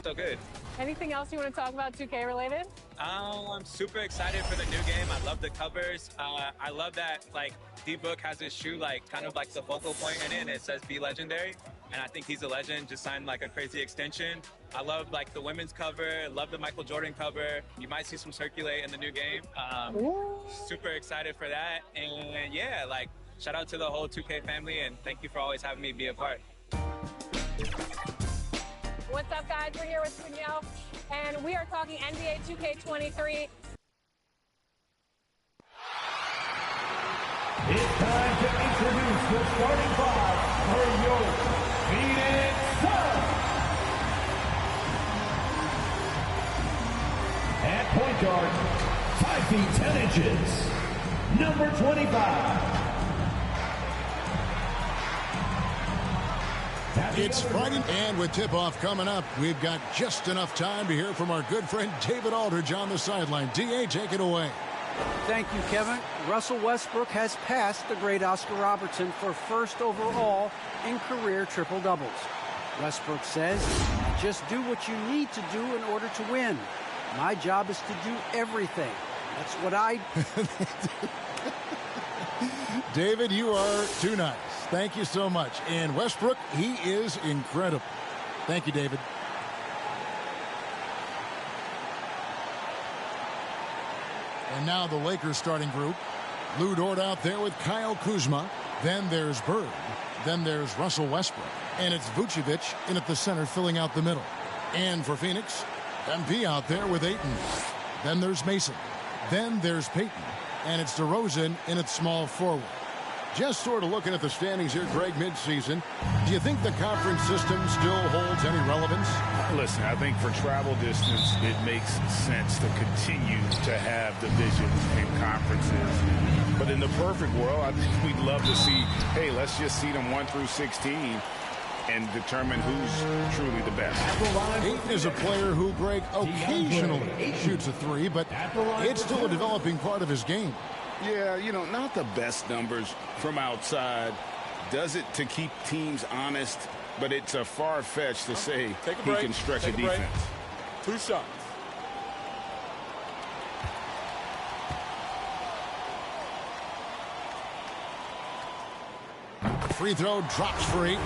so good. Anything else you want to talk about 2K related? I'm super excited for the new game. I love the covers. I love that, like, D-Book has his shoe, like, kind of like the focal point in it, and it says Be Legendary. And I think he's a legend, just signed, like, a crazy extension. I love, like, the women's cover, love the Michael Jordan cover. You might see some circulate in the new game. Super excited for that. And, yeah, like, shout out to the whole 2K family, and thank you for always having me be a part. What's up, guys? We're here with Danielle, and we are talking NBA 2k23. It's time to introduce the starting five for your Phoenix Suns. At point guard, 5 feet 10 inches, number 25. It's Friday, and with tip-off coming up, we've got just enough time to hear from our good friend David Aldridge on the sideline. D.A., take it away. Thank you, Kevin. Russell Westbrook has passed the great Oscar Robertson for first overall in career triple-doubles. Westbrook says, just do what you need to do in order to win. My job is to do everything. That's what I... David, you are too nice. Thank you so much. And Westbrook, he is incredible. Thank you, David. And now the Lakers starting group. Lou Dort out there with Kyle Kuzma. Then there's Bird. Then there's Russell Westbrook. And it's Vucevic in at the center filling out the middle. And for Phoenix, MP out there with Ayton. Then there's Mason. Then there's Payton. And it's DeRozan in at small forward. Just sort of looking at the standings here, Greg, midseason. Do you think the conference system still holds any relevance? Listen, I think for travel distance, it makes sense to continue to have divisions and conferences. But in the perfect world, I think we'd love to see, hey, let's just see them 1 through 16 and determine who's truly the best. Ayton is a player who, Greg, occasionally shoots a three, but it's still a developing part of his game. Yeah, you know, not the best numbers from outside. Does it to keep teams honest, but it's a far-fetched to say he can stretch a defense. 2 shots. Free throw drops for Ayton.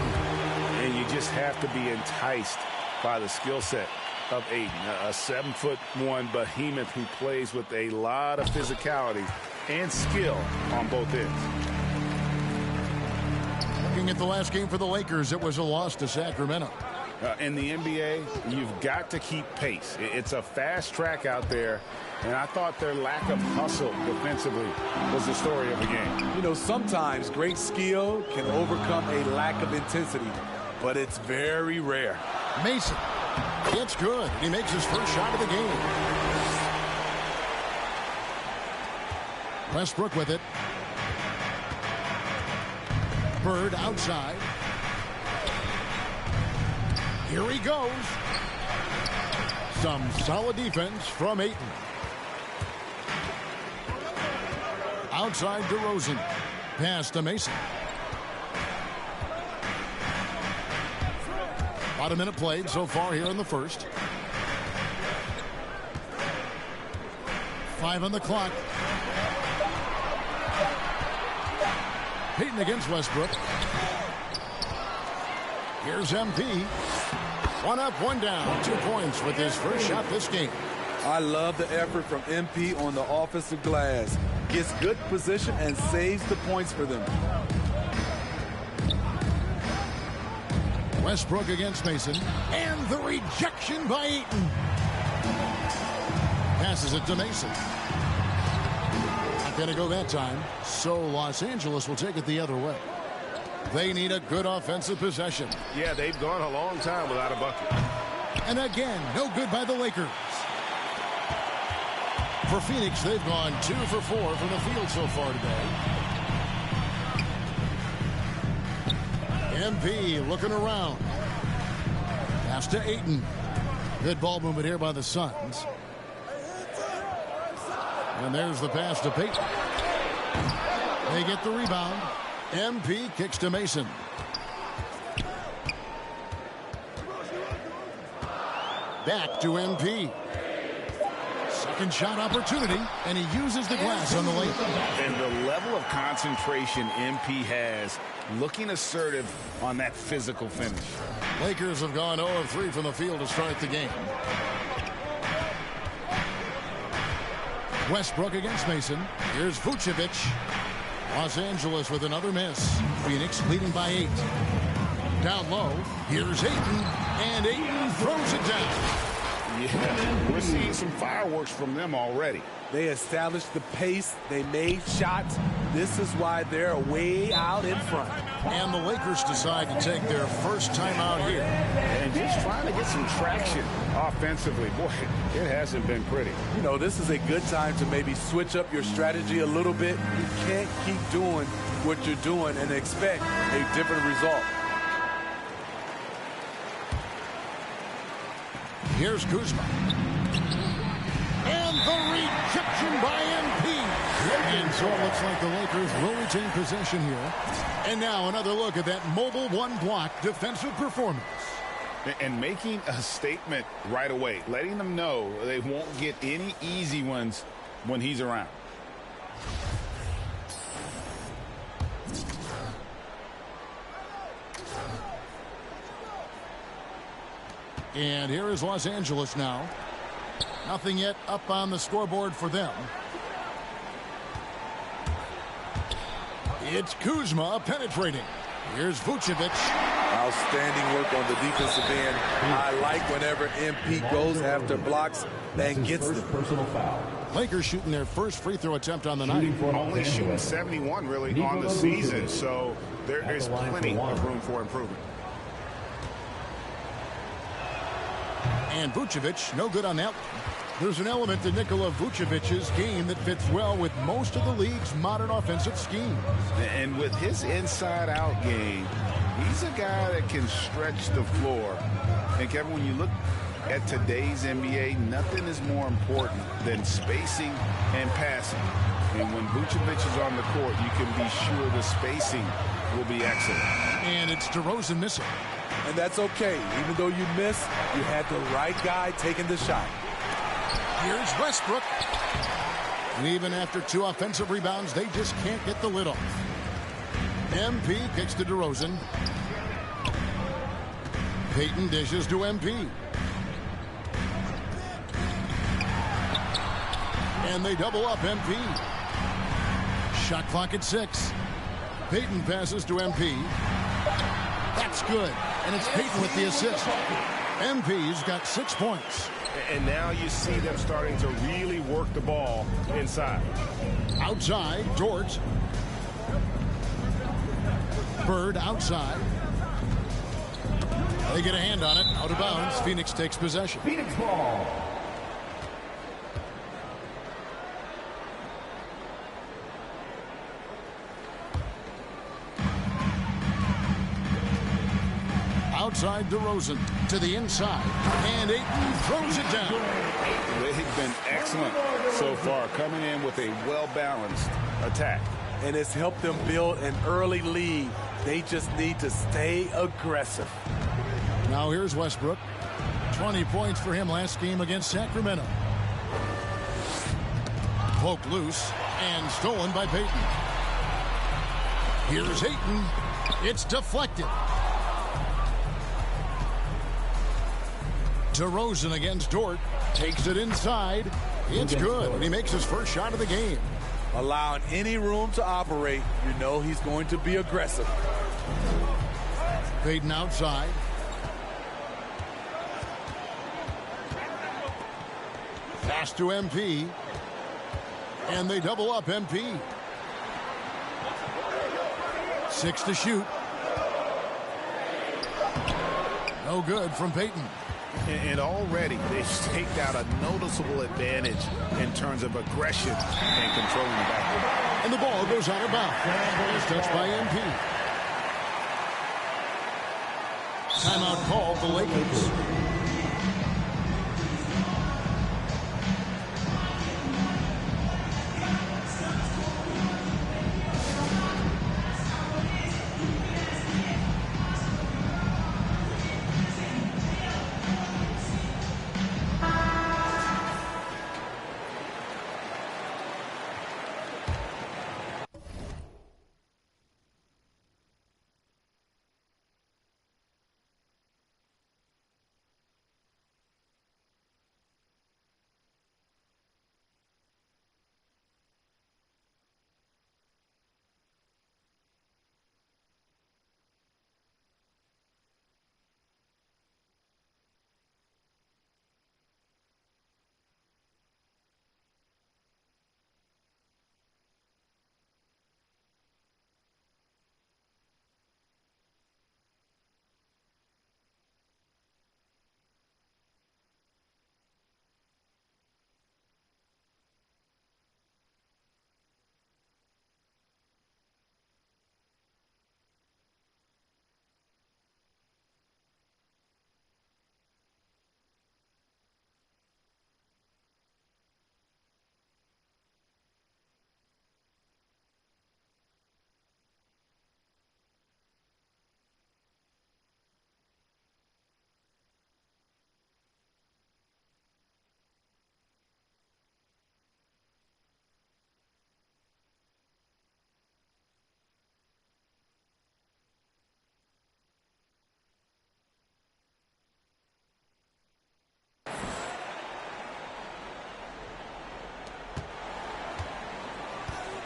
And you just have to be enticed by the skill set of Ayton, a 7'1" behemoth who plays with a lot of physicality and skill on both ends. Looking at the last game for the Lakers, it was a loss to Sacramento. In the NBA, you've got to keep pace. It's a fast track out there, and I thought their lack of hustle defensively was the story of the game. You know, sometimes great skill can overcome a lack of intensity, but it's very rare. Mason, it's good. He makes his first shot of the game. Westbrook with it. Bird outside. Here he goes. Some solid defense from Ayton. Outside DeRozan. Pass to Mason. About a minute played so far here in the first. 5 on the clock. Payton against Westbrook. Here's MP. 1 up, 1 down. 2 points with his first shot this game. I love the effort from MP on the offensive glass. Gets good position and saves the points for them. Westbrook against Mason. And the rejection by Ayton. Passes it to Mason. Not going to go that time. So Los Angeles will take it the other way. They need a good offensive possession. Yeah, they've gone a long time without a bucket. And again, no good by the Lakers. For Phoenix, they've gone 2 for 4 from the field so far today. MP looking around. Pass to Ayton. Good ball movement here by the Suns. And there's the pass to Payton. They get the rebound. MP kicks to Mason. Back to MP. Second shot opportunity, and he uses the glass on the lane. And the level of concentration MP has, looking assertive on that physical finish. Lakers have gone 0 of 3 from the field to start the game. Westbrook against Mason. Here's Vucevic. Los Angeles with another miss. Phoenix leading by 8. Down low. Here's Ayton. And Ayton throws it down. Yeah, we're seeing some fireworks from them already. They established the pace. They made shots. This is why they're way out in front. And the Lakers decide to take their first time out here. And just trying to get some traction offensively. Boy, it hasn't been pretty. You know, this is a good time to maybe switch up your strategy a little bit. You can't keep doing what you're doing and expect a different result. Here's Kuzma. And the rejection by MP. And so it looks like the Lakers will retain possession here. And now another look at that mobile one-block defensive performance. And making a statement right away, letting them know they won't get any easy ones when he's around. And here is Los Angeles now. Nothing yet up on the scoreboard for them. It's Kuzma penetrating. Here's Vucevic. Outstanding work on the defensive end. I like whenever MP goes after blocks and gets them. Personal foul. Lakers shooting their first free throw attempt on the night. Only shooting 71 really on the season, so there is plenty of room for improvement. And Vucevic, no good on that one. There's an element to Nikola Vucevic's game that fits well with most of the league's modern offensive schemes. And with his inside-out game, he's a guy that can stretch the floor. And Kevin, when you look at today's NBA, nothing is more important than spacing and passing. And when Vucevic is on the court, you can be sure the spacing will be excellent. And it's DeRozan missing. And that's okay. Even though you miss, you had the right guy taking the shot. Here's Westbrook. And even after 2 offensive rebounds, they just can't get the lid off. MP kicks to DeRozan. Payton dishes to MP. And they double up MP. Shot clock at 6. Payton passes to MP. That's good. And it's Payton with the assist. MP's got 6 points. And now you see them starting to really work the ball inside. Outside, Dort. Bird outside. They get a hand on it. Out of bounds. Phoenix takes possession. Phoenix ball. Outside DeRozan to the inside. And Ayton throws it down. They've been excellent so far, coming in with a well-balanced attack. And it's helped them build an early lead. They just need to stay aggressive. Now here's Westbrook. 20 points for him last game against Sacramento. Poked loose and stolen by Payton. Here's Ayton. It's deflected. DeRozan against Dort. Takes it inside. It's good. And he makes his first shot of the game. Allowing any room to operate, you know he's going to be aggressive. Payton outside. Pass to MP. And they double up MP. 6 to shoot. No good from Payton. And already they've staked out a noticeable advantage in terms of aggression and controlling the backcourt. And the ball goes out of bounds. It's touched by MP. Timeout called the Lakers.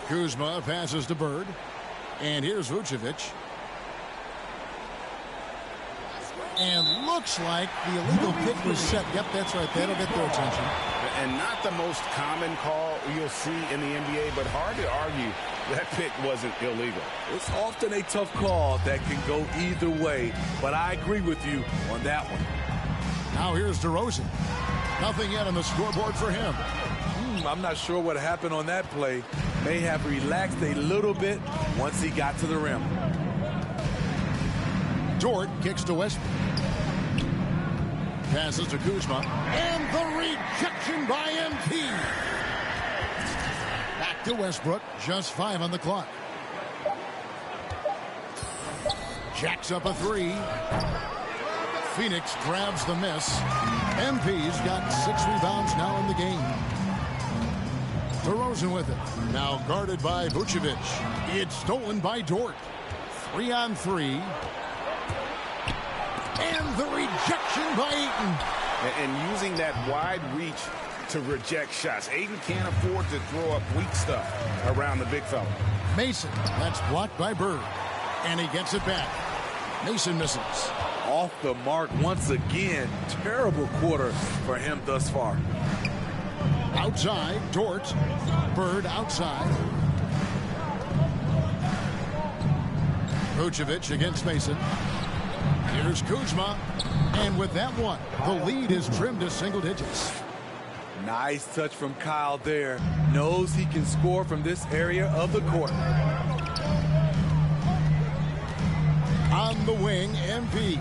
Kuzma passes to Bird. And here's Vucevic. And looks like the illegal pick was set. Yep, that's right. That'll get their attention. And not the most common call you'll see in the NBA, but hard to argue that pick wasn't illegal. It's often a tough call that can go either way, but I agree with you on that one. Now here's DeRozan. Nothing yet on the scoreboard for him. I'm not sure what happened on that play. May have relaxed a little bit once he got to the rim. Dort kicks to Westbrook. Passes to Kuzma. And the rejection by MP. Back to Westbrook. Just 5 on the clock. Jacks up a 3. Phoenix grabs the miss. MP's got 6 rebounds now in the game. DeRozan with it. Now guarded by Vucevic. It's stolen by Dort. 3 on 3. And the rejection by Ayton. And using that wide reach to reject shots. Ayton can't afford to throw up weak stuff around the big fella. Mason. That's blocked by Bird. And he gets it back. Mason misses. Off the mark once again. Terrible quarter for him thus far. Outside, Dort. Bird outside. Vucevic against Mason. Here's Kuzma. And with that one, the lead is trimmed to single digits. Nice touch from Kyle there. Knows he can score from this area of the court. On the wing, MP.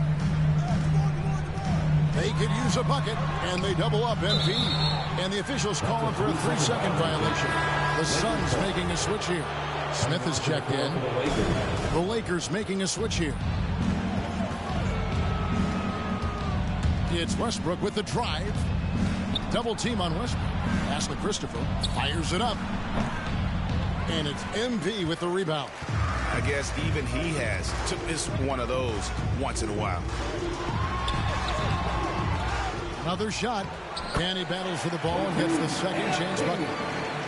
They could use a bucket, and they double up MP. And the officials call him for a 3-second violation. The Suns making a switch here. Smith is checked in. The Lakers making a switch here. It's Westbrook with the drive. Double team on Westbrook. Pass to Christopher. Fires it up. And it's MP with the rebound. I guess even he has to miss one of those once in a while. Another shot. And he battles for the ball and gets the second chance bucket.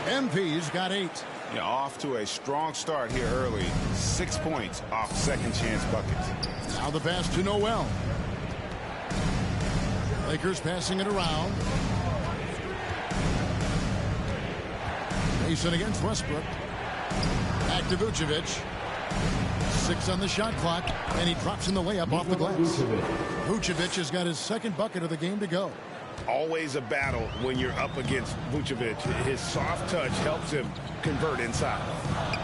MP's got 8. Yeah, off to a strong start here early. 6 points off second chance buckets. Now the pass to Noel. Lakers passing it around. Mason against Westbrook. Back to Vucevic. 6 on the shot clock, and he drops in the layup off the glass. Vucevic has got his second bucket of the game to go. Always a battle when you're up against Vucevic. His soft touch helps him convert inside.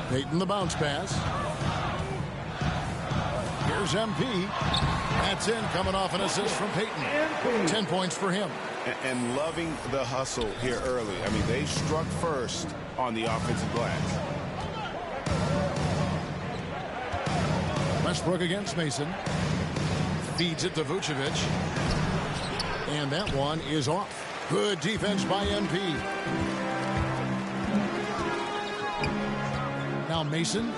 Payton the bounce pass. Here's MP. That's in, coming off an assist from Payton. 10 points for him. And loving the hustle here early. I mean, they struck first on the offensive glass. Westbrook against Mason. Feeds it to Vucevic. And that one is off. Good defense by MP. Now Mason.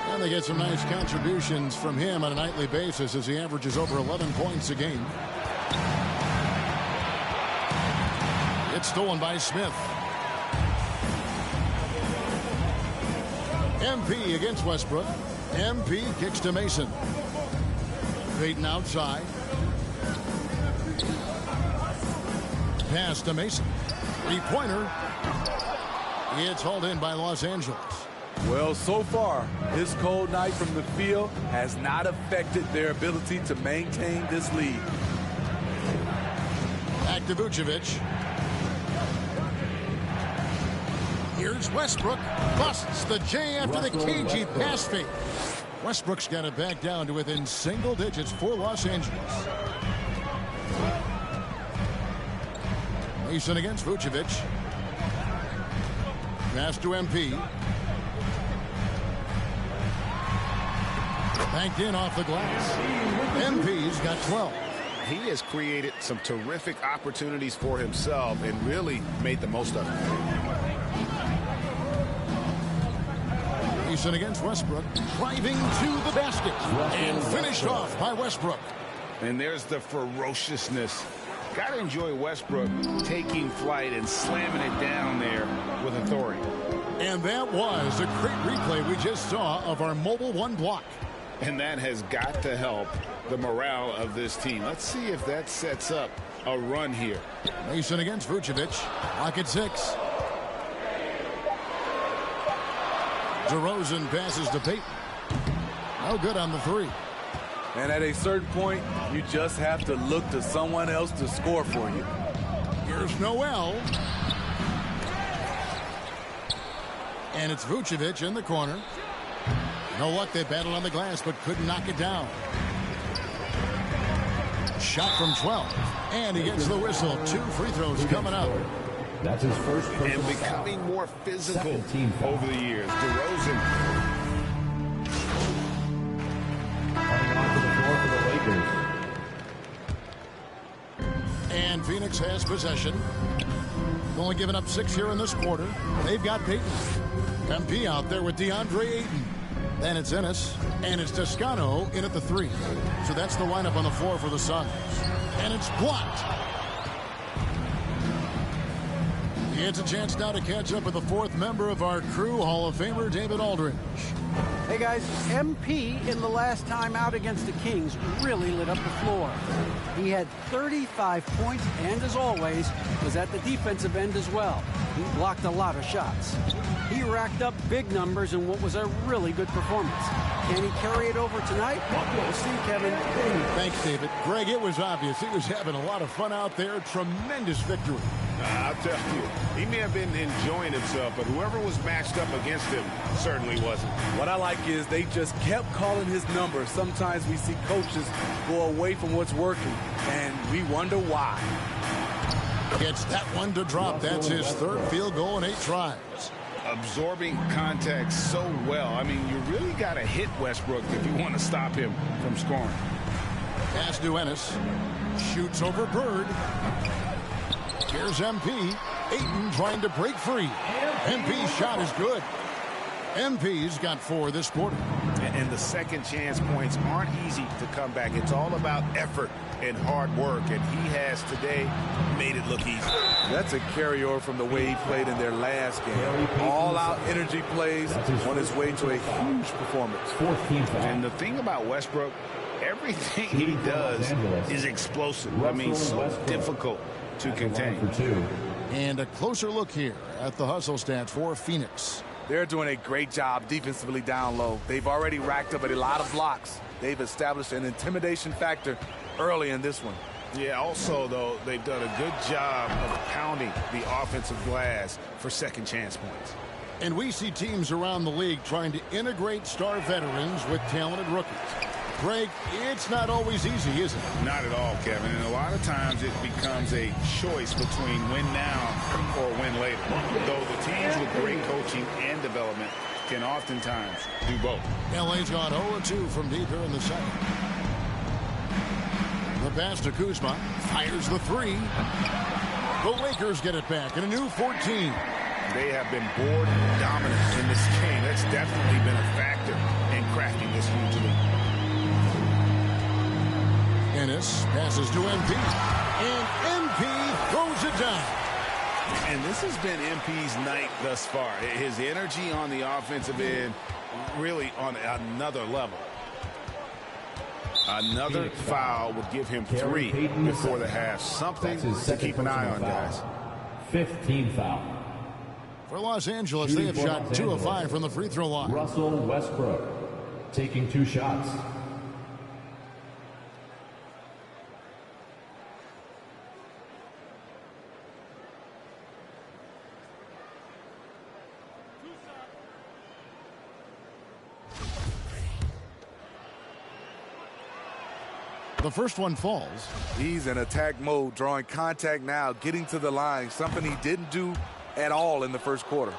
And they get some nice contributions from him on a nightly basis as he averages over 11 points a game. It's stolen by Smith. MP against Westbrook. MP kicks to Mason. Payton outside. Pass to Mason. 3-pointer. It's hauled in by Los Angeles. Well, so far, this cold night from the field has not affected their ability to maintain this lead. Back to Vucevic. Here's Westbrook. Busts the J after the cagey pass fake. Westbrook's got it back down to within single digits for Los Angeles. Mason against Vucevic. Pass to MP. Banked in off the glass. MP's got 12. He has created some terrific opportunities for himself and really made the most of it. Mason against Westbrook. Driving to the basket. And finished off by Westbrook. And there's the ferociousness. Got to enjoy Westbrook taking flight and slamming it down there with authority. And that was a great replay we just saw of our Mobile One block. And that has got to help the morale of this team. Let's see if that sets up a run here. Mason against Vucevic. Lock at 6. DeRozan passes to Payton. No good on the 3. And at a certain point, you just have to look to someone else to score for you. Here's Noel. And it's Vucevic in the corner. No luck, they battled on the glass, but couldn't knock it down. Shot from 12. And he gets the whistle. 2 free throws coming up. That's his first personal And becoming more physical over the years. DeRozan. Coming onto the floor for the Lakers. And Phoenix has possession. Only given up 6 here in this quarter. They've got Payton. MP out there with DeAndre Ayton. Then it's Ennis. And it's Toscano in at the 3. So that's the lineup on the floor for the Suns. And it's blocked. He has a chance now to catch up with the 4th member of our crew, Hall of Famer David Aldridge. Hey guys, MP in the last time out against the Kings really lit up the floor. He had 35 points and, as always, was at the defensive end as well. He blocked a lot of shots. He racked up big numbers in what was a really good performance. Can he carry it over tonight? We'll see, Kevin. Thanks, David. Greg, it was obvious he was having a lot of fun out there. Tremendous victory. I'll tell you, he may have been enjoying himself, but whoever was matched up against him certainly wasn't. What I like is they just kept calling his number. Sometimes we see coaches go away from what's working, and we wonder why. Gets that one to drop. That's his 3rd field goal in 8 tries. Absorbing contact so well. I mean, you really got to hit Westbrook if you want to stop him from scoring. Pass to Ennis. Shoots over Bird. Here's MP. Ayton trying to break free. MP's shot is good. MP's got 4 this quarter. And the second chance points aren't easy to come back. It's all about effort and hard work, and he has today made it look easy. That's a carryover from the way he played in their last game. All-out energy plays on his way to a huge performance. And the thing about Westbrook, everything he does is explosive. I mean, so difficult to contain. And a closer look here at the hustle stats for Phoenix. They're doing a great job defensively down low. They've already racked up a lot of blocks. They've established an intimidation factor early in this one. Yeah, also, though, they've done a good job of pounding the offensive glass for second chance points. And we see teams around the league trying to integrate star veterans with talented rookies. Greg, it's not always easy, is it? Not at all, Kevin. And a lot of times it becomes a choice between win now or win later. Though the teams with great coaching and development can oftentimes do both. LA's gone 0-2 from deep here in the second. The pass to Kuzma. Fires the 3. The Lakers get it back in a new 14. They have been board dominant in this game. That's definitely been a factor in cracking this huge lead. Ennis passes to MP. And MP throws it down. And this has been MP's night thus far. His energy on the offensive end really on another level. Another foul would give him 3 before the half. Something to keep an eye on, guys. 5th team foul. For Los Angeles, they have shot 2 of 5 from the free throw line. Russell Westbrook taking 2 shots. The first one falls. He's in attack mode, drawing contact now, getting to the line, something he didn't do at all in the first quarter.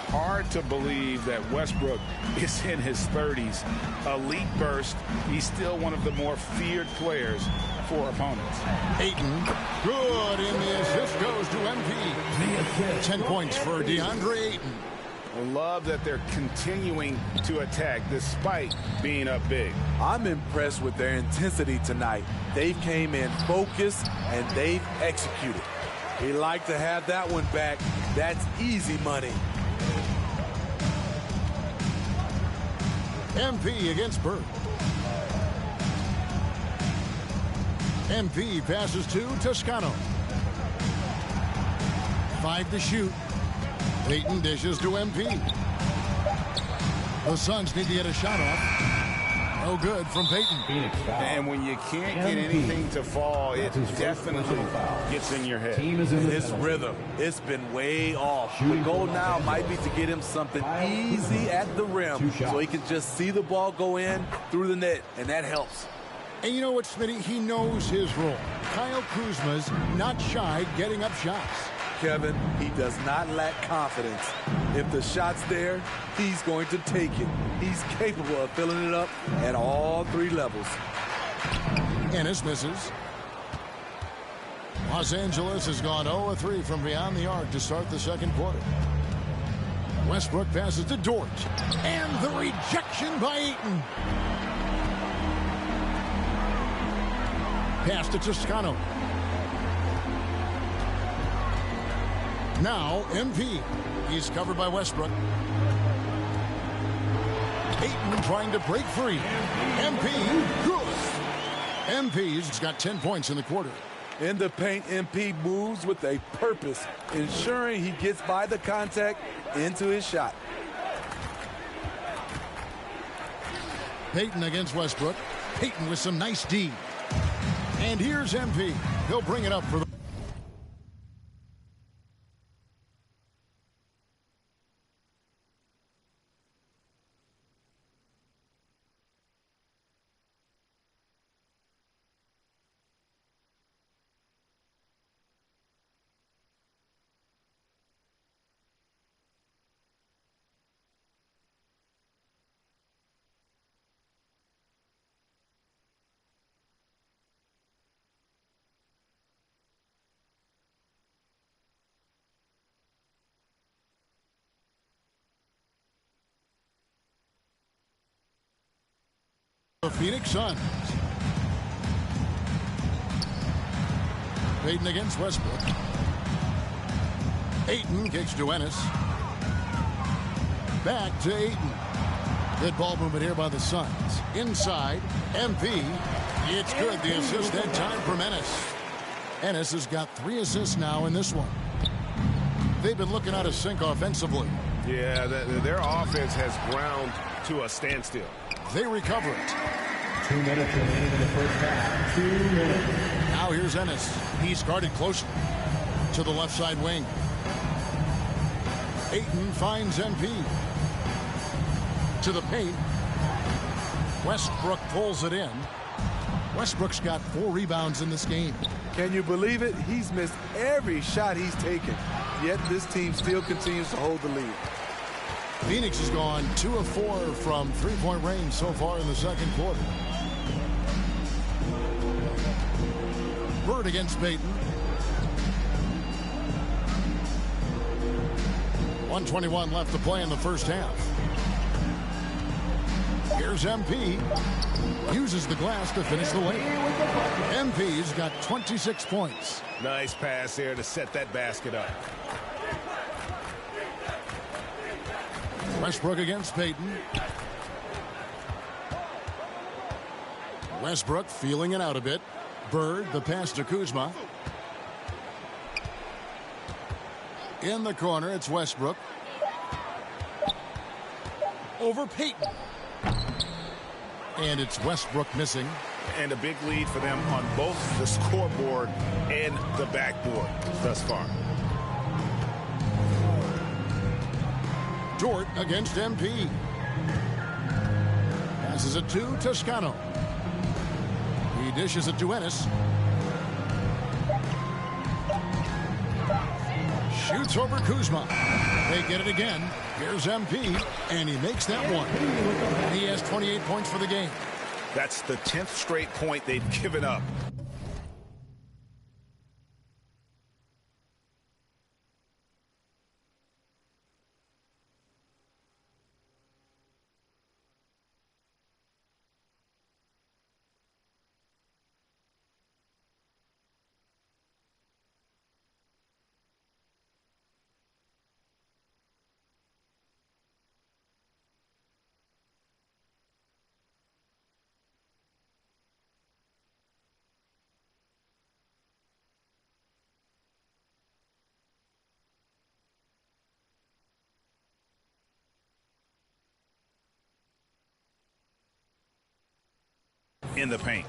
Hard to believe that Westbrook is in his 30s. Elite burst. He's still one of the more feared players for opponents. Ayton, good, and the assist goes to MP. 10 points for DeAndre Ayton. I love that they're continuing to attack despite being up big. I'm impressed with their intensity tonight. They came in focused and they've executed. We like to have that one back. That's easy money. MP against Bird. MP passes to Toscano. 5 to shoot. Payton dishes to MP. The Suns need to get a shot off. No good from Payton. And when you can't get anything to fall, it definitely gets in your head. His rhythm, it's been way off. The goal now might be to get him something easy at the rim so he can just see the ball go in through the net, and that helps. And you know what, Smitty? He knows his role. Kyle Kuzma's not shy getting up shots. Kevin, he does not lack confidence. If the shot's there, he's going to take it. He's capable of filling it up at all 3 levels. Ennis misses. Los Angeles has gone 0-3 from beyond the arc to start the second quarter. Westbrook passes to Dort. And the rejection by Ayton. Pass to Toscano. Now, MP. He's covered by Westbrook. Ayton trying to break free. MP, good. MP's got 10 points in the quarter. In the paint, MP moves with a purpose, ensuring he gets by the contact into his shot. Payton against Westbrook. Payton with some nice D. And here's MP. He'll bring it up for the... The Phoenix Suns. Payton against Westbrook. Ayton kicks to Ennis. Back to Ayton. Good ball movement here by the Suns. Inside, MP. It's good. The assist that time from Ennis. Ennis has got 3 assists now in this one. They've been looking out of sync offensively. Yeah, their offense has ground to a standstill. They recover it. 2 minutes remaining in the first half. 2 minutes. Now here's Ennis. He's guarded closely to the left side wing. Ayton finds MP. To the paint. Westbrook pulls it in. Westbrook's got 4 rebounds in this game. Can you believe it? He's missed every shot he's taken. Yet this team still continues to hold the lead. Phoenix has gone 2 of 4 from 3-point range so far in the second quarter. Bird against Payton. 1:21 left to play in the first half. Here's MP. Uses the glass to finish the lane. MP's got 26 points. Nice pass there to set that basket up. Westbrook against Payton. Westbrook feeling it out a bit. Bird, the pass to Kuzma. In the corner, it's Westbrook. Over Payton. And it's Westbrook missing. And a big lead for them on both the scoreboard and the backboard thus far. Dort against MP. Passes it to Toscano. He dishes it to Ennis. Shoots over Kuzma. They get it again. Here's MP, and he makes that one. He has 28 points for the game. That's the 10th straight point they've given up. in the paint.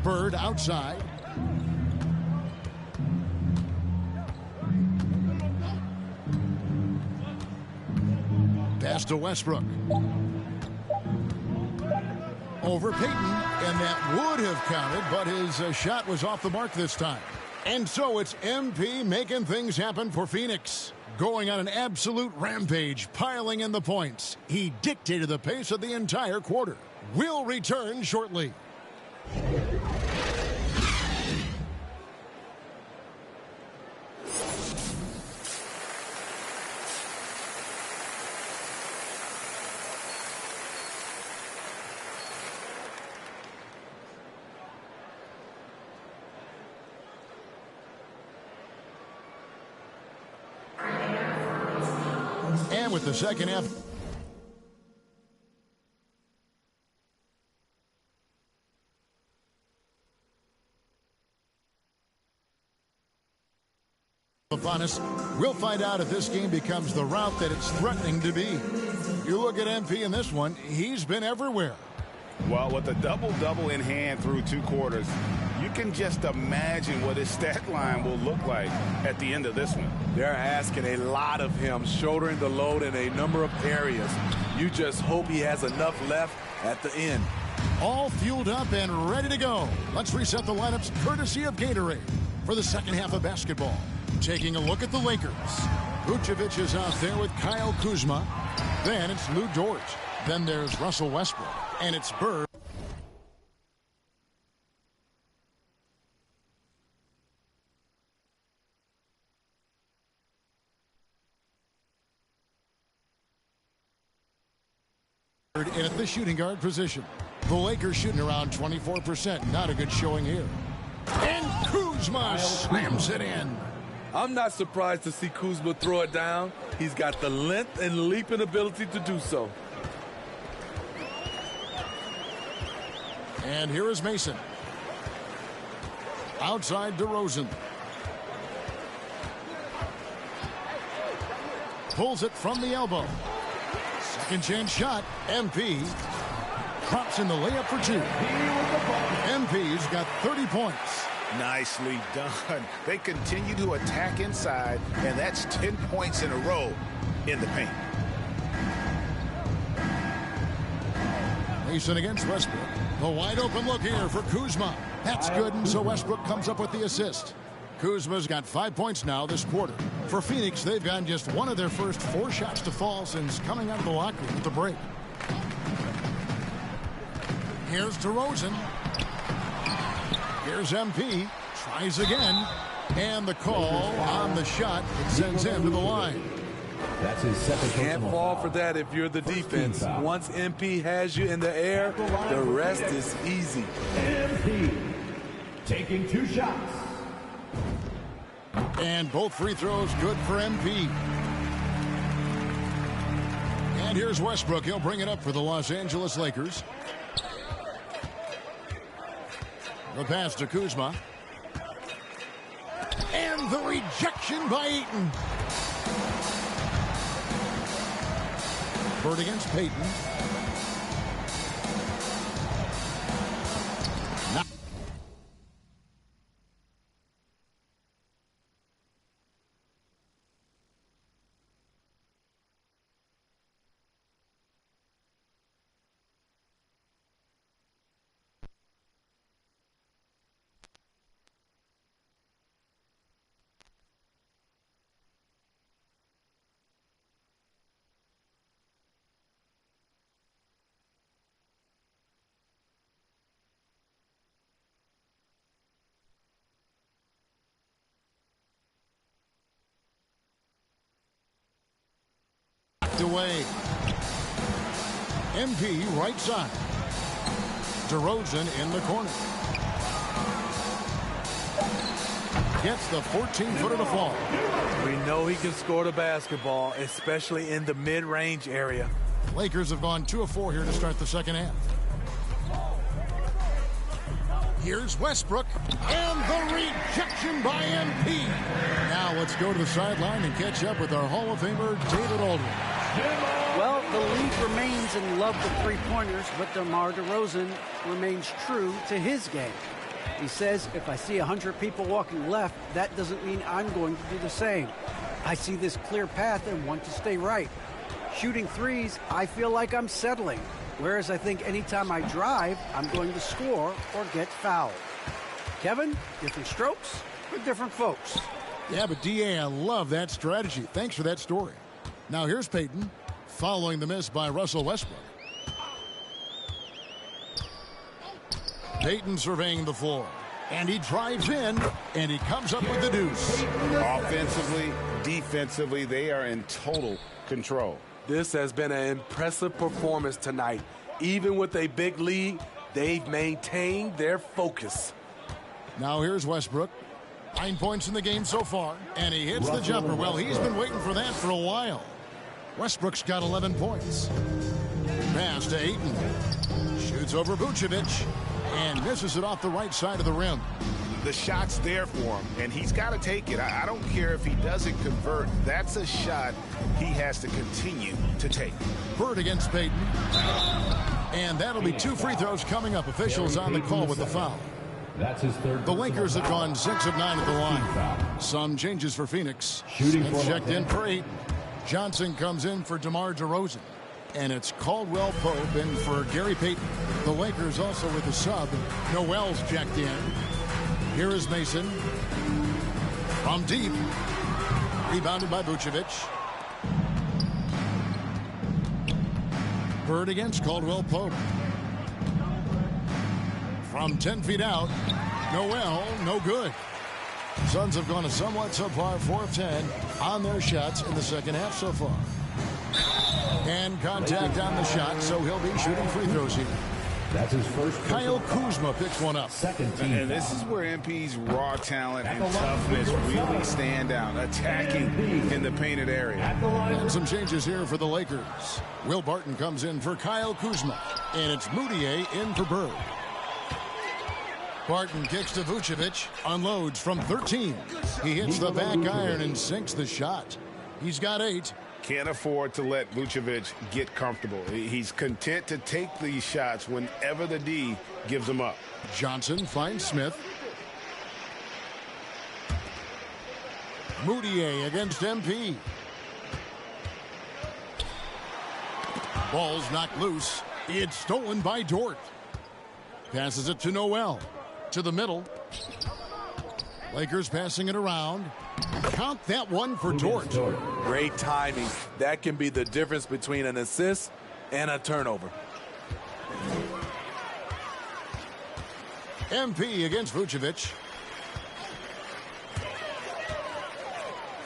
Bird outside. Pass to Westbrook. Over Payton, and that would have counted, but his shot was off the mark this time. And so it's MP making things happen for Phoenix. Going on an absolute rampage, piling in the points. He dictated the pace of the entire quarter. We'll return shortly. And with the second half upon us, we'll find out if this game becomes the route that it's threatening to be. You look at MP in this one, he's been everywhere. Well, with a double-double in hand through 2 quarters, you can just imagine what his stat line will look like at the end of this one. They're asking a lot of him, shouldering the load in a number of areas. You just hope he has enough left at the end. All fueled up and ready to go. Let's reset the lineups courtesy of Gatorade for the second half of basketball. Taking a look at the Lakers. Vucevic is out there with Kyle Kuzma. Then it's Lou Dort. Then there's Russell Westbrook. And it's Bird. In at the shooting guard position. The Lakers shooting around 24%. Not a good showing here. And Kuzma slams it in. I'm not surprised to see Kuzma throw it down. He's got the length and leaping ability to do so. And here is Mason. Outside DeRozan. Pulls it from the elbow. Second chance shot. MP drops in the layup for 2. MP's got 30 points. Nicely done. They continue to attack inside, and that's 10 points in a row in the paint. Mason against Westbrook. The wide open look here for Kuzma. That's good, and so Westbrook comes up with the assist. Kuzma's got 5 points now this quarter. For Phoenix, they've gotten just one of their first 4 shots to fall since coming out of the locker room at the break. Here's DeRozan. Here's MP. Tries again. And the call on the shot. It sends him to the line. That's his second. Can't fall for that if you're the defense. Once MP has you in the air, the rest is easy. MP taking 2 shots. And both free throws good for MP. And here's Westbrook. He'll bring it up for the Los Angeles Lakers. The pass to Kuzma. And the rejection by Ayton. Bird against Payton. Away. MP right side. DeRozan in the corner. Gets the 14-footer to fall. We know he can score the basketball, especially in the mid-range area. Lakers have gone 2 of 4 here to start the second half. Here's Westbrook, and the rejection by MP. Now let's go to the sideline and catch up with our Hall of Famer, David Aldridge. Well, the league remains in love with three-pointers, but DeMar DeRozan remains true to his game. He says, if I see 100 people walking left, that doesn't mean I'm going to do the same. I see this clear path and want to stay right. Shooting threes, I feel like I'm settling. Whereas I think anytime I drive, I'm going to score or get fouled. Kevin, different strokes for different folks. Yeah, but D.A., I love that strategy. Thanks for that story. Now here's Peyton, following the miss by Russell Westbrook. Peyton surveying the floor. And he drives in, and he comes up with the deuce. Offensively, defensively, they are in total control. This has been an impressive performance tonight. Even with a big lead, they've maintained their focus. Now here's Westbrook. 9 points in the game so far, and he hits the jumper. Well, he's been waiting for that for a while. Westbrook's got 11 points. Pass to Ayton. Shoots over Vucevic and misses it off the right side of the rim. The shot's there for him, and he's got to take it. I don't care if he doesn't convert. That's a shot he has to continue to take. Bird against Peyton. And that'll be 2 free throws coming up. Officials on the call with the foul. That's his third. The Lakers have gone 6 of 9 at the line. Some changes for Phoenix. Smith checked in for 8. Johnson comes in for DeMar DeRozan. And it's Caldwell Pope in for Gary Payton. The Lakers also with a sub. Noel's checked in. Here is Mason. From deep. Rebounded by Vucevic. Bird against Caldwell Pope. From 10 feet out. Noel, no good. Suns have gone a somewhat subpar 4 of 10 on their shots in the second half so far. And contact on the shot, so he'll be shooting free throws here. That's his first. Kyle Kuzma picks one up. Second team. And this is where MP's raw talent and toughness really stand out, attacking in the painted area. And some changes here for the Lakers. Will Barton comes in for Kyle Kuzma, and it's Moutier in for Bird. Barton kicks to Vucevic, unloads from 13. He hits the back iron and sinks the shot. He's got 8. Can't afford to let Vucevic get comfortable. He's content to take these shots whenever the D gives them up. Johnson finds Smith. Moutier against MP. Ball's knocked loose. It's stolen by Dort. Passes it to Noel. To the middle. Lakers passing it around. Count that one for Dort. Great timing. That can be the difference between an assist and a turnover. MP against Vucevic.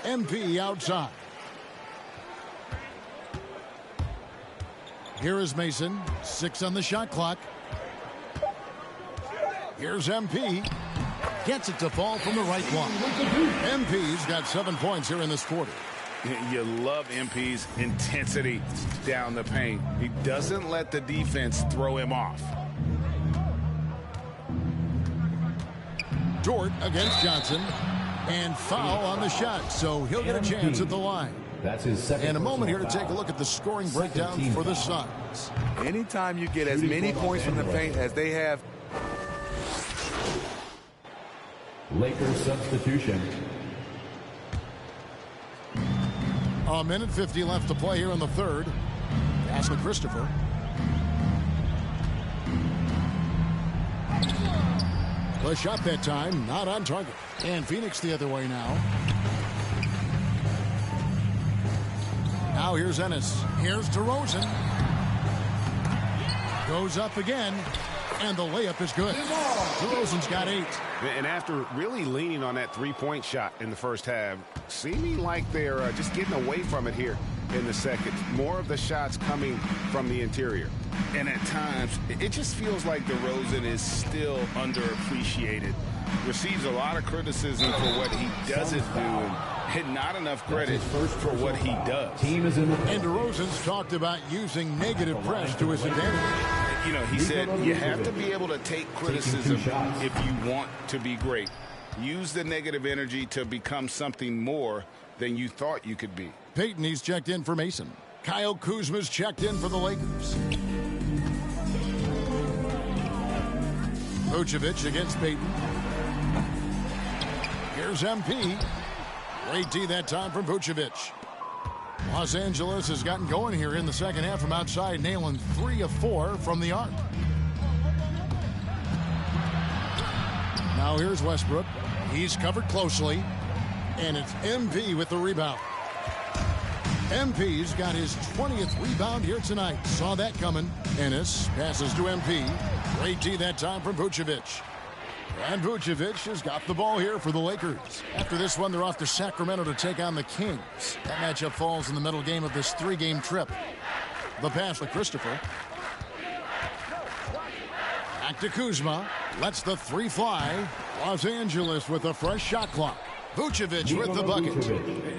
MP outside. Here is Mason. 6 on the shot clock. Here's MP. Gets it to fall from the right block. MP's got 7 points here in this quarter. You love MP's intensity down the paint. He doesn't let the defense throw him off. Dort against Johnson. And foul on the shot, so he'll get a chance at the line. That's his second. And a moment here to take a look at the scoring breakdown for the Suns. Anytime you get as many points from the paint as they have. Lakers substitution. A minute 50 left to play here in the third. Pass to Christopher. The shot that time, not on target. And Phoenix the other way now. Now here's Ennis. Here's DeRozan. Goes up again. And the layup is good. DeRozan's got 8. And after really leaning on that three-point shot in the first half, seeming like they're just getting away from it here in the second. More of the shots coming from the interior. And at times, it just feels like DeRozan is still underappreciated. Receives a lot of criticism for what he doesn't do and not enough credit for what he does. And DeRozan's talked about using negative press to his advantage. You know, he said you have to be able to take criticism if you want to be great. Use the negative energy to become something more than you thought you could be. Peyton, he's checked in for Mason. Kyle Kuzma's checked in for the Lakers. Vucevic against Payton. Here's MP. Great D that time from Vucevic. Los Angeles has gotten going here in the second half from outside, nailing 3 of 4 from the arc. Now here's Westbrook. He's covered closely, and it's MP with the rebound. MP's got his 20th rebound here tonight. Saw that coming. Ennis passes to MP. Great D that time from Vucevic. And Vucevic has got the ball here for the Lakers. After this one, they're off to Sacramento to take on the Kings. That matchup falls in the middle game of this 3-game trip. The pass to Christopher. Back to Kuzma. Lets the 3 fly. Los Angeles with a fresh shot clock. Vucevic with the bucket.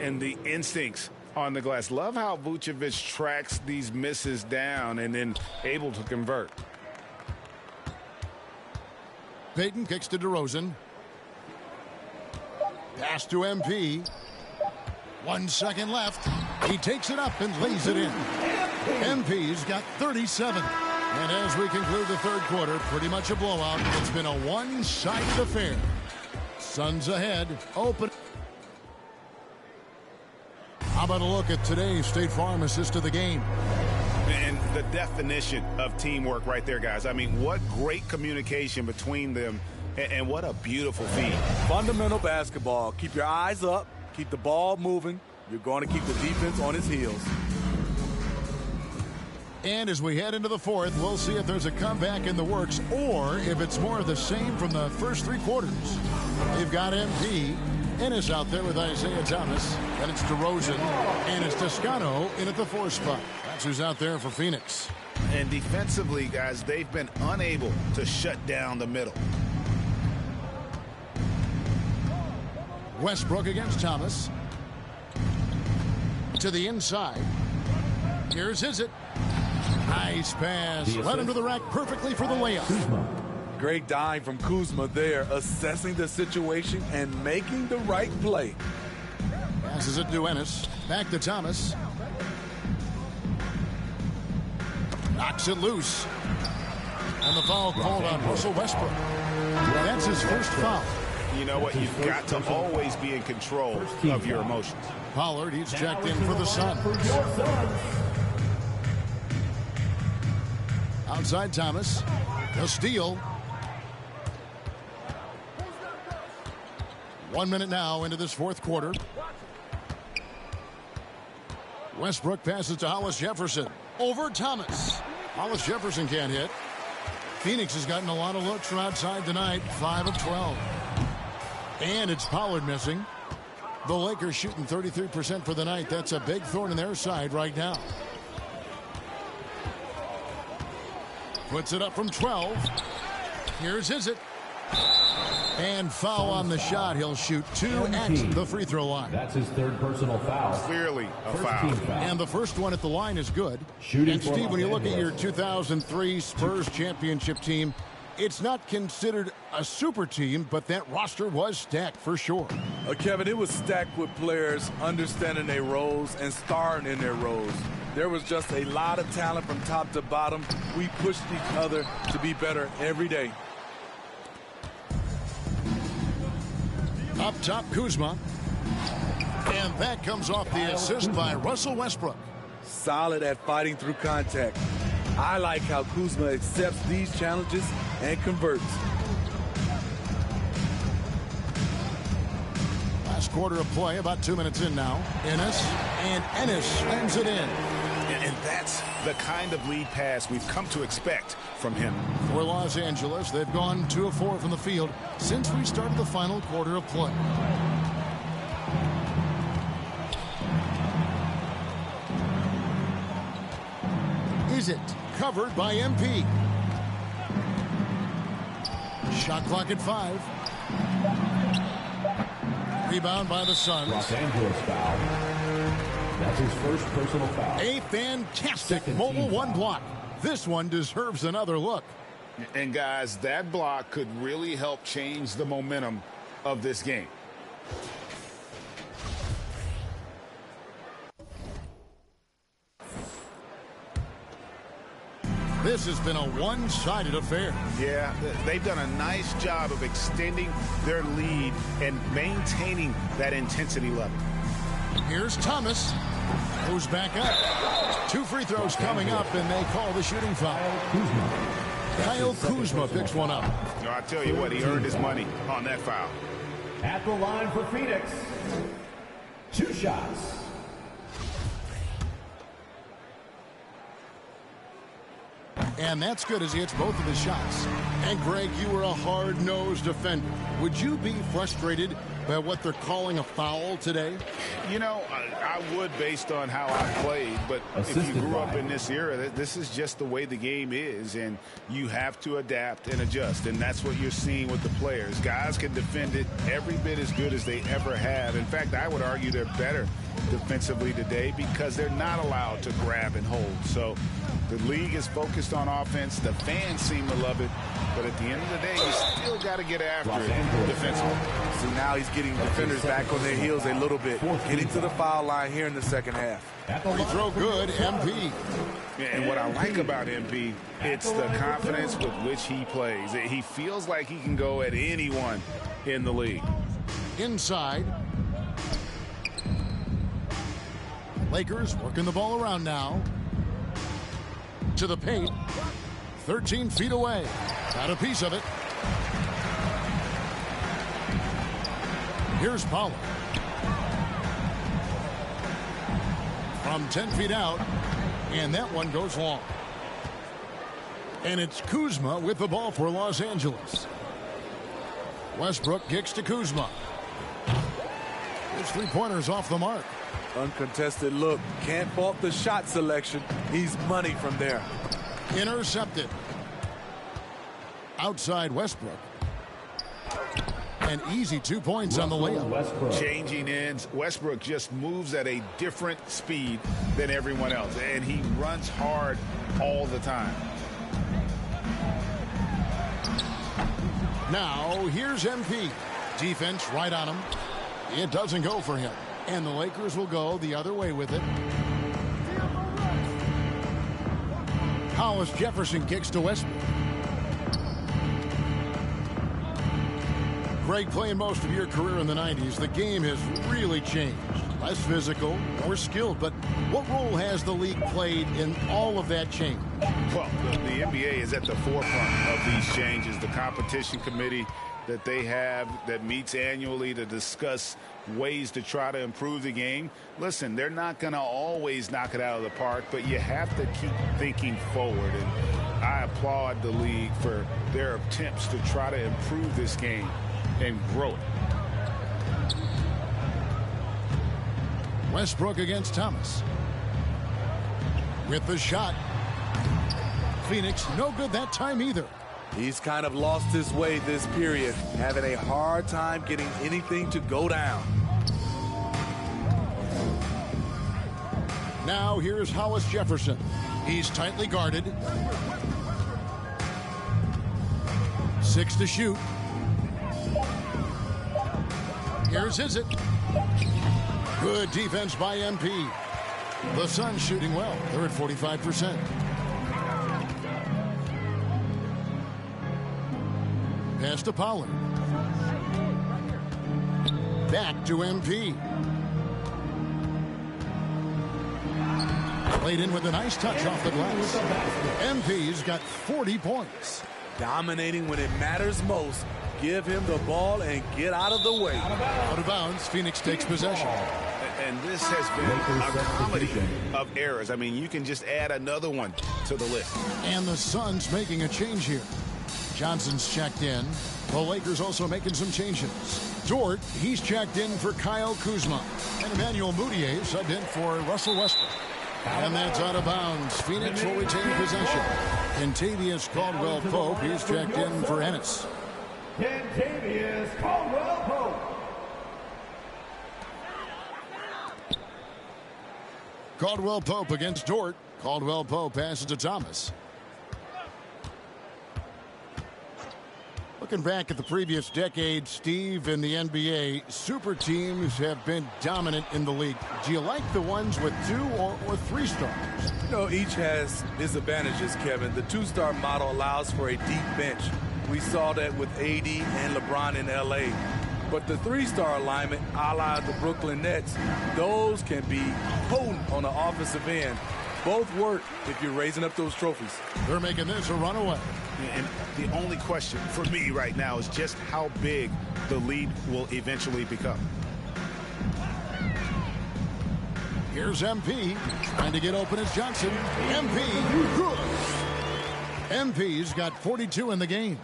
And the instincts on the glass. Love how Vucevic tracks these misses down and then able to convert. Payton kicks to DeRozan. Pass to MP. 1 second left. He takes it up and lays it in. MP's got 37. And as we conclude the third quarter, pretty much a blowout. It's been a one-sided affair. Suns ahead. Open. How about a look at today's State Farm assist of the game? And the definition of teamwork right there, guys. I mean, what great communication between them, and what a beautiful feed. Fundamental basketball. Keep your eyes up. Keep the ball moving. You're going to keep the defense on its heels. And as we head into the fourth, we'll see if there's a comeback in the works or if it's more of the same from the first 3 quarters. They've got MP. Ennis out there with Isaiah Thomas. Then it's DeRozan. And it's Toscano in at the 4 spot. That's who's out there for Phoenix. And defensively, guys, they've been unable to shut down the middle. Westbrook against Thomas. To the inside. Here's Izzet. Nice pass. Led him to the rack perfectly for the layup. Great dive from Kuzma there, assessing the situation and making the right play. Passes it to Ennis. Back to Thomas. Knocks it loose. And the foul called on Russell Westbrook. That's his first foul. You know what? You've got to always be in control of your emotions. Pollard, he's checked in for the Suns. Outside Thomas. The steal. 1 minute now into this fourth quarter. Westbrook passes to Hollis Jefferson. Over Thomas. Hollis Jefferson can't hit. Phoenix has gotten a lot of looks from outside tonight. 5 of 12. And it's Pollard missing. The Lakers shooting 33% for the night. That's a big thorn in their side right now. Puts it up from 12. Here's Izzet. And foul on the shot. He'll shoot 2 at the free throw line. That's his 3rd personal foul. Clearly a foul. And the first one at the line is good. Shooting and Steve, when you look at your 2003 Spurs championship team, it's not considered a super team, but that roster was stacked for sure. Kevin, it was stacked with players understanding their roles and starring in their roles. There was just a lot of talent from top to bottom. We pushed each other to be better every day. Up top, Kuzma. And that comes off the assist by Russell Westbrook. Solid at fighting through contact. I like how Kuzma accepts these challenges and converts. Last quarter of play, about 2 minutes in now. Ennis slams it in. And that's the kind of lead pass we've come to expect from him. For Los Angeles, they've gone 2 of 4 from the field since we started the final quarter of play. Izzet covered by MP. Shot clock at 5. Rebound by the Suns. Los Angeles foul. That's his first personal foul. A fantastic mobile 1 block. This one deserves another look. And guys, that block could really help change the momentum of this game. This has been a one-sided affair. Yeah, they've done a nice job of extending their lead and maintaining that intensity level. Here's Thomas, who's back up. 2 free throws coming up, and they call the shooting foul. Kyle Kuzma picks one up. No, I tell you what, he earned his money on that foul. At the line for Phoenix, 2 shots. And that's good as he hits both of his shots. And, Greg, you were a hard-nosed defender. Would you be frustrated by what they're calling a foul today? You know, I would based on how I played, but if you grew up in this era, this is just the way the game is, and you have to adapt and adjust, and that's what you're seeing with the players. Guys can defend it every bit as good as they ever have. In fact, I would argue they're better defensively today because they're not allowed to grab and hold. So the league is focused on offense. The fans seem to love it, but at the end of the day, you still got to get after it defensively. See, now he's getting defenders back on their heels a little bit, getting to the foul line here in the second half. Free throw good, MP. And what I like about MP, it's the confidence with which he plays. He feels like he can go at anyone in the league. Inside. Lakers working the ball around now. To the paint. 13 feet away. Got a piece of it. Here's Pollard. From 10 feet out. And that one goes long. And it's Kuzma with the ball for Los Angeles. Westbrook kicks to Kuzma. His 3-pointers off the mark. Uncontested look. Can't fault the shot selection. He's money from there. Intercepted. Outside Westbrook. An easy 2 points on the layup. Changing ends. Westbrook just moves at a different speed than everyone else, and he runs hard all the time. Now, here's MP. Defense right on him. It doesn't go for him. And the Lakers will go the other way with it. Hollis Jefferson kicks to Westbrook. Greg, playing most of your career in the 90s, the game has really changed. Less physical, more skilled. But what role has the league played in all of that change? Well, the NBA is at the forefront of these changes. The competition committee that they have that meets annually to discuss ways to try to improve the game. Listen, they're not going to always knock it out of the park, but you have to keep thinking forward. And I applaud the league for their attempts to try to improve this game and grow it. Westbrook against Thomas. With the shot. Phoenix no good that time either. He's kind of lost his way this period, having a hard time getting anything to go down. Now here's Hollis Jefferson. He's tightly guarded. 6 to shoot. Here's Izzet. Good defense by MP. The Suns shooting well. They're at 45%. Pass to Pollard. Back to MP. Played in with a nice touch off the glass. MP's got 40 points. Dominating when it matters most. Give him the ball and get out of the way. Out of bounds. Phoenix takes possession. And this has been a comedy of errors. I mean, you can just add another one to the list. And the Suns making a change here. Johnson's checked in. The Lakers also making some changes. Dort, he's checked in for Kyle Kuzma. And Emmanuel Mudiay subbed in for Russell Westbrook. And that's out of bounds. Phoenix will retain possession. Kentavious Caldwell-Pope, he's checked in for Ennis. Kentavious Caldwell-Pope. Caldwell-Pope against Dort. Caldwell-Pope passes to Thomas. Look Looking back at the previous decade, Steve, in the NBA, super teams have been dominant in the league. Do you like the ones with 2 or 3 stars? You know, each has its advantages, Kevin. The 2-star model allows for a deep bench. We saw that with AD and LeBron in LA. But the 3-star alignment, a la the Brooklyn Nets, those can be potent on the offensive end. Both work if you're raising up those trophies. They're making this a runaway. And the only question for me right now is just how big the lead will eventually become. Here's MP trying to get open as Johnson. MP, good. MP's got 42 in the game.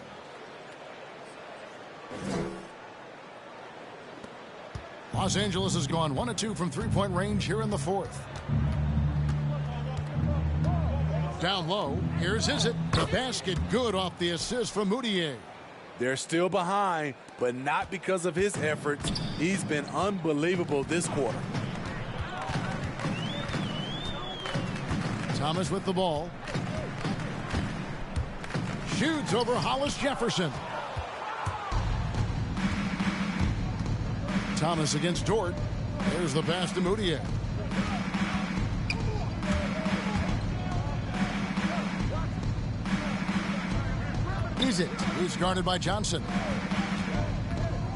Los Angeles has gone 1 of 2 from 3-point range here in the 4th. Down low, here's Izzet. The basket good off the assist from Moutier. They're still behind, but not because of his efforts. He's been unbelievable this quarter. Thomas with the ball. Shoots over Hollis Jefferson. Thomas against Dort. There's the pass to Moutier. Izzet. He's guarded by Johnson.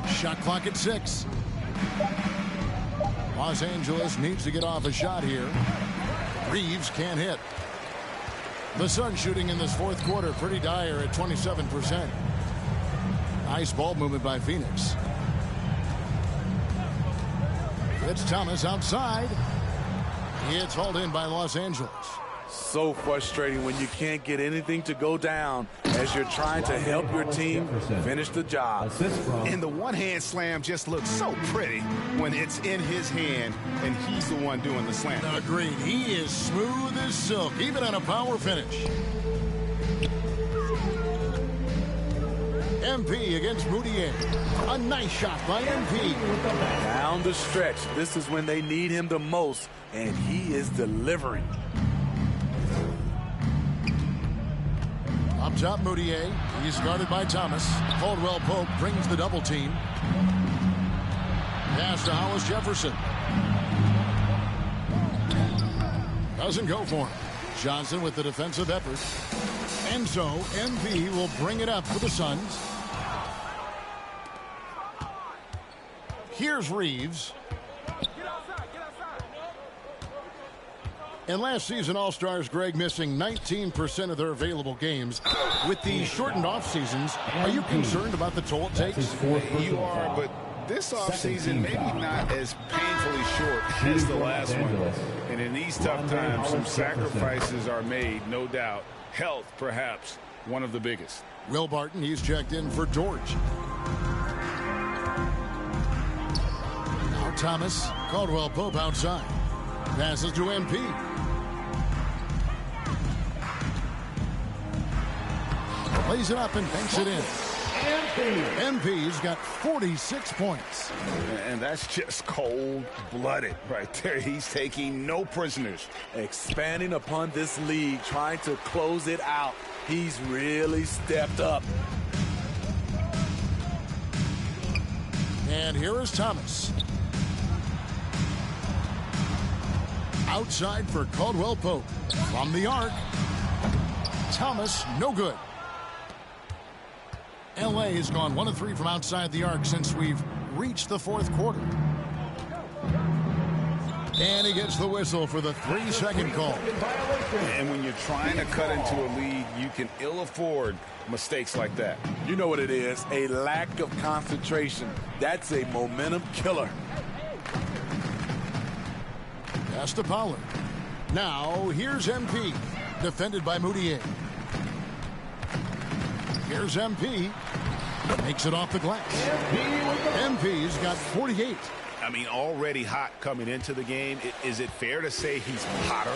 Shot clock at 6. Los Angeles needs to get off a shot here. Reeves can't hit. The Suns shooting in this 4th quarter pretty dire at 27%. Nice ball movement by Phoenix. It's Thomas outside. It's hauled in by Los Angeles. So frustrating when you can't get anything to go down as you're trying to help your team finish the job. And the one-hand slam just looks so pretty when it's in his hand and he's the one doing the slam. Agreed. He is smooth as silk, even on a power finish. MP against Moutier. A nice shot by MP. Down the stretch, this is when they need him the most, and he is delivering. Up top, Moutier. He's guarded by Thomas. Caldwell Pope brings the double team. Pass to Hollis Jefferson. Doesn't go for him. Johnson with the defensive effort. And so MP will bring it up for the Suns. Here's Reeves. And last season, All-Stars, Greg, missing 19% of their available games. With the shortened off-seasons, are you concerned about the toll it takes? You are, but this offseason maybe not as painfully short as the last one. And in these tough times, some sacrifices are made, no doubt. Health, perhaps, one of the biggest. Will Barton, he's checked in for George. Now Thomas, Caldwell Pope outside. Passes to MP. Plays it up and banks it in. MP's got 46 points. And that's just cold-blooded right there. He's taking no prisoners. Expanding upon this league, trying to close it out. He's really stepped up. And here is Thomas. Outside for Caldwell Pope. From the arc. Thomas, no good. LA has gone 1 of 3 from outside the arc since we've reached the 4th quarter. And he gets the whistle for the 3-second call. And when you're trying to cut into a lead, you can ill afford mistakes like that. You know what it is, a lack of concentration. That's a momentum killer. Pass to Pollard. Now, here's MP. Defended by Moutier. Here's MP. Makes it off the glass. MP's got 48. I mean, already hot coming into the game. Is it fair to say he's hotter?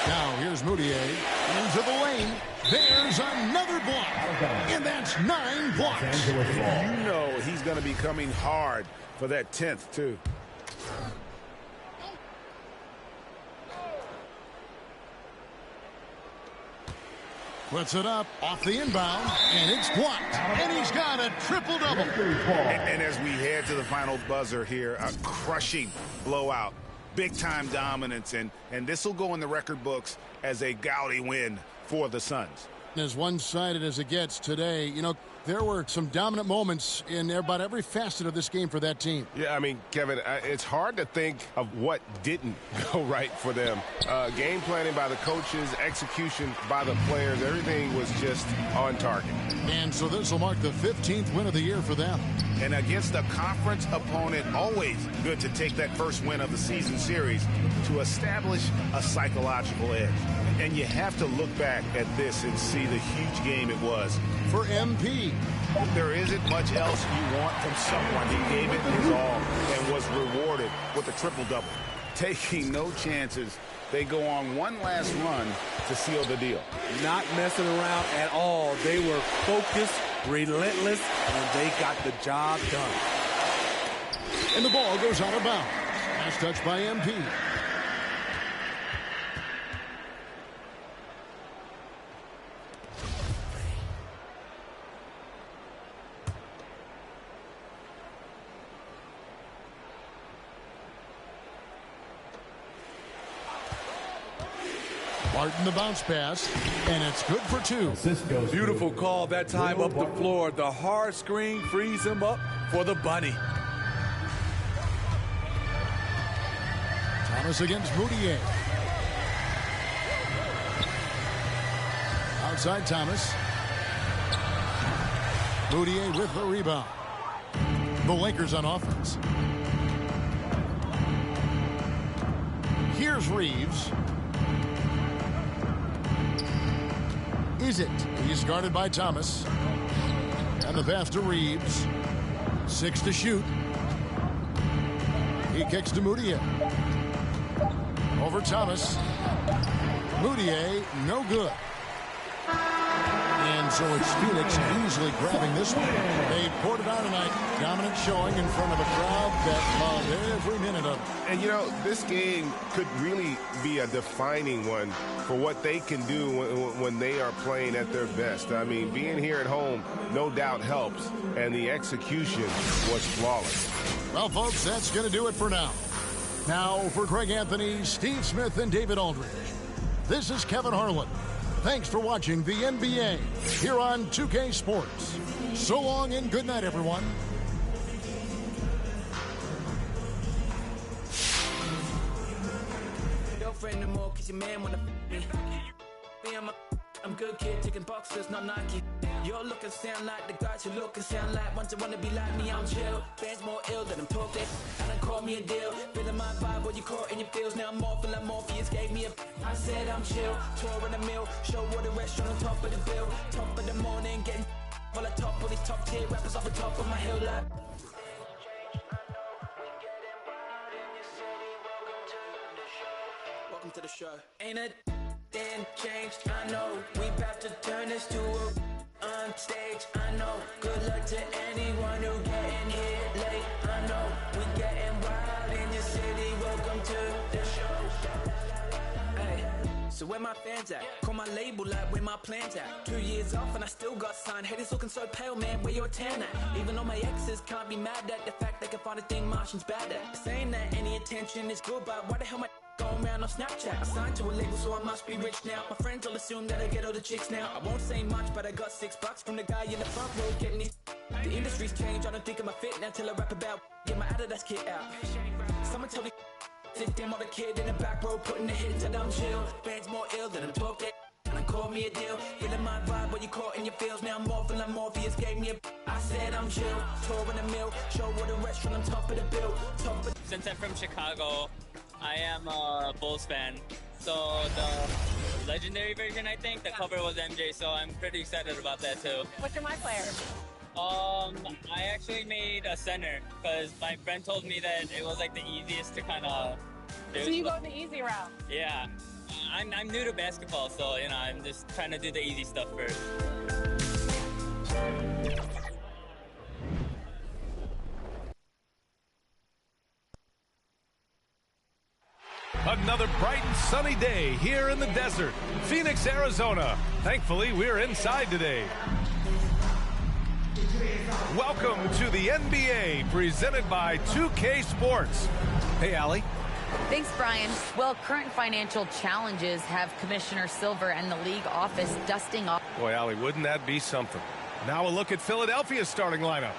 Now, here's Moutier. Into the lane. There's another block. And that's 9 blocks. You know he's going to be coming hard for that 10th, too. Puts it up off the inbound, and it's blocked. And he's got a triple-double. And as we head to the final buzzer here, a crushing blowout, big-time dominance, and this will go in the record books as a gaudy win for the Suns. As one-sided as it gets today, you know, there were some dominant moments in about every facet of this game for that team. Yeah, I mean, Kevin, it's hard to think of what didn't go right for them. Game planning by the coaches, execution by the players, everything was just on target. And so this will mark the 15th win of the year for them. And against a conference opponent, always good to take that first win of the season series to establish a psychological edge. And you have to look back at this and see the huge game it was. For MP, there isn't much else you want from someone. He gave it his all and was rewarded with a triple-double. Taking no chances, they go on one last run to seal the deal. Not messing around at all. They were focused, relentless, and they got the job done. And the ball goes out of bounds. Last touch by MP. Martin the bounce pass, and it's good for two. Beautiful call that time up the floor. The hard screen frees him up for the bunny. Thomas against Moutier. Outside Thomas. Moutier with the rebound. The Lakers on offense. Here's Reeves. Is it? He's guarded by Thomas. And the pass to Reeves. 6 to shoot. He kicks to Moutier. Over Thomas. Moutier, no good. And so it's Phoenix easily grabbing this one. They poured it on tonight. Dominant showing in front of a crowd that loved every minute of it. And, you know, this game could really be a defining one for what they can do when they are playing at their best. I mean, being here at home, no doubt helps, and the execution was flawless. Well, folks, that's going to do it for now. Now, for Craig Anthony, Steve Smith, and David Aldridge, this is Kevin Harlan. Thanks for watching the NBA here on 2K Sports. So long and good night, everyone. Girlfriend no more, 'cause your man wanna me. I'm good kid, taking boxes, not Nike. You're looking sound like the guys who look and sound like ones that wanna be like me. I'm chill, fans more ill than I'm talking. And I call me a deal, feeling my vibe, what you caught in your feels. Now I'm off and like Morpheus gave me a. I said I'm chill, tour in the mill, show what the restaurant on top of the bill. Top of the morning, getting while I top all these top tier rappers off the top of my hill like. Welcome to the show. Ain't it? Then changed, I know. We about to turn this to a on stage, I know. Good luck to anyone who getting here late, I know. We getting wild in your city, welcome to the show. Hey, so where my fans at? Call my label like where my plans at. 2 years off and I still got signed. Haters looking so pale, man, where your tan at? Even though my exes can't be mad at the fact they can find a thing Martian's bad at. Saying that any attention is good, but why the hell my going around on Snapchat? I signed to a label, so I must be rich now. My friends all assume that I get all the chicks now. I won't say much, but I got $6 from the guy in the front row getting these. The industry's changed, I don't think I'm a fit now till I rap about get my Adidas kit out. Someone tell me sit them on the kid in the back row putting the hits and I'm chill. Fans more ill than I'm talking. And call me a deal, feeling my vibe, what you caught in your feels. Now I'm off and like Morpheus gave me a. I said I'm chill, tour in the mill, show what a restaurant on top of the bill. Top of. Since I'm from Chicago, I am a Bulls fan. So the legendary version, I think, the cover was MJ, so I'm pretty excited about that too. What's your my player? I actually made a center because my friend told me that it was like the easiest to kind of do. So you go the easy route? Yeah. I'm new to basketball, so you know, I'm just trying to do the easy stuff first. Another bright and sunny day here in the desert, Phoenix, Arizona. Thankfully, we're inside today. Welcome to the NBA, presented by 2K Sports. Hey, Allie. Thanks, Brian. Well, current financial challenges have Commissioner Silver and the league office dusting off. Boy, Allie, wouldn't that be something? Now a look at Philadelphia's starting lineup.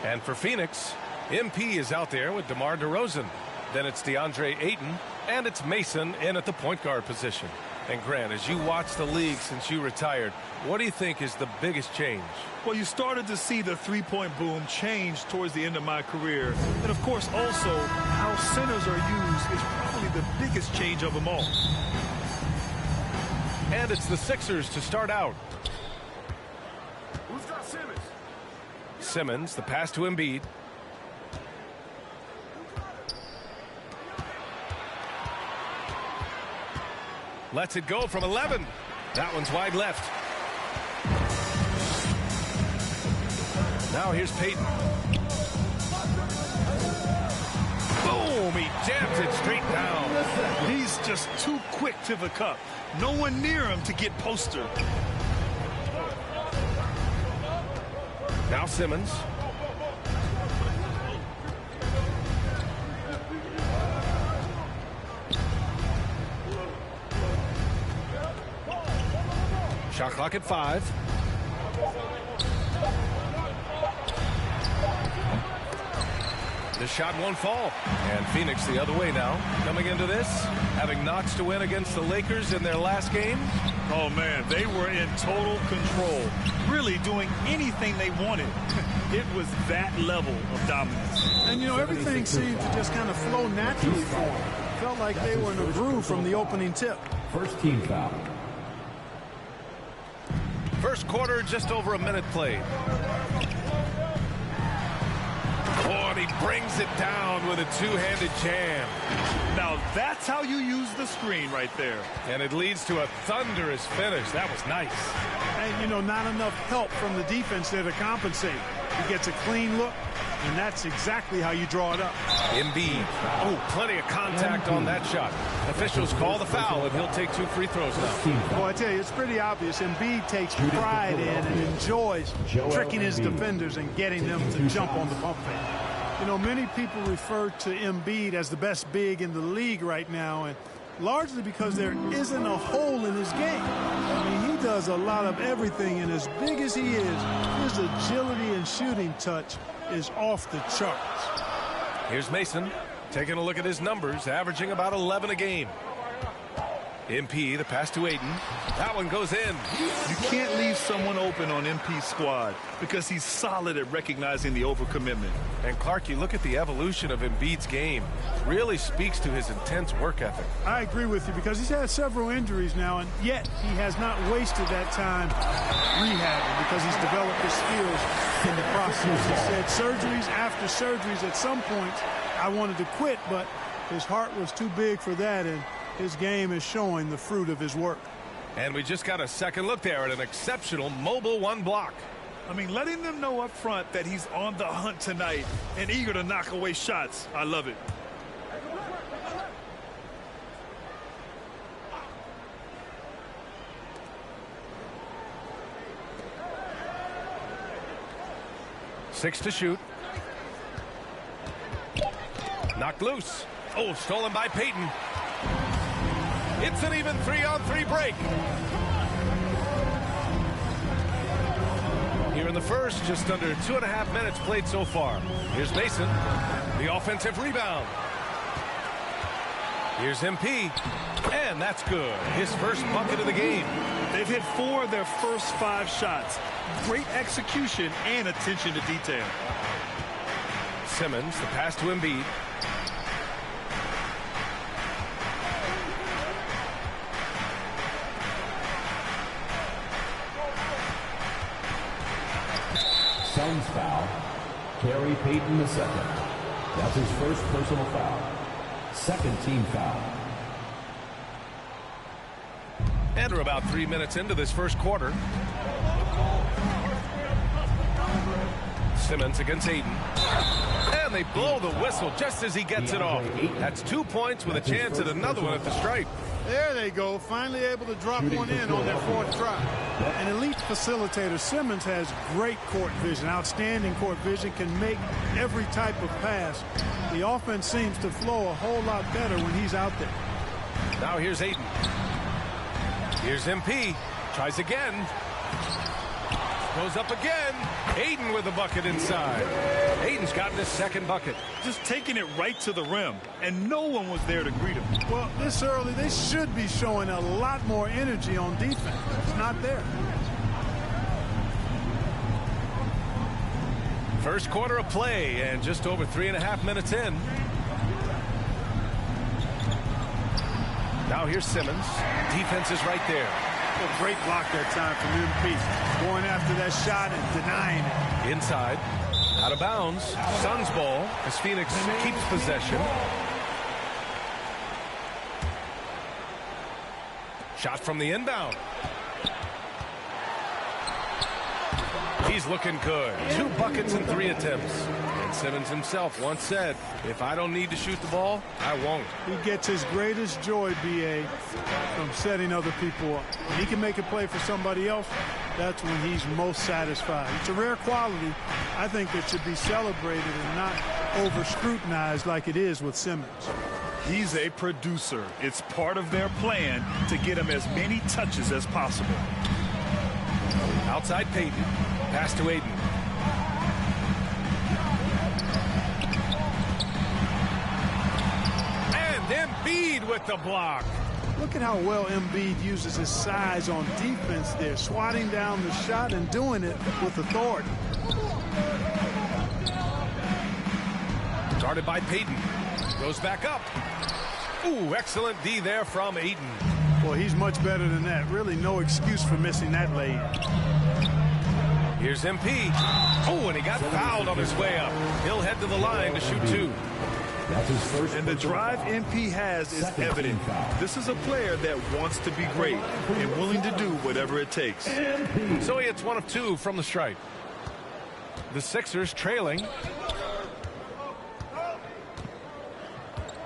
And for Phoenix, MP is out there with DeMar DeRozan. Then it's DeAndre Ayton, and it's Mason in at the point guard position. And Grant, as you watch the league since you retired, what do you think is the biggest change? Well, you started to see the three-point boom change towards the end of my career. And, of course, also how centers are used is probably the biggest change of them all. And it's the Sixers to start out. Who's got Simmons? Simmons, the pass to Embiid. Lets it go from 11. That one's wide left. Now here's Payton. Boom! He jams it straight down. He's just too quick to the cup. No one near him to get postered. Now Simmons. Shot clock at 5. This shot won't fall. And Phoenix the other way now. Coming into this, having notched a win against the Lakers in their last game. Oh, man, they were in total control. Really doing anything they wanted. It was that level of dominance. And, you know, everything seemed to just kind of flow naturally for them. Felt like they were in a groove from the opening tip. First team foul. First quarter, just over a minute played. Oh, and he brings it down with a two-handed jam. Now, that's how you use the screen right there. And it leads to a thunderous finish. That was nice. And, you know, not enough help from the defense there to compensate. He gets a clean look, and that's exactly how you draw it up. Embiid. Oh, plenty of contact on that shot. Officials call the foul, and he'll take 2 free throws now. Well, I tell you, it's pretty obvious. Embiid takes pride in and enjoys tricking his defenders and getting them to jump on the pump fake. You know, many people refer to Embiid as the best big in the league right now, and largely because there isn't a hole in his game. I mean, he does a lot of everything, and as big as he is, his agility and shooting touch is off the charts. Here's Mason taking a look at his numbers, averaging about 11 a game. MP, the pass to Ayton. That one goes in. You can't leave someone open on MP's squad because he's solid at recognizing the overcommitment. And Clark, you look at the evolution of Embiid's game. Really speaks to his intense work ethic. I agree with you because he's had several injuries now, and yet he has not wasted that time rehabbing because he's developed his skills in the process. He said surgeries after surgeries. At some points, I wanted to quit, but his heart was too big for that, and his game is showing the fruit of his work. And we just got a second look there at an exceptional mobile one block. I mean, letting them know up front that he's on the hunt tonight and eager to knock away shots. I love it. Six to shoot. Knocked loose. Oh, stolen by Payton. It's an even 3-on-3 break. Here in the first, just under 2.5 minutes played so far. Here's Mason, the offensive rebound. Here's MP, and that's good. His first bucket of the game. They've hit 4 of their first 5 shots. Great execution and attention to detail. Simmons, the pass to Embiid. Suns foul. Gary Payton II. That's his first personal foul. Second team foul. And we're about 3 minutes into this first quarter. Simmons against Ayton. And they blow the whistle just as he gets it off. That's 2 points with a chance at another one at the stripe. There they go, finally able to drop one in on their fourth try. An elite facilitator, Simmons, has great court vision, outstanding court vision, can make every type of pass. The offense seems to flow a whole lot better when he's out there. Now here's Ayton. Here's MP. Tries again. Goes up again. Ayton with the bucket inside. Ayton's gotten his second bucket. Just taking it right to the rim, and no one was there to greet him. Well, this early, they should be showing a lot more energy on defense. It's not there. First quarter of play, and just over 3.5 minutes in. Now here's Simmons. Defense is right there. A great block that time from MP. Going after that shot and denying it. Inside. Out of bounds. Suns ball as Phoenix keeps possession. Shot from the inbound. He's looking good. 2 buckets in 3 attempts. And Simmons himself once said, if I don't need to shoot the ball, I won't. He gets his greatest joy, B.A., from setting other people up. When he can make a play for somebody else, that's when he's most satisfied. It's a rare quality, I think, that should be celebrated and not over-scrutinized like it is with Simmons. He's a producer. It's part of their plan to get him as many touches as possible. Outside Payton. Pass to Ayton. And Embiid with the block. Look at how well Embiid uses his size on defense there, swatting down the shot and doing it with authority. Guarded by Payton. Goes back up. Ooh, excellent D there from Ayton. Well, he's much better than that. Really no excuse for missing that lane. Here's MP. Oh, and he got fouled on his way up. He'll head to the line to shoot 2. That's his first. And the drive MP has is evident. This is a player that wants to be great and willing to do whatever it takes. So he hits 1 of 2 from the stripe. The Sixers trailing.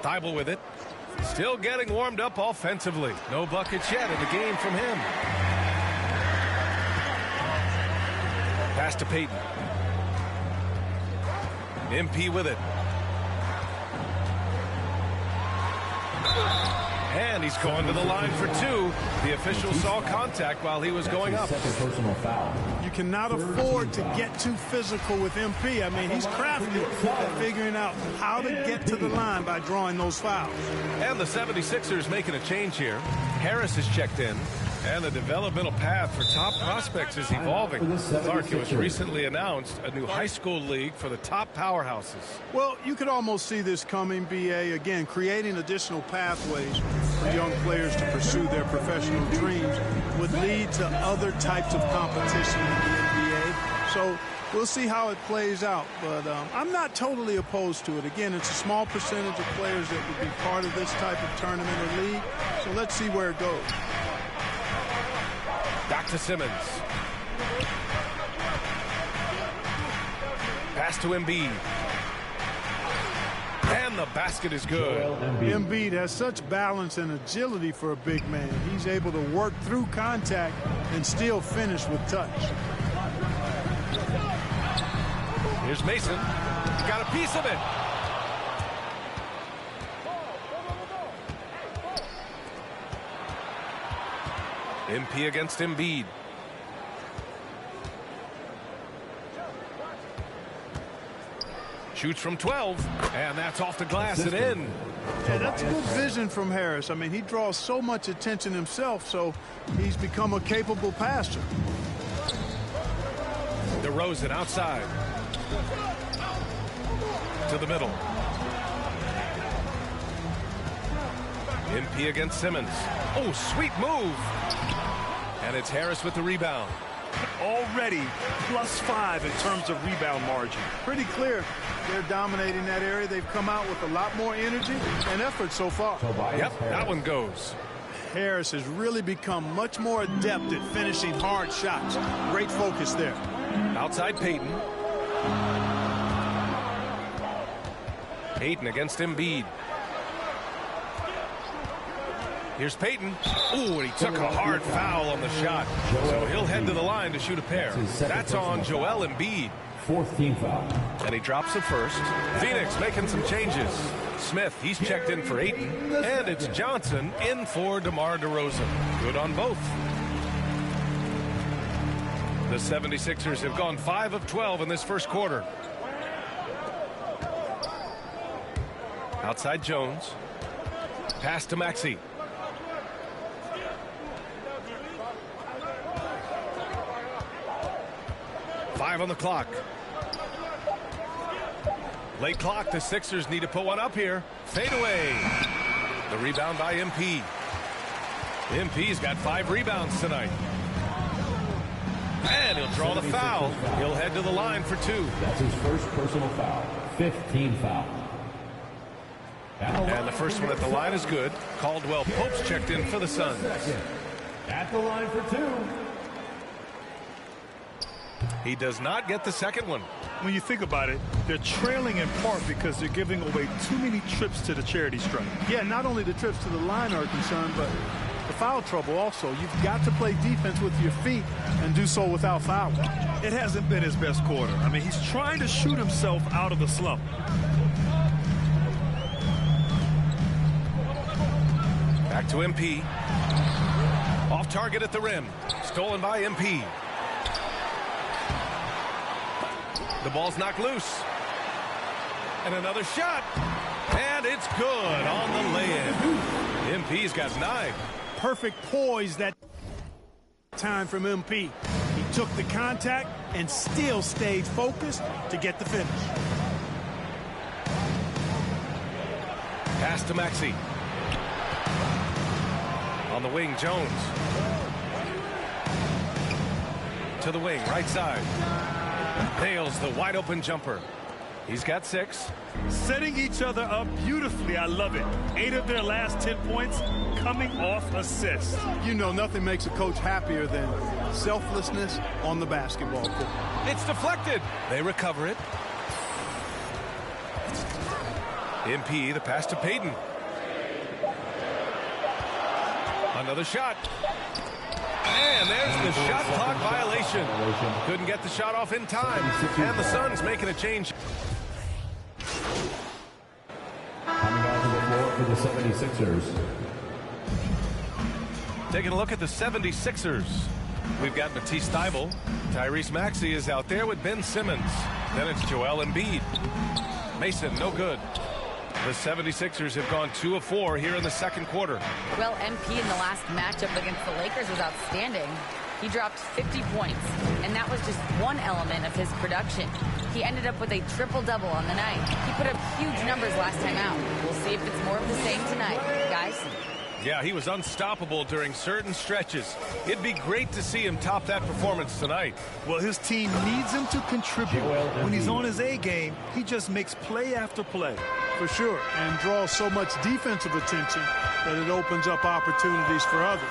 Thibault with it. Still getting warmed up offensively. No buckets yet in the game from him. Pass to Payton. MP with it. And he's going to the line for 2. The official saw contact while he was going up. Personal foul. You cannot afford to get too physical with MP. I mean, he's crafty at figuring out how to get to the line by drawing those fouls. And the 76ers making a change here. Harris is checked in. And the developmental path for top prospects is evolving. Clark, it was recently announced a new high school league for the top powerhouses. Well, you could almost see this coming, B.A. Again, creating additional pathways for young players to pursue their professional dreams would lead to other types of competition in the NBA. So we'll see how it plays out. But I'm not totally opposed to it. Again, it's a small percentage of players that would be part of this type of tournament or league. So let's see where it goes. Back to Simmons. Pass to Embiid. And the basket is good. Embiid has such balance and agility for a big man. He's able to work through contact and still finish with touch. Here's Mason. He's got a piece of it. MP against Embiid. Shoots from 12, and that's off the glass and in. Yeah, that's good vision from Harris. I mean, he draws so much attention himself, so he's become a capable passer. DeRozan outside. To the middle. MP against Simmons. Oh, sweet move. And it's Harris with the rebound. Already +5 in terms of rebound margin. Pretty clear they're dominating that area. They've come out with a lot more energy and effort so far. Yep, that one goes. Harris has really become much more adept at finishing hard shots. Great focus there. Outside Payton. Ayton against Embiid. Here's Payton. Ooh, and he took a hard foul on the shot. So he'll head to the line to shoot a pair. That's on Joel Embiid. 4th team foul. And he drops it first. Phoenix making some changes. Smith, he's checked in for Ayton. And it's Johnson in for DeMar DeRozan. Good on both. The 76ers have gone 5 of 12 in this first quarter. Outside Jones. Pass to Maxey. Five on the clock. Late clock. The Sixers need to put one up here. Fade away. The rebound by MP. MP's got 5 rebounds tonight. And he'll draw the foul. He'll head to the line for 2. That's his first personal foul. 5th team foul. And the first one at the line is good. Caldwell Pope's checked in for the Suns. At the line for 2. He does not get the second one. When you think about it, they're trailing in part because they're giving away too many trips to the charity stripe. Yeah, not only the trips to the line are concerned, but the foul trouble also. You've got to play defense with your feet and do so without fouling. It hasn't been his best quarter. I mean, he's trying to shoot himself out of the slump. Back to MP. Off target at the rim. Stolen by MP. The ball's knocked loose. And another shot. And it's good on the lay-in. MP's got 9. Perfect poise that time from MP. He took the contact and still stayed focused to get the finish. Pass to Maxey. On the wing, Jones. To the wing, right side. Nails the wide open jumper. He's got 6. Setting each other up beautifully. I love it. 8 of their last 10 points coming off assists. You know, nothing makes a coach happier than selflessness on the basketball court. It's deflected. They recover it. MP, the pass to Payton. Another shot. And there's the shot clock violation. Couldn't get the shot off in time. And the Suns making a change. Coming onto the floor for the 76ers. Taking a look at the 76ers. We've got Matisse Thybulle. Tyrese Maxey is out there with Ben Simmons. Then it's Joel Embiid. Mason, no good. The 76ers have gone 2 of 4 here in the second quarter. Well, MP in the last matchup against the Lakers was outstanding. He dropped 50 points, and that was just one element of his production. He ended up with a triple-double on the night. He put up huge numbers last time out. We'll see if it's more of the same tonight, guys. Yeah, he was unstoppable during certain stretches. It'd be great to see him top that performance tonight. Well, his team needs him to contribute. When he's on his A game, he just makes play after play. For sure, and draws so much defensive attention that it opens up opportunities for others.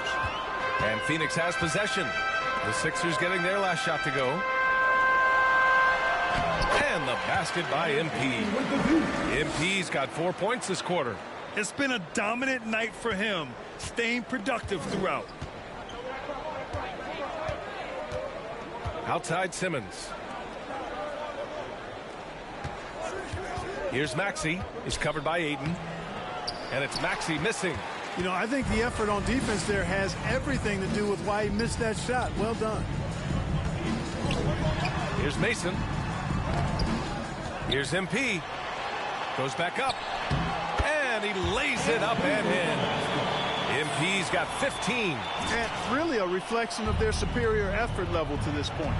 And Phoenix has possession. The Sixers getting their last shot to go. And the basket by MP. MP's got 4 points this quarter. It's been a dominant night for him, staying productive throughout. Outside Simmons. Here's Maxey. He's covered by Ayton. And it's Maxey missing. You know, I think the effort on defense there has everything to do with why he missed that shot. Well done. Here's Mason. Here's MP. Goes back up. And he lays it up and in. MP's got 15. And really a reflection of their superior effort level to this point.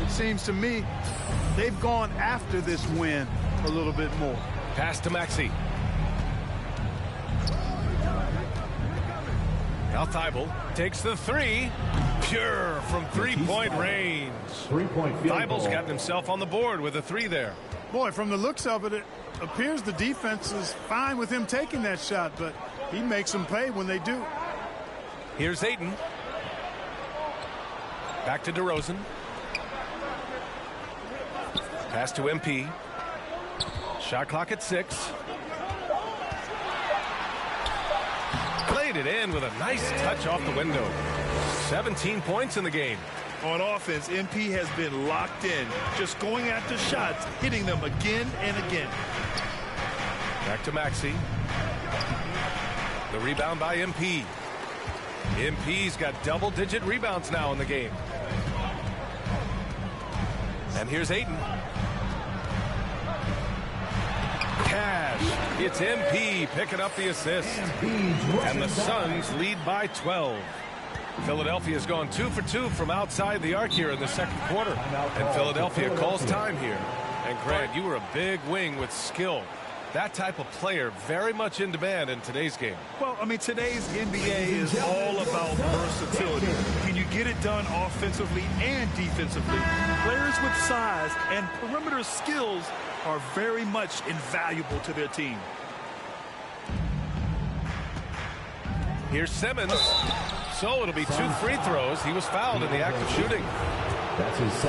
It seems to me they've gone after this win a little bit more. Pass to Maxey. Now Thybulle takes the 3. Pure from three-point range. 3-point field Thybulle's goal. gotten himself on the board with a 3 there. Boy, from the looks of it, it appears the defense is fine with him taking that shot, but he makes them pay when they do. Here's Ayton. Back to DeRozan. Pass to MP. Shot clock at 6. laid it in with a nice touch off the window. 17 points in the game. On offense, MP has been locked in, just going after shots, hitting them again and again. Back to Maxey. The rebound by MP. MP's got double-digit rebounds now in the game. And here's Ayton. Cash. It's MP picking up the assist. And the Suns lead by 12. Philadelphia's gone 2 for 2 from outside the arc here in the second quarter. And Philadelphia calls time here. And Grant, you were a big wing with skill. That type of player very much in demand in today's game. Well, I mean, today's NBA is all about versatility. Can you get it done offensively and defensively? Players with size and perimeter skills are very much invaluable to their team. Here's Simmons. So it'll be 2 free throws. He was fouled in the act of shooting.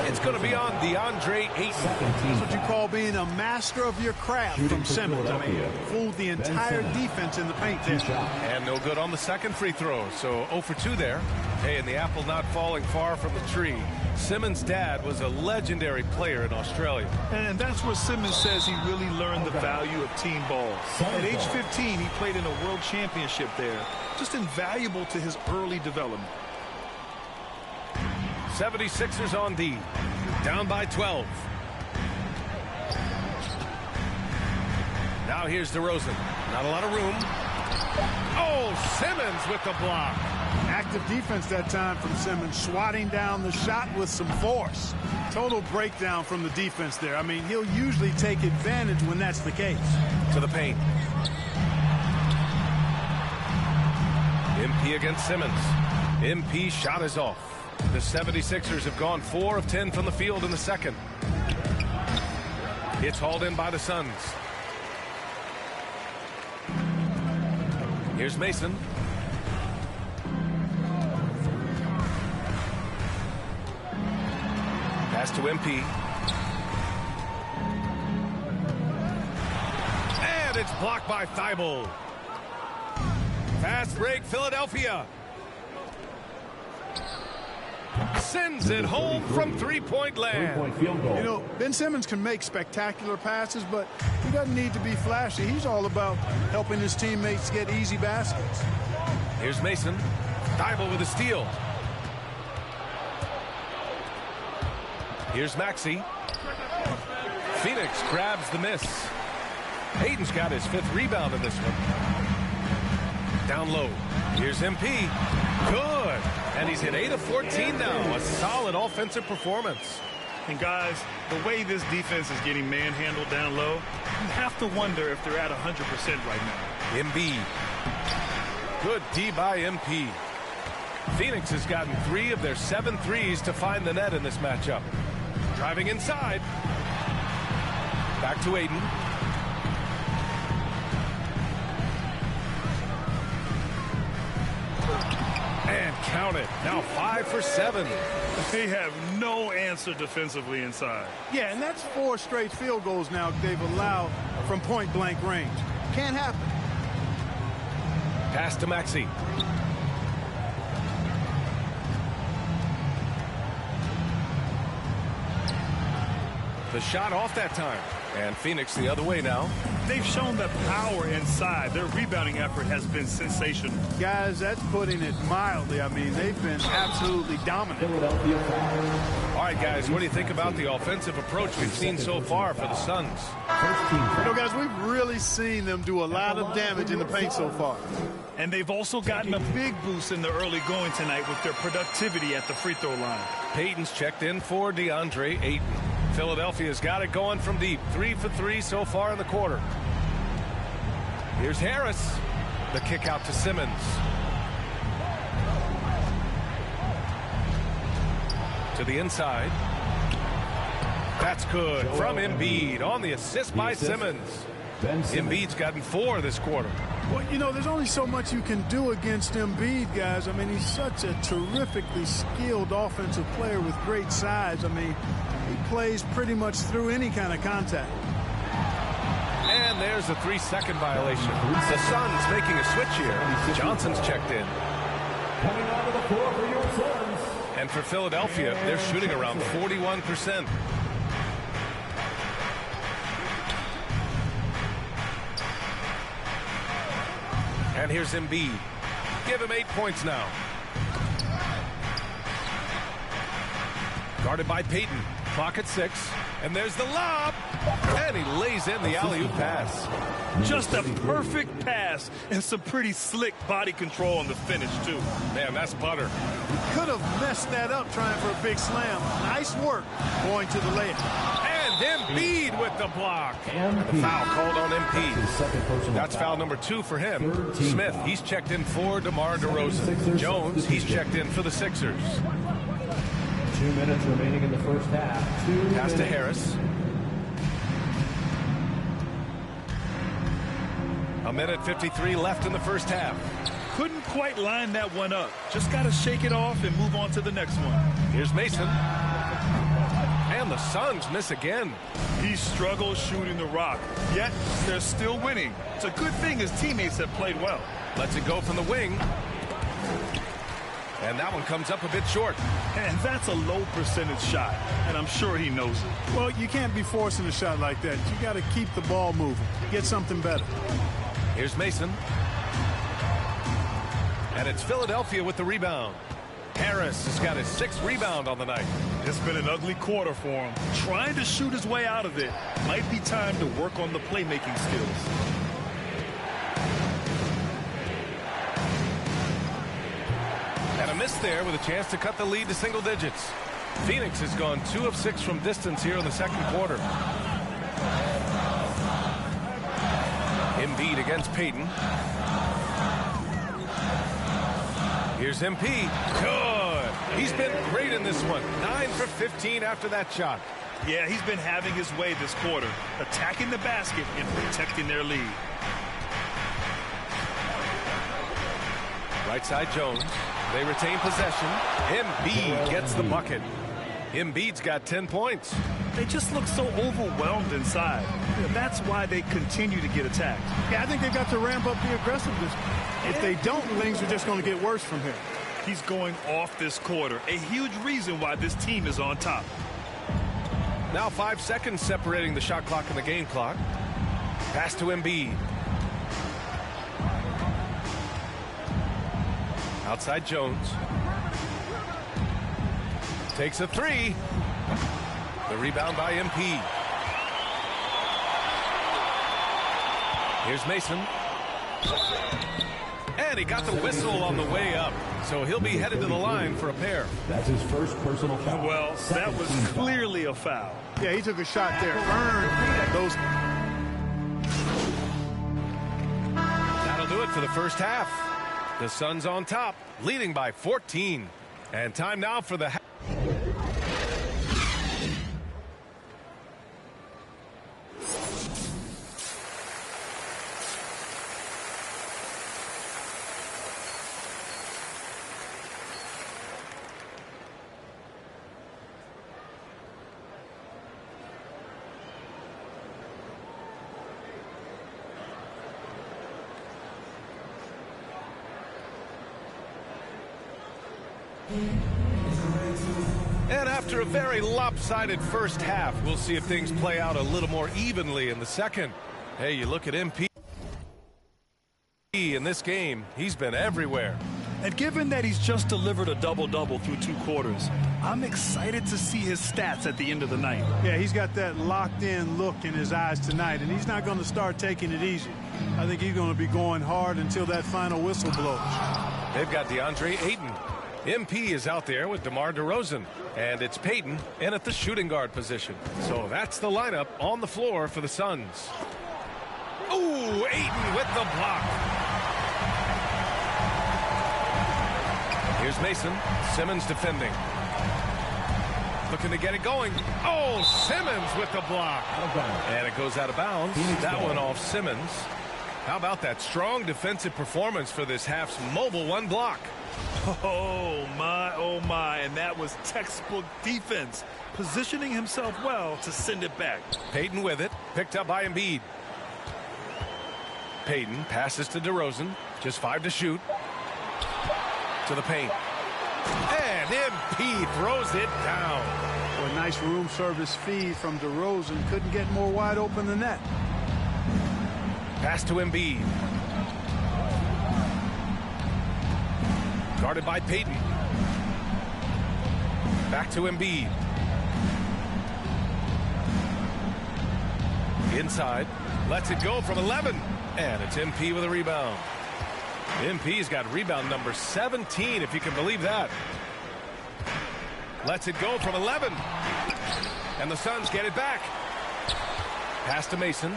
It's going to be on DeAndre Ayton. That's what you call being a master of your craft from Simmons. I mean, fooled the entire defense in the paint there. And no good on the second free throw. So 0 for 2 there. Hey, and the apple not falling far from the tree. Simmons' dad was a legendary player in Australia. And that's where Simmons says he really learned the value of team ball. At age 15, he played in a world championship there. Just invaluable to his early development. 76ers on D. Down by 12. Now here's DeRozan. Not a lot of room. Oh, Simmons with the block. Active defense that time from Simmons, swatting down the shot with some force. Total breakdown from the defense there. I mean, he'll usually take advantage when that's the case. To the paint. MP against Simmons. MP shot is off. The 76ers have gone 4 of 10 from the field in the second. It's hauled in by the Suns. Here's Mason. Pass to MP. And it's blocked by Thibault. Fast break, Philadelphia. Sends it home from three-point land. You know, Ben Simmons can make spectacular passes, but he doesn't need to be flashy. He's all about helping his teammates get easy baskets. Here's Mason. Thibault with a steal. Here's Maxey. Phoenix grabs the miss. Hayden's got his 5th rebound in this one. Down low. Here's MP. Good. And he's hit 8 of 14 now. A solid offensive performance. And guys, the way this defense is getting manhandled down low, you have to wonder if they're at 100% right now. Embiid. Good D by MP. Phoenix has gotten 3 of their 7 threes to find the net in this matchup. Driving inside. Back to Ayton. And count it. Now 5 for 7. They have no answer defensively inside. Yeah, and that's 4 straight field goals now they've allowed from point-blank range. Can't happen. Pass to Maxey. The shot off that time. And Phoenix the other way now. They've shown the power inside. Their rebounding effort has been sensational. Guys, that's putting it mildly. I mean, they've been absolutely dominant. All right, guys, what do you think about the offensive approach we've seen so far for the Suns? You know, guys, we've really seen them do a lot of damage in the paint so far. And they've also gotten a big boost in the early going tonight with their productivity at the free throw line. Payton's checked in for DeAndre Ayton. Philadelphia's got it going from deep. 3 for 3 so far in the quarter. Here's Harris. The kick out to Simmons. To the inside. That's good from Embiid on the assist by Simmons. Embiid's gotten 4 this quarter. Well, you know, there's only so much you can do against Embiid, guys. I mean, he's such a terrifically skilled offensive player with great size. I mean, he plays pretty much through any kind of contact. And And there's a 3-second violation. The Suns making a switch here. Johnson's checked in. Coming onto the floor for your Suns. And for Philadelphia, they're shooting around 41%. And here's Embiid. Give him 8 points now. Guarded by Payton. Clock at 6. And there's the lob. And he lays in the alley-oop pass. Just a perfect pass and some pretty slick body control on the finish, too. Man, that's butter. Could have messed that up trying for a big slam. Nice work going to the layup. And Embiid with the block. The foul called on Embiid. That's foul number 2 for him. Smith, he's checked in for DeMar DeRozan. Jones, he's checked in for the Sixers. 2 minutes remaining in the first half. Pass to Harris. A minute 53 left in the first half. Couldn't quite line that one up. Just got to shake it off and move on to the next one. Here's Mason. And the Suns miss again. He struggles shooting the rock, yet they're still winning. It's a good thing his teammates have played well. Lets it go from the wing. And that one comes up a bit short. And that's a low percentage shot, and I'm sure he knows it. Well, you can't be forcing a shot like that. You got to keep the ball moving. Get something better. Here's Mason. And it's Philadelphia with the rebound. Harris has got his 6th rebound on the night. It's been an ugly quarter for him. Trying to shoot his way out of it. Might be time to work on the playmaking skills. And a miss there with a chance to cut the lead to single digits. Phoenix has gone 2 of 6 from distance here in the second quarter. Embiid against Payton. Here's MP. Good. He's been great in this one. 9 for 15 after that shot. Yeah, he's been having his way this quarter, attacking the basket and protecting their lead. Right side Jones. They retain possession. Embiid gets the bucket. Embiid's got 10 points. They just look so overwhelmed inside. That's why they continue to get attacked. Yeah, I think they've got to ramp up the aggressiveness. If they don't, things are just going to get worse from here. He's going off this quarter. A huge reason why this team is on top. Now 5 seconds separating the shot clock and the game clock. Pass to Embiid. Outside Jones. Takes a 3. The rebound by MP. Here's Mason. And he got the whistle on the way up. So he'll be headed to the line for a pair. That's his first personal foul. Well, that was clearly a foul. Yeah, he took a shot there. Earned those. That'll do it for the first half. The Suns on top, leading by 14. And time now for the half. And after a very lopsided first half, we'll see if things play out a little more evenly in the second. Hey, you look at MP in this game, he's been everywhere. And given that he's just delivered a double-double through 2 quarters, I'm excited to see his stats at the end of the night. Yeah, he's got that locked-in look in his eyes tonight, and he's not going to start taking it easy. I think he's going to be going hard until that final whistle blows. They've got DeAndre Ayton. MP is out there with DeMar DeRozan. And it's Payton in at the shooting guard position. So that's the lineup on the floor for the Suns. Ooh, Ayton with the block. Here's Mason. Simmons defending. Looking to get it going. Oh, Simmons with the block. And it goes out of bounds. That one off Simmons. How about that strong defensive performance for this half's mobile 1 block? Oh my, and that was textbook defense, positioning himself well to send it back. Payton with it, picked up by Embiid. Payton passes to DeRozan. Just 5 to shoot. To the paint. And MP throws it down. Well, a nice room service feed from DeRozan. Couldn't get more wide open than that. Pass to Embiid. Guarded by Payton. Back to Embiid. Inside. Lets it go from 11. And it's MP with a rebound. MP's got rebound number 17, if you can believe that. Lets it go from 11. And the Suns get it back. Pass to Mason.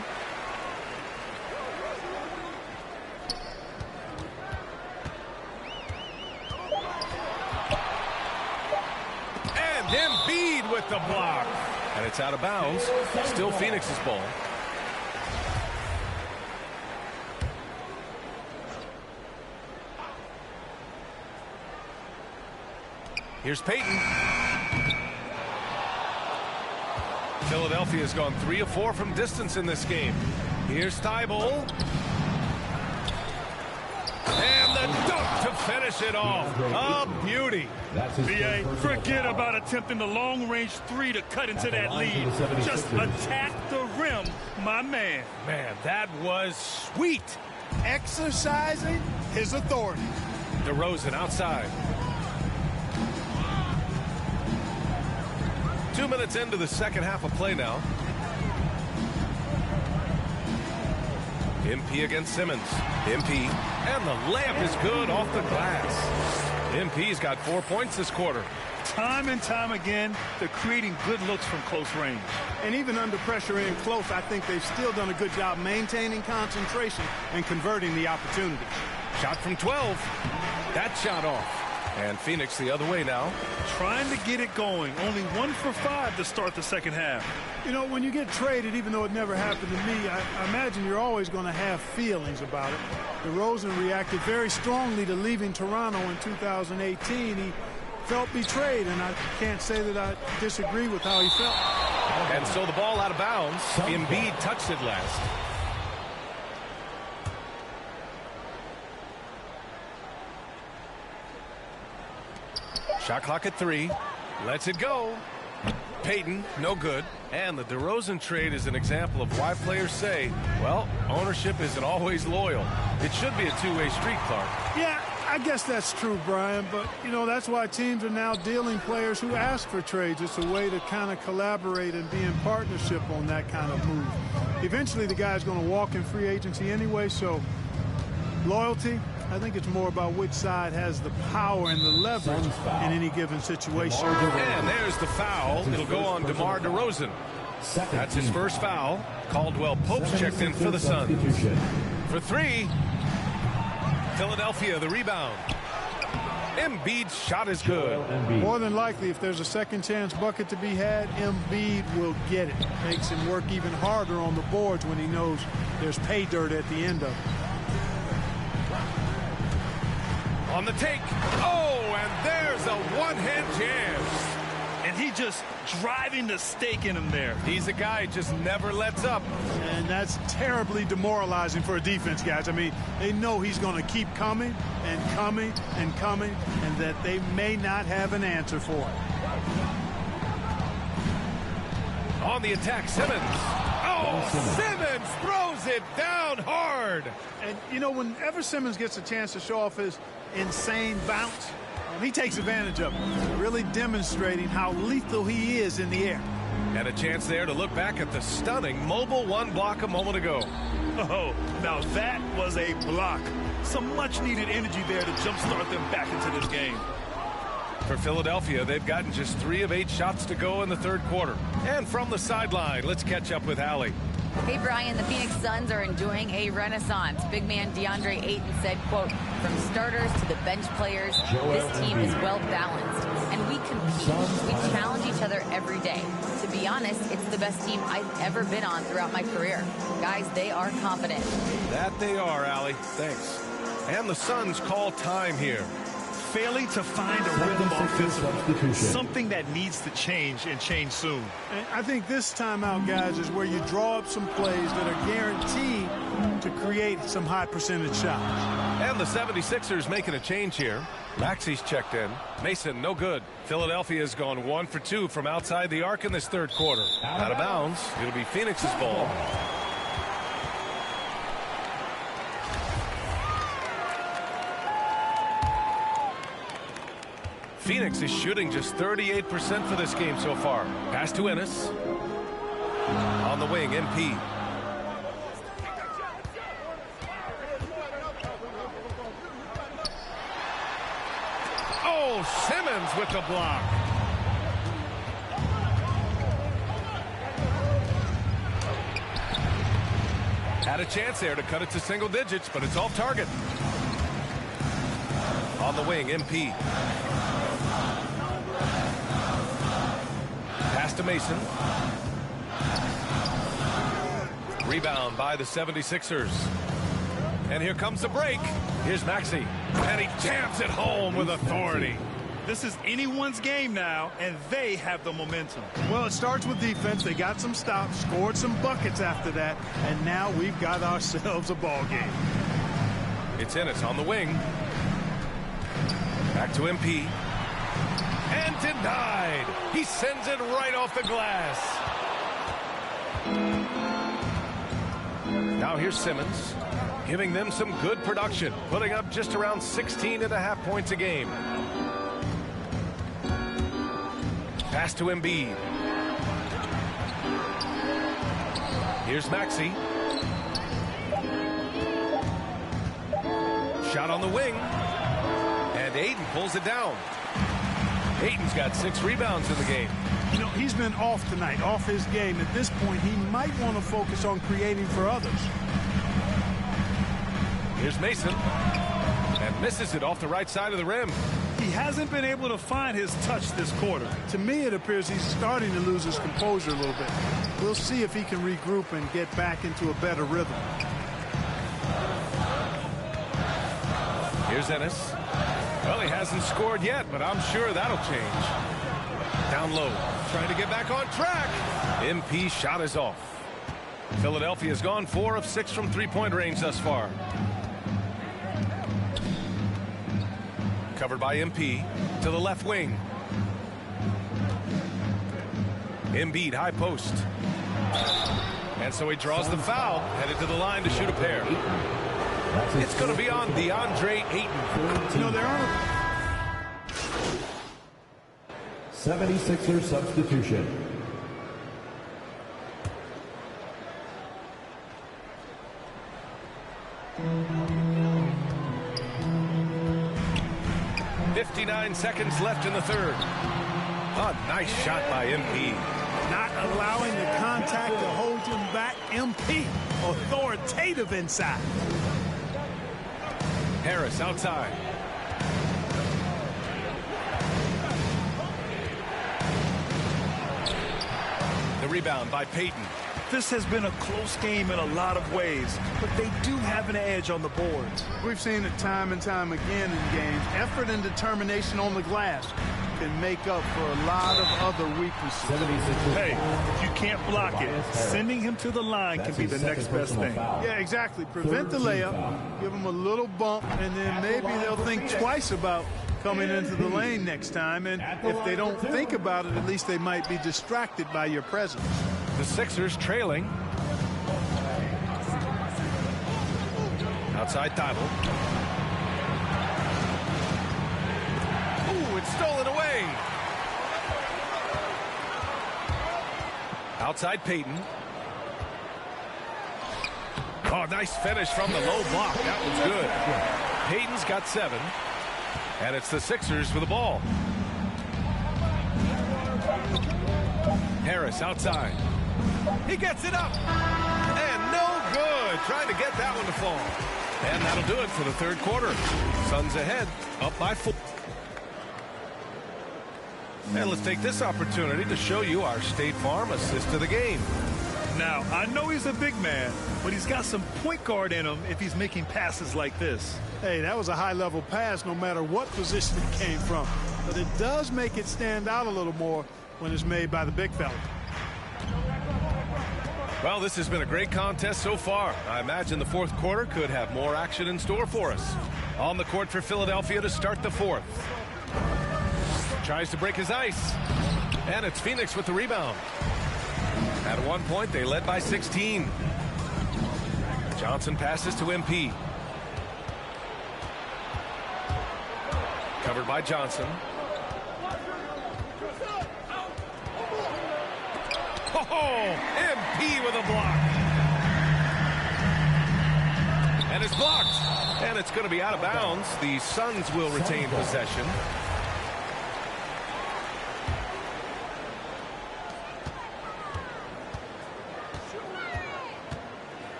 And Embiid with the block. And it's out of bounds. Still Phoenix's ball. Here's Payton. Philadelphia's gone 3 of 4 from distance in this game. Here's Thibault. And the dunk to finish it off. A beauty. BA, forget about attempting the long-range 3 to cut into that lead. Just attack the rim, my man. Man, that was sweet. Exercising his authority. DeRozan outside. 2 minutes into the second half of play now. MP against Simmons. MP. And the layup is good off the glass. MP's got 4 points this quarter. Time and time again, they're creating good looks from close range. And even under pressure in close, I think they've still done a good job maintaining concentration and converting the opportunities. Shot from 12. That shot off. And Phoenix the other way now. Trying to get it going. Only 1 for 5 to start the second half. You know, when you get traded, even though it never happened to me, I imagine you're always going to have feelings about it. DeRozan reacted very strongly to leaving Toronto in 2018. He felt betrayed, and I can't say that I disagree with how he felt. And so the ball out of bounds. Embiid touched it last. Shot clock at 3. Lets it go. Payton, no good. And the DeRozan trade is an example of why players say, well, ownership isn't always loyal. It should be a two-way street, Clark. Yeah, I guess that's true, Brian. But, you know, that's why teams are now dealing players who ask for trades. It's a way to kind of collaborate and be in partnership on that kind of move. Eventually, the guy's going to walk in free agency anyway, so loyalty, I think it's more about which side has the power and the leverage in any given situation. And there's the foul. It'll go on DeMar DeRozan. That's his first foul. Caldwell Pope's checked in for the Suns. For 3. Philadelphia the rebound. Embiid's shot is good. More than likely, if there's a second chance bucket to be had, Embiid will get it. Makes him work even harder on the boards when he knows there's pay dirt at the end of it. On the take. Oh, and there's a one-hand jam. And he just driving the stake in him there. He's a guy who just never lets up. And that's terribly demoralizing for a defense, guys. I mean, they know he's going to keep coming and coming and coming, and that they may not have an answer for it. On the attack, Simmons. Oh, Simmons throws it down hard. And, you know, whenever Simmons gets a chance to show off his insane bounce, he takes advantage of it, really demonstrating how lethal he is in the air. And a chance there to look back at the stunning mobile one block a moment ago. Oh, now that was a block. Some much-needed energy there to jumpstart them back into this game. For Philadelphia, they've gotten just 3 of 8 shots to go in the third quarter. And from the sideline, let's catch up with Allie. Hey, Brian, the Phoenix Suns are enjoying a renaissance. Big man DeAndre Ayton said, quote, from starters to the bench players, this team is well-balanced, and we compete. We challenge each other every day. To be honest, it's the best team I've ever been on throughout my career. Guys, they are confident. That they are, Allie. Thanks. And the Suns call time here. Failing to find a rhythm offensively, something that needs to change and change soon. And I think this timeout, guys, is where you draw up some plays that are guaranteed to create some high percentage shots. And the 76ers making a change here. Maxey's checked in. Mason, no good. Philadelphia's gone 1 for 2 from outside the arc in this third quarter. Out of bounds. It'll be Phoenix's ball. Phoenix is shooting just 38% for this game so far. Pass to Ennis. On the wing, MP. Oh, Simmons with the block. Had a chance there to cut it to single digits, but it's off target. On the wing, MP. Pass to Mason. Rebound by the 76ers. And here comes the break. Here's Maxey. And he jams it home with authority. This is anyone's game now, and they have the momentum. Well, it starts with defense. They got some stops, scored some buckets after that, and now we've got ourselves a ball game. It's Ennis on the wing. Back to MP. And denied. He sends it right off the glass. Now here's Simmons, giving them some good production, putting up just around 16.5 points a game. Pass to Embiid. Here's Maxey. Shot on the wing. And Ayton pulls it down. Ayton's got 6 rebounds in the game. You know, he's been off tonight, off his game. At this point, he might want to focus on creating for others. Here's Mason. And misses it off the right side of the rim. He hasn't been able to find his touch this quarter. To me, it appears he's starting to lose his composure a little bit. We'll see if he can regroup and get back into a better rhythm. Here's Ennis. Well, he hasn't scored yet, but I'm sure that'll change. Down low, trying to get back on track. MP shot is off. Philadelphia's gone 4 of 6 from three-point range thus far. Covered by MP to the left wing. Embiid high post. And so he draws the foul, headed to the line to shoot a pair. It's going to be on DeAndre Ayton. You know, there are 76er substitution. .59 seconds left in the third. A nice shot by MP. Not allowing the contact to hold him back. MP, authoritative inside. Harris outside. The rebound by Payton. This has been a close game in a lot of ways, but they do have an edge on the boards. We've seen it time and time again in games. Effort and determination on the glass can make up for a lot of other weaknesses. Hey, if you can't block it, sending him to the line can be the next best thing. Yeah, exactly. Prevent the layup, give him a little bump, and then maybe they'll think twice about coming into the lane next time. And if they don't think about it, at least they might be distracted by your presence. The Sixers trailing. Outside Thibault. Ooh, it's stolen away. Outside Payton. Oh, nice finish from the low block. That was good. Payton's got 7. And it's the Sixers with the ball. Harris outside. He gets it up. And no good. Trying to get that one to fall. And that'll do it for the third quarter. Suns ahead, up by 4. And let's take this opportunity to show you our State Farm assist to the game. Now, I know he's a big man, but he's got some point guard in him if he's making passes like this. Hey, that was a high-level pass no matter what position it came from. But it does make it stand out a little more when it's made by the big fella. Well, this has been a great contest so far. I imagine the fourth quarter could have more action in store for us. On the court for Philadelphia to start the fourth. Tries to break his ice. And it's Phoenix with the rebound. At one point, they led by 16. Johnson passes to MP. Covered by Johnson. Oh, MP with a block. And it's blocked. And it's going to be out of bounds. The Suns will retain possession.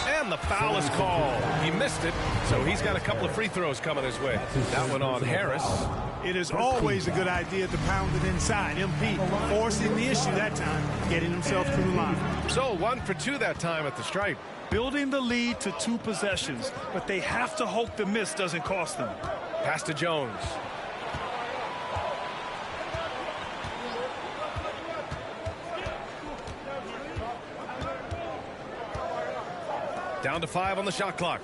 And the foul is called. He missed it, so he's got a couple of free throws coming his way. That one on Harris. It is always a good idea to pound it inside. MP forcing the issue that time, getting himself to the line. So 1 for 2 that time at the stripe. Building the lead to 2 possessions, but they have to hope the miss doesn't cost them. Pass to Jones. Down to 5 on the shot clock.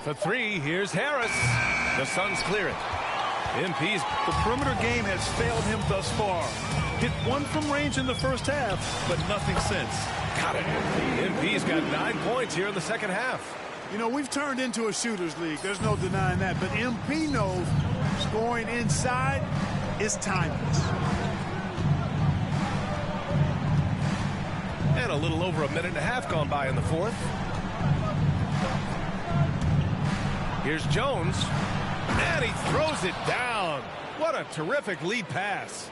For 3, here's Harris. The Suns clear it. MP's. The perimeter game has failed him thus far. Hit 1 from range in the first half, but nothing since. Got it. MP's got 9 points here in the second half. You know, we've turned into a shooter's league. There's no denying that. But MP knows scoring inside is timeless. And a little over a minute and a half gone by in the fourth. Here's Jones. And he throws it down. What a terrific lead pass.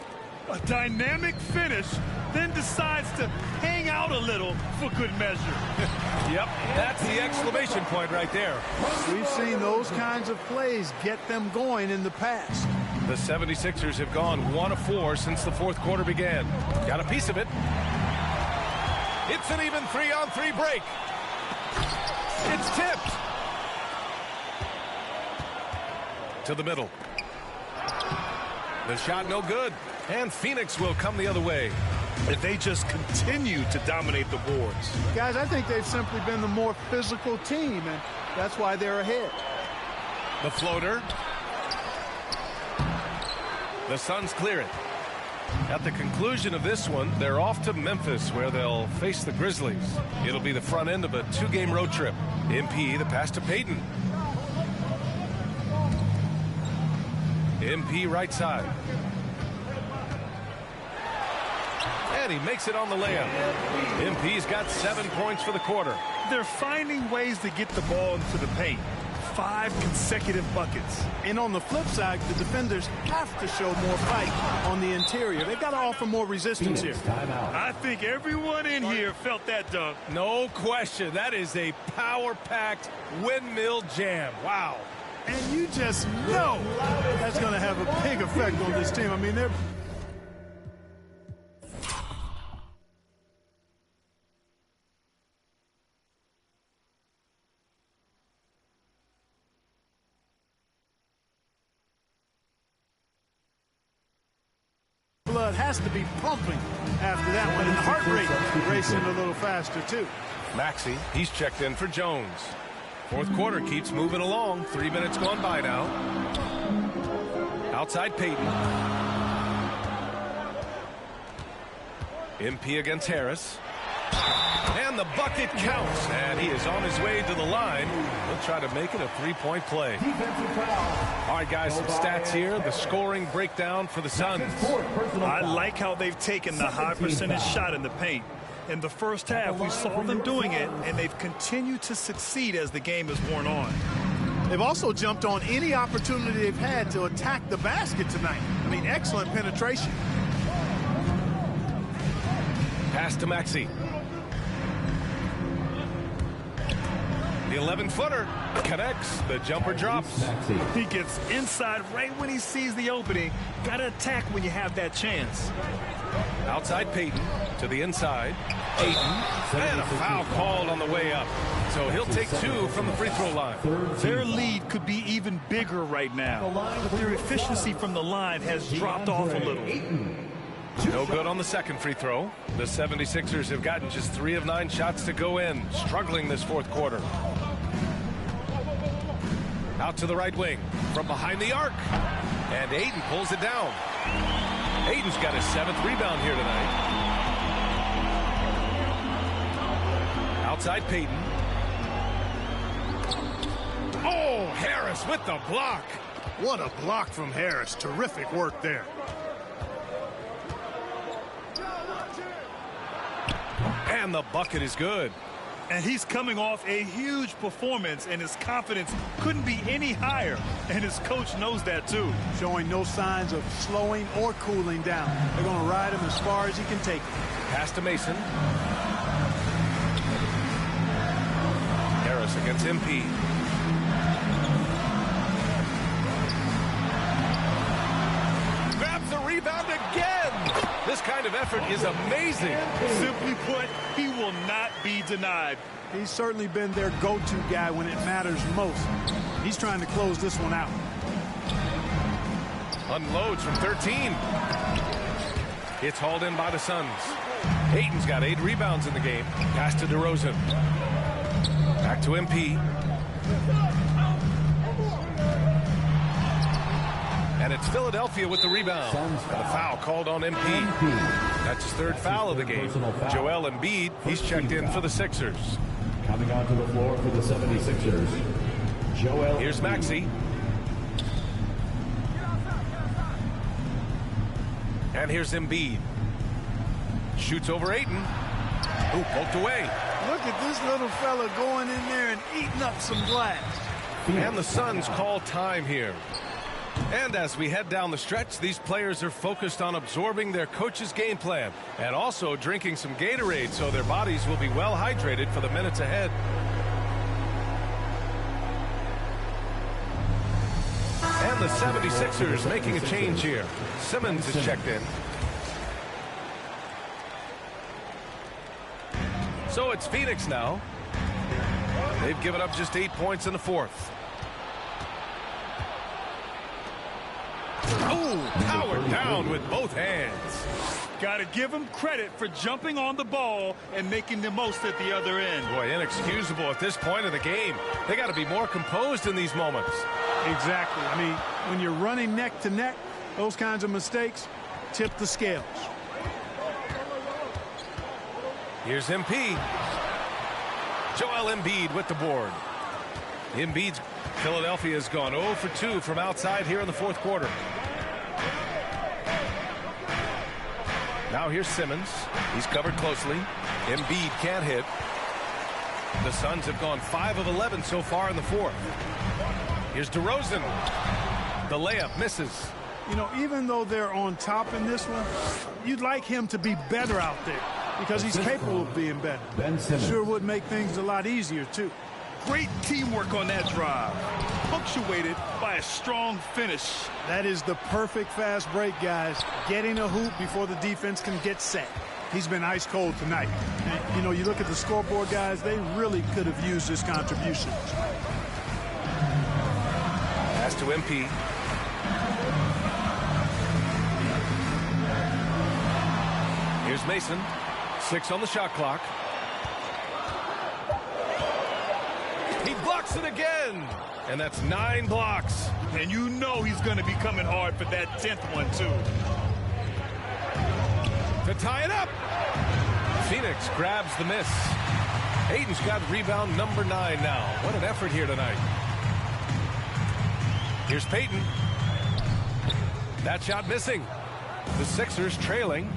A dynamic finish, then decides to hang out a little for good measure. Yep, that's the exclamation point right there. We've seen those kinds of plays get them going in the past. The 76ers have gone 1 of 4 since the fourth quarter began. Got a piece of it. It's an even 3-on-3 break. It's tipped. To the middle. The shot no good. And Phoenix will come the other way. And they just continue to dominate the boards. Guys, I think they've simply been the more physical team, and that's why they're ahead. The floater. The Suns clear it. At the conclusion of this one, they're off to Memphis, where they'll face the Grizzlies. It'll be the front end of a 2-game road trip. MP, the pass to Payton. MP right side. And he makes it on the layup. MP's got 7 points for the quarter. They're finding ways to get the ball into the paint. 5 consecutive buckets. And on the flip side, the defenders have to show more fight on the interior. They've got to offer more resistance here. I think everyone in here felt that dunk. No question. That is a power-packed windmill jam. Wow. And you just know that's going to have a big effect on this team. I mean, they're... blood has to be pumping after that one, and the heart rate racing a little faster too. Maxey, he's checked in for Jones. Fourth quarter keeps moving along. 3 minutes gone by now. Outside Payton. MP against Harris. And the bucket counts. And he is on his way to the line. He'll try to make it a 3-point play. All right, guys, some stats here. The scoring breakdown for the Suns. I like how they've taken the high percentage shot in the paint. In the first half, we saw them doing it, and they've continued to succeed as the game has worn on. They've also jumped on any opportunity they've had to attack the basket tonight. I mean, excellent penetration. Pass to Maxey. The 11-footer connects. The jumper drops. He gets inside right when he sees the opening. Got to attack when you have that chance. Outside Payton to the inside. Ayton. And a foul called on the way up. So he'll take 2 from the free throw line. Their lead could be even bigger right now. But their efficiency from the line has dropped off a little. No good on the second free throw. The 76ers have gotten just 3 of 9 shots to go in, struggling this fourth quarter. Out to the right wing, from behind the arc. And Ayton pulls it down. Ayton's got his 7th rebound here tonight. Outside Payton. Oh, Harris with the block. What a block from Harris. Terrific work there. And the bucket is good. And he's coming off a huge performance, and his confidence couldn't be any higher. And his coach knows that, too. Showing no signs of slowing or cooling down. They're going to ride him as far as he can take it. Pass to Mason. Harris against MP. Grabs the rebound again. This kind of effort is amazing. Simply put, he will not be denied. He's certainly been their go-to guy when it matters most. He's trying to close this one out. Unloads from 13. It's hauled in by the Suns. Ayton's got 8 rebounds in the game. Pass to DeRozan. Back to MP. And it's Philadelphia with the rebound. A foul called on MP. That's his 3rd foul of the game. Joel Embiid, he's checked in for the Sixers. Coming onto the floor for the 76ers, Joel. Here's Maxey. And here's Embiid. Shoots over Ayton. Ooh, poked away. Look at this little fella going in there and eating up some glass. And the Suns call time here. And as we head down the stretch, these players are focused on absorbing their coach's game plan and also drinking some Gatorade so their bodies will be well hydrated for the minutes ahead. And the 76ers making a change here. Simmons is checked in. So it's Phoenix now. They've given up just 8 points in the fourth. Oh, powered down with both hands. Got to give him credit for jumping on the ball and making the most at the other end. Boy, inexcusable at this point of the game. They got to be more composed in these moments. Exactly. I mean, when you're running neck to neck, those kinds of mistakes tip the scales. Here's MP. Joel Embiid with the board. Embiid's Philadelphia has gone 0 for 2 from outside here in the fourth quarter. Now here's Simmons. He's covered closely. Embiid can't hit. The Suns have gone 5 of 11 so far in the fourth. Here's DeRozan. The layup misses. You know, even though they're on top in this one, you'd like him to be better out there because he's capable of being better. Sure would make things a lot easier, too. Great teamwork on that drive, punctuated by a strong finish. That is the perfect fast break, guys. Getting a hoop before the defense can get set. He's been ice cold tonight. And, you know, you look at the scoreboard, guys, they really could have used his contributions. Pass to MP. Here's Mason. 6 on the shot clock. He blocks it again. And that's 9 blocks. And you know he's going to be coming hard for that 10th one, too. To tie it up. Phoenix grabs the miss. Ayton's got rebound number 9 now. What an effort here tonight. Here's Payton. That shot missing. The Sixers trailing.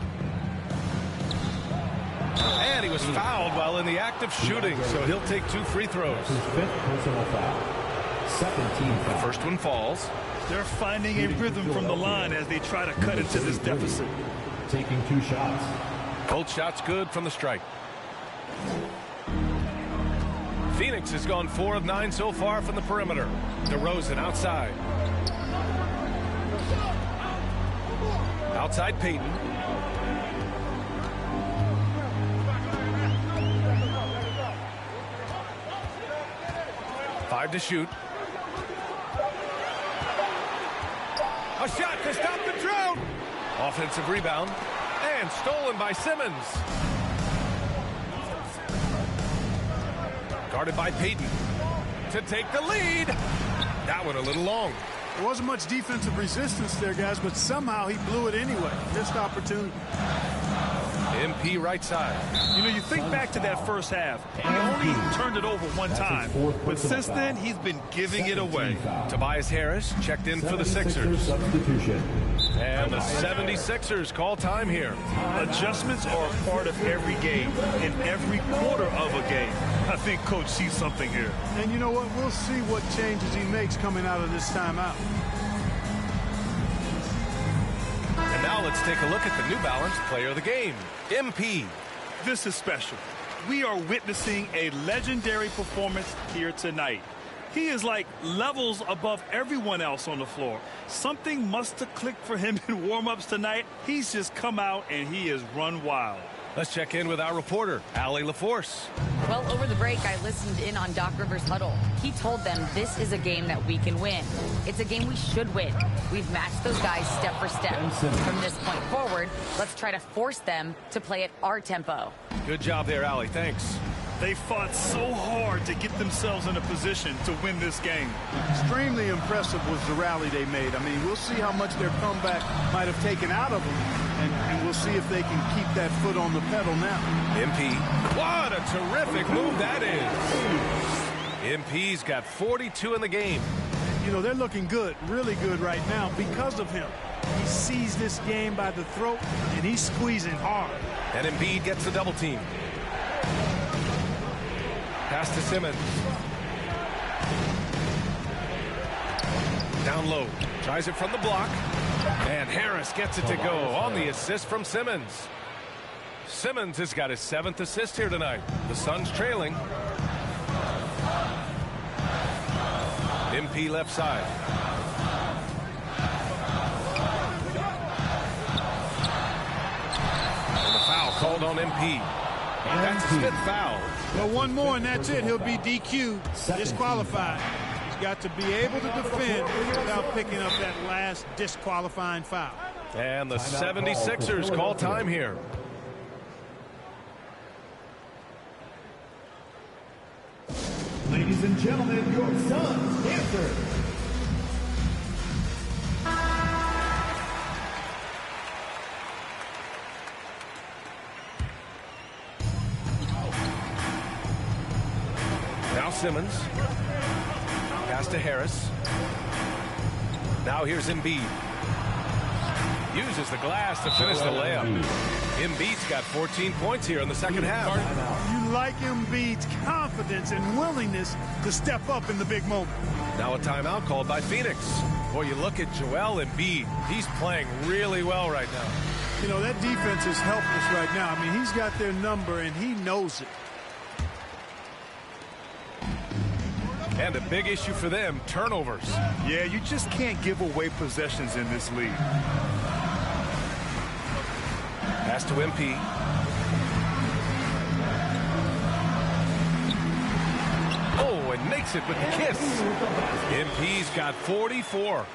And he was fouled while in the act of shooting, so he'll take 2 free throws. His 5th personal foul. Second team foul. The first one falls. They're finding a rhythm from the line as they try to cut into this deficit. Taking 2 shots. Both shots good from the strike. Phoenix Phoenix has gone 4 of 9 so far from the perimeter. DeRozan outside. Outside Payton. Five to shoot. A shot to stop the drought. Offensive rebound. And stolen by Simmons. Guarded by Payton. To take the lead. That one a little long. There wasn't much defensive resistance there, guys, but somehow he blew it anyway. Missed opportunity. MP right side. You know, you think back to that first half. He only turned it over one time. But since then, he's been giving it away. Tobias Harris checked in for the Sixers. Substitution. And the 76ers call time here. Adjustments are a part of every game, in every quarter of a game. I think Coach sees something here. And you know what? We'll see what changes he makes coming out of this timeout. And now let's take a look at the New Balance Player of the Game, MP. This is special. We are witnessing a legendary performance here tonight. He is like levels above everyone else on the floor. Something must have clicked for him in warm-ups tonight. He's just come out and he has run wild. Let's check in with our reporter, Allie LaForce. Well, over the break, I listened in on Doc Rivers' huddle. He told them this is a game that we can win. It's a game we should win. We've matched those guys step for step. From this point forward, let's try to force them to play at our tempo. Good job there, Allie. Thanks. They fought so hard to get themselves in a position to win this game. Extremely impressive was the rally they made. I mean, we'll see how much their comeback might have taken out of them, and we'll see if they can keep that foot on the pedal now. MP. What a terrific move that is. MP's got 42 in the game. You know, they're looking good, really good right now because of him. He sees this game by the throat, and he's squeezing hard. And Embiid gets the double team. Pass to Simmons. Down low. Tries it from the block. And Harris gets it to go on the assist from Simmons. Simmons has got his 7th assist here tonight. The Suns trailing. MP left side. And the foul called on MP. That's his 5th foul. Well, one more and that's it. He'll be DQ'd, disqualified. He's got to be able to defend without picking up that last disqualifying foul. And the 76ers call time here. Ladies and gentlemen, your Suns answer. Now Simmons. Pass to Harris. Now here's Embiid. Uses the glass to finish the layup. Embiid's got 14 points here in the second half. You like Embiid's confidence and willingness to step up in the big moment. Now a timeout called by Phoenix. Boy, you look at Joel Embiid. He's playing really well right now. You know, that defense is helpless right now. I mean, he's got their number, and he knows it. And a big issue for them, turnovers. Yeah, you just can't give away possessions in this league. Pass to MP. Oh, and makes it with the kiss. MP's got 44.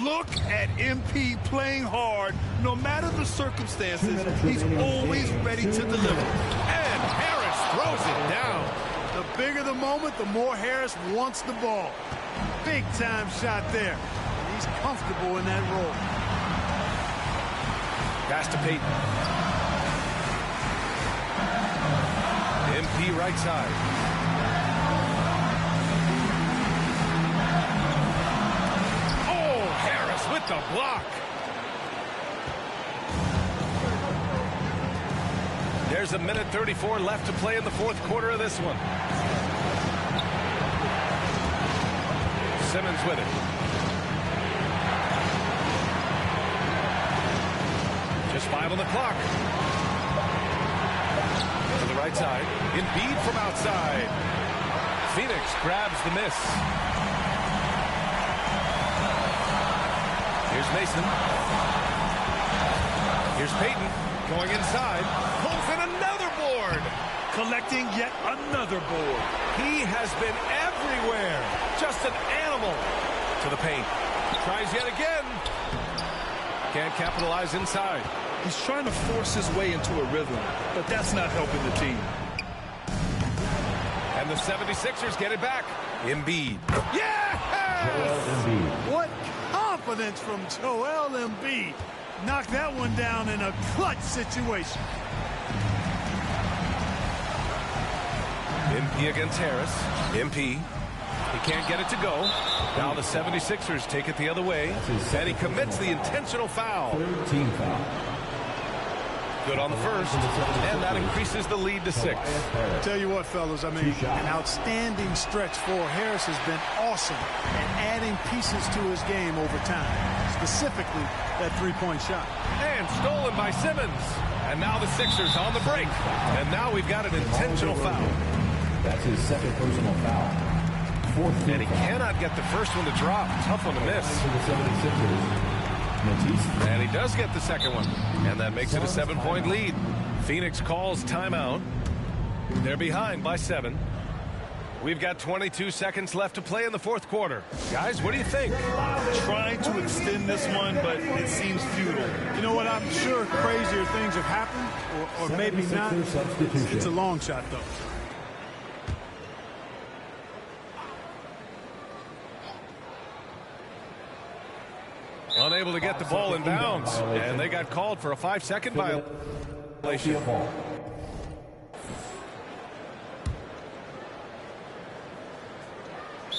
Look at MP playing hard. No matter the circumstances, he's always ready to deliver. And Harris throws it down. The bigger the moment, the more Harris wants the ball. Big time shot there. And he's comfortable in that role. Pass to Payton. MP right side. Oh, Harris with the block. There's a minute 34 left to play in the 4th quarter of this one. Simmons with it. Just 5 on the clock. To the right side. Embiid from outside. Phoenix grabs the miss. Here's Mason. Here's Payton going inside. Pulls in another board. Collecting yet another board. He has been everywhere. Just an animal. To the paint. Tries yet again. Can't capitalize inside. He's trying to force his way into a rhythm, but that's not helping the team. And the 76ers get it back. Embiid. Yeah! What confidence from Joel Embiid. Knocked that one down in a clutch situation. MP against Harris. MP. He can't get it to go. Now the 76ers take it the other way. And he commits the intentional foul. Team foul. Good on the first. And that increases the lead to 6. Tell you what, fellas, I mean, an outstanding stretch for Harris has been awesome at adding pieces to his game over time, specifically that three-point shot. And stolen by Simmons. And now the Sixers on the break. And now we've got an intentional foul. That's his second personal foul. And he cannot get the first one to drop. Tough one to miss. And he does get the second one. And that makes it a 7-point lead. Phoenix calls timeout. They're behind by 7. We've got 22 seconds left to play in the fourth quarter. Guys, what do you think? Trying to extend this one, but it seems futile. You know what? I'm sure crazier things have happened, or maybe not. It's a long shot, though. Unable to get the ball in bounds. And they got called for a 5-second violation.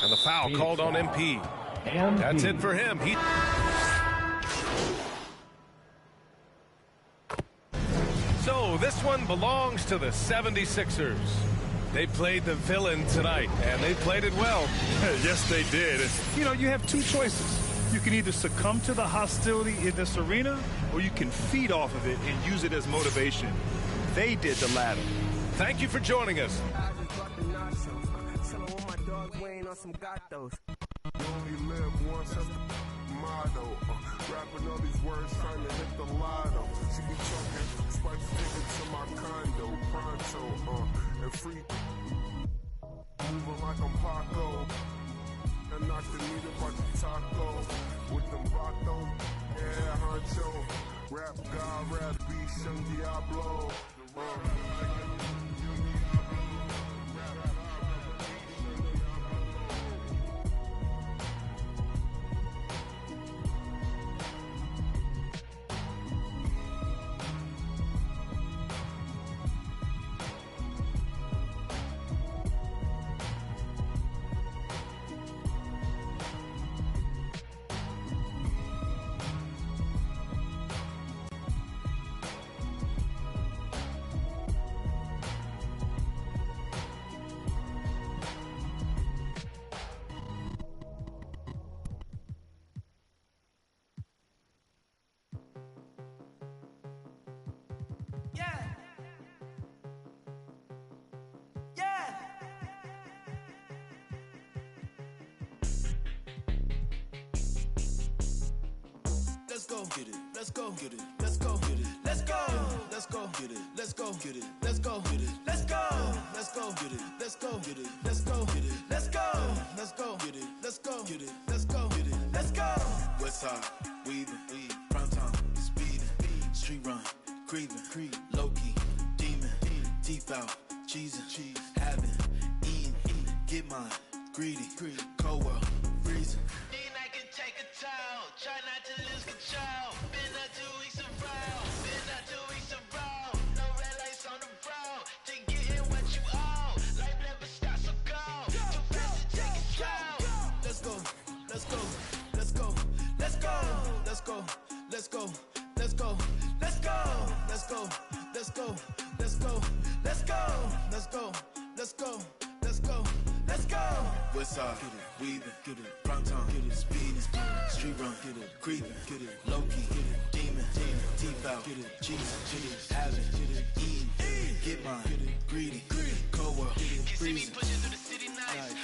And the foul called on MP. That's it for him. So this one belongs to the 76ers. They played the villain tonight, and they played it well. Yes, they did. You know, you have two choices. You can either succumb to the hostility in this arena, or you can feed off of it and use it as motivation. They did the latter. Thank you for joining us. Rapping all these words, trying to hit the lotto. She be talking, spice ticket to my condo, pronto, and free. Moving like I'm Paco. And knock the meat about the taco. With them vatos, yeah, honcho. Rap God, rap beast, young Diablo. Let's go get it. Let's go get it. Let's go get it. Let's go. Let's go get it. Let's go get it. Let's go get it. Let's go. Let's go get it. Let's go get it. Let's go get it. Let's go. Let's go get it. Let's go get it. Let's go get it. Let's go. Westside, weaving, prime time, speeding, street run, creeping, low key, demon, teeth out, cheesing, having, eating, get mine, greedy, cold world, freezing. Try not to lose control. Been out 2 weeks in a row. Been out 2 weeks in a row. No red lights on the road. To getting what you owe. Life never stops, so go. Too fast to take control. Let's go. Let's go. Let's go. Let's go. Let's go. Let's go. Let's go. Let's go. Let's go. Let's go. Let's go. Let's go. Let's go. Let's go. Let's go. Let's go. Westside, get it, weaving, get it, prime time, get it, speeding, street run, get it, creeping, get it, low key, get it, demon, teeth out, get it, cheese, get it, having, get it, eating, get mine, get it, greedy, cold world, freezing. Pushing through the city nights.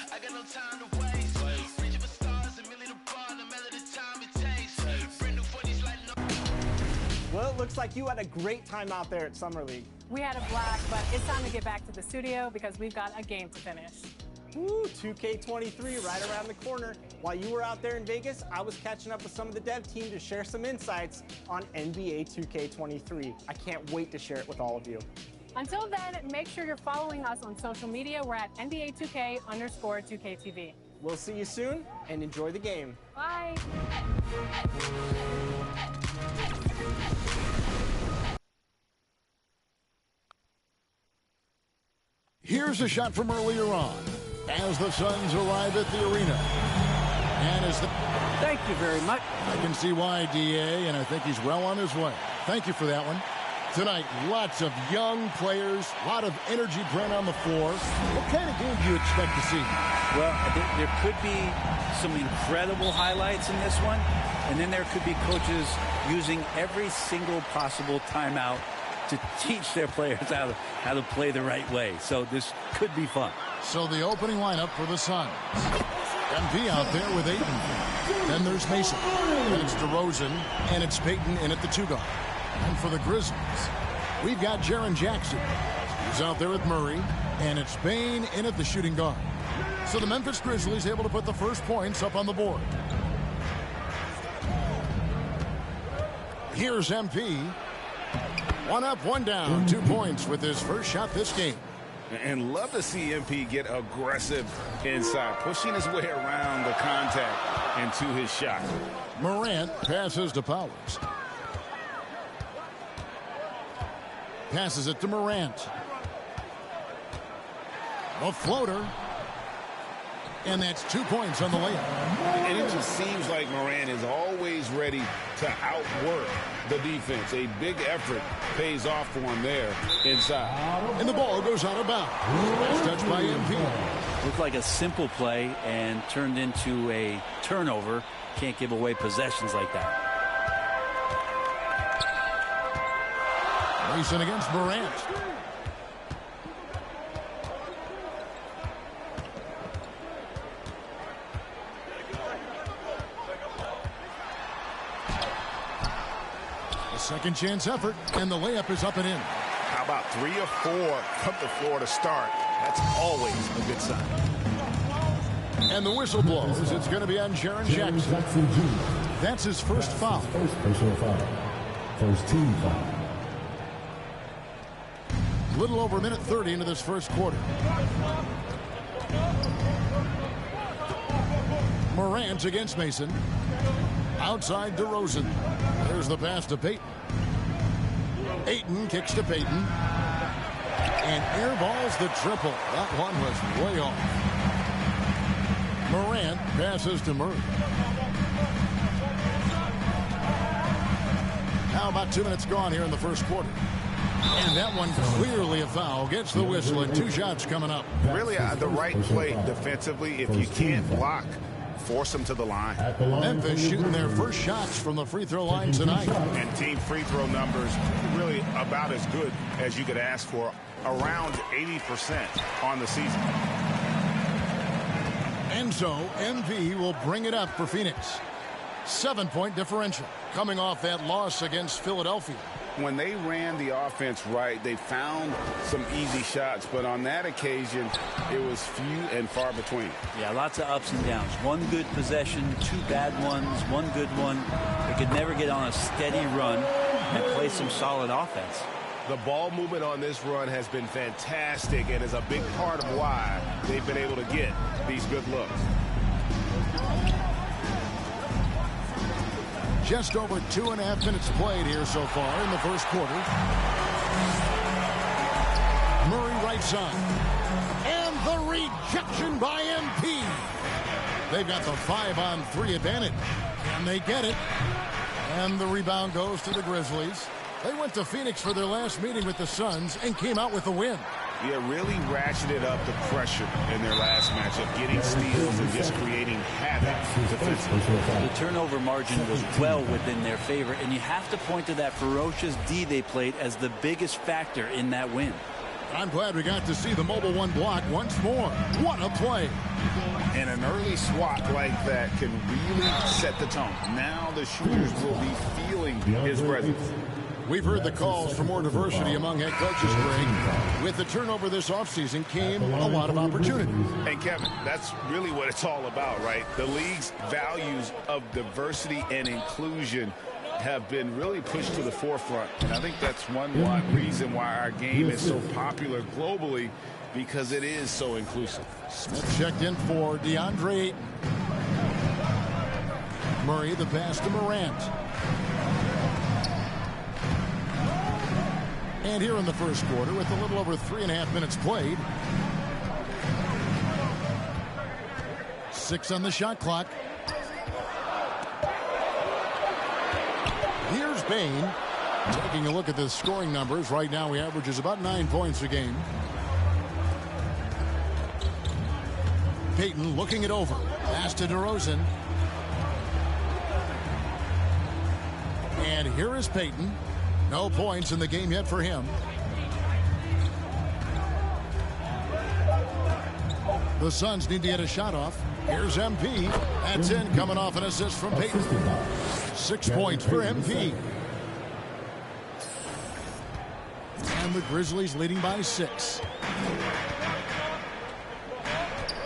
looks like you had a great time out there at Summer League. We had a blast, but it's time to get back to the studio because we've got a game to finish. Woo, 2K23 right around the corner. While you were out there in Vegas, I was catching up with some of the dev team to share some insights on NBA 2K23. I can't wait to share it with all of you. Until then, make sure you're following us on social media. We're at NBA2K_2KTV. We'll see you soon, and enjoy the game. Bye. Here's a shot from earlier on as the Suns arrive at the arena. And as the... Thank you very much. I can see why, DA, and I think he's well on his way. Thank you for that one. Tonight, lots of young players, a lot of energy brand on the floor. What kind of game do you expect to see? Well, there could be some incredible highlights in this one, and then there could be coaches using every single possible timeout to teach their players how to play the right way. So this could be fun. So the opening lineup for the Suns. MP out there with Ayton. Then there's Mason. And it's DeRozan. And it's Payton in at the 2 guard. And for the Grizzlies, we've got Jaren Jackson. He's out there with Murray. And it's Bane in at the shooting guard. So the Memphis Grizzlies able to put the first points up on the board. Here's MP. 1 up, 1 down, 2 points with his first shot this game. And love to see MP get aggressive inside, pushing his way around the contact into his shot. Morant passes to Powers. Passes it to Morant. A floater. And that's 2 points on the layup. And it just seems like Morant is always ready to outwork the defense. A big effort pays off for him there inside. And the ball goes out of bounds. That's touched by MP. Looked like a simple play and turned into a turnover. Can't give away possessions like that. Mason against Morant. Second chance effort, and the layup is up and in. How about 3 or 4 from the floor to start? That's always a good sign. And the whistle blows. It's going to be on Jaren Jackson. That's his first foul. First personal foul. First team foul. A little over a minute 30 into this first quarter. Morant against Mason. Outside DeRozan. There's the pass to Payton. Ayton kicks to Payton. And airballs the triple. That one was way off. Morant passes to Murray. Now about 2 minutes gone here in the first quarter. And that one clearly a foul. Gets the whistle and 2 shots coming up. Really the right play defensively. If you can't block, force them to the line. Memphis shooting their first shots from the free throw line tonight. And team free throw numbers really about as good as you could ask for. Around 80% on the season. And so MP will bring it up for Phoenix. 7-point differential coming off that loss against Philadelphia. When they ran the offense right, they found some easy shots, but on that occasion, it was few and far between. Yeah, lots of ups and downs. 1 good possession, 2 bad ones, 1 good one. They could never get on a steady run and play some solid offense. The ball movement on this run has been fantastic and is a big part of why they've been able to get these good looks. Just over 2.5 minutes played here so far in the first quarter. Murray right side. And the rejection by MP. They've got the 5-on-3 advantage. And they get it. And the rebound goes to the Grizzlies. They went to Phoenix for their last meeting with the Suns and came out with a win. Yeah, really ratcheted up the pressure in their last matchup, getting steals and just creating havoc defensively. The turnover margin was well within their favor, and you have to point to that ferocious D they played as the biggest factor in that win. I'm glad we got to see the mobile 1 block once more. What a play. And an early swat like that can really set the tone. Now the shooters will be feeling his presence. We've heard the calls for more diversity among head coaches, Greg. With the turnover this offseason came a lot of opportunities. And Kevin, that's really what it's all about, right? The league's values of diversity and inclusion have been really pushed to the forefront. And I think that's one reason why our game is so popular globally, because it is so inclusive. Smith checked in for DeAndre Ayton. Murray, the pass to Morant. And here in the first quarter, with a little over 3.5 minutes played. 6 on the shot clock. Here's Bain. Taking a look at the scoring numbers. Right now, he averages about 9 points a game. Payton looking it over. Pass to DeRozan. And here is Payton. No points in the game yet for him. The Suns need to get a shot off. Here's MP. That's in, coming off an assist from Payton. 6 points for MP. And the Grizzlies leading by 6.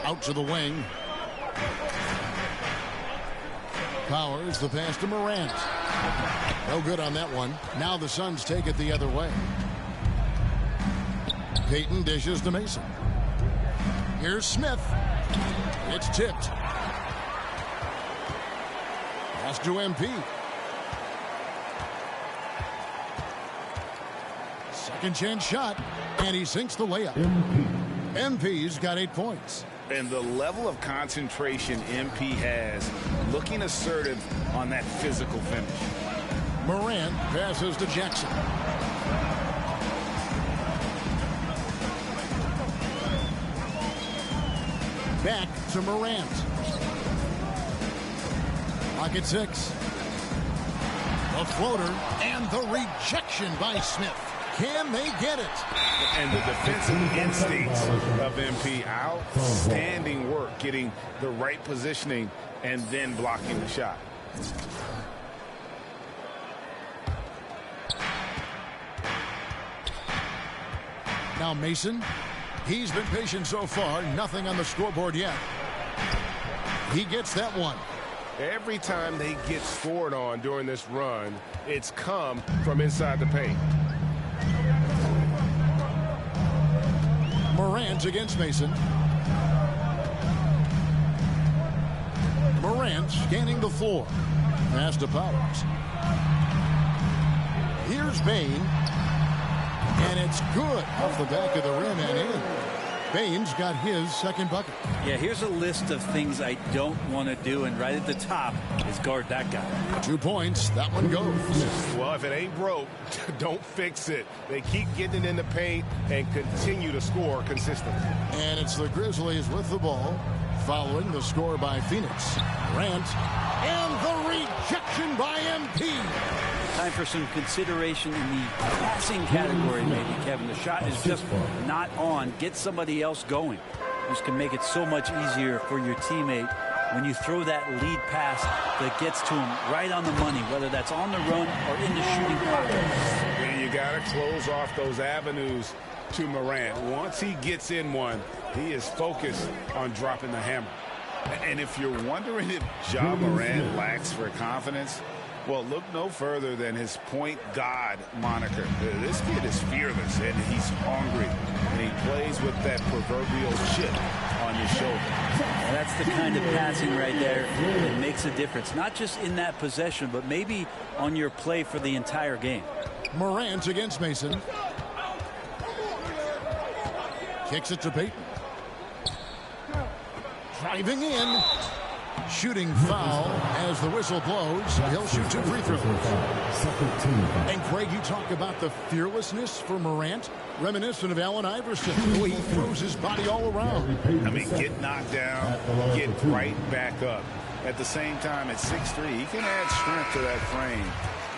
Out to the wing. Powers, the pass to Morant. No good on that one. Now the Suns take it the other way. Payton dishes to Mason. Here's Smith. It's tipped. Pass to MP. Second chance shot. And he sinks the layup. MP's got 8 points. And the level of concentration MP has, looking assertive on that physical finish. Morant passes to Jackson. Back to Morant. Pocket 6. The floater and the rejection by Smith. Can they get it? And the defensive instincts of MP, outstanding work getting the right positioning and then blocking the shot. Now Mason, he's been patient so far. Nothing on the scoreboard yet. He gets that one. Every time they get scored on during this run, it's come from inside the paint. Morant against Mason. Morant scanning the floor. Pass to Powers. Here's Bain. And it's good off the back of the rim and in. Bain's got his second bucket. Yeah, here's a list of things I don't want to do, and right at the top is guard that guy. 2 points. That one goes. Well, if it ain't broke, don't fix it. They keep getting it in the paint and continue to score consistently. And it's the Grizzlies with the ball, following the score by Phoenix. Grant, and the rejection by MP. Time for some consideration in the passing category, maybe, Kevin. The shot is just not on. Get somebody else going. This can make it so much easier for your teammate when you throw that lead pass that gets to him right on the money, whether that's on the run or in the shooting pocket. And you got to close off those avenues to Morant. Once he gets in one, he is focused on dropping the hammer. And if you're wondering if Ja Morant lacks for confidence, well, look no further than his point god moniker. This kid is fearless, and he's hungry, and he plays with that proverbial chip on his shoulder. Well, that's the kind of passing right there that makes a difference, not just in that possession, but maybe on your play for the entire game. Morant against Mason. Kicks it to Payton. Driving in. Shooting foul as the whistle blows. He'll shoot 2 free throws. And Craig, you talk about the fearlessness for Morant, reminiscent of Allen Iverson, the way he throws his body all around. I mean, get knocked down, get right back up. At the same time, at 6'3", he can add strength to that frame.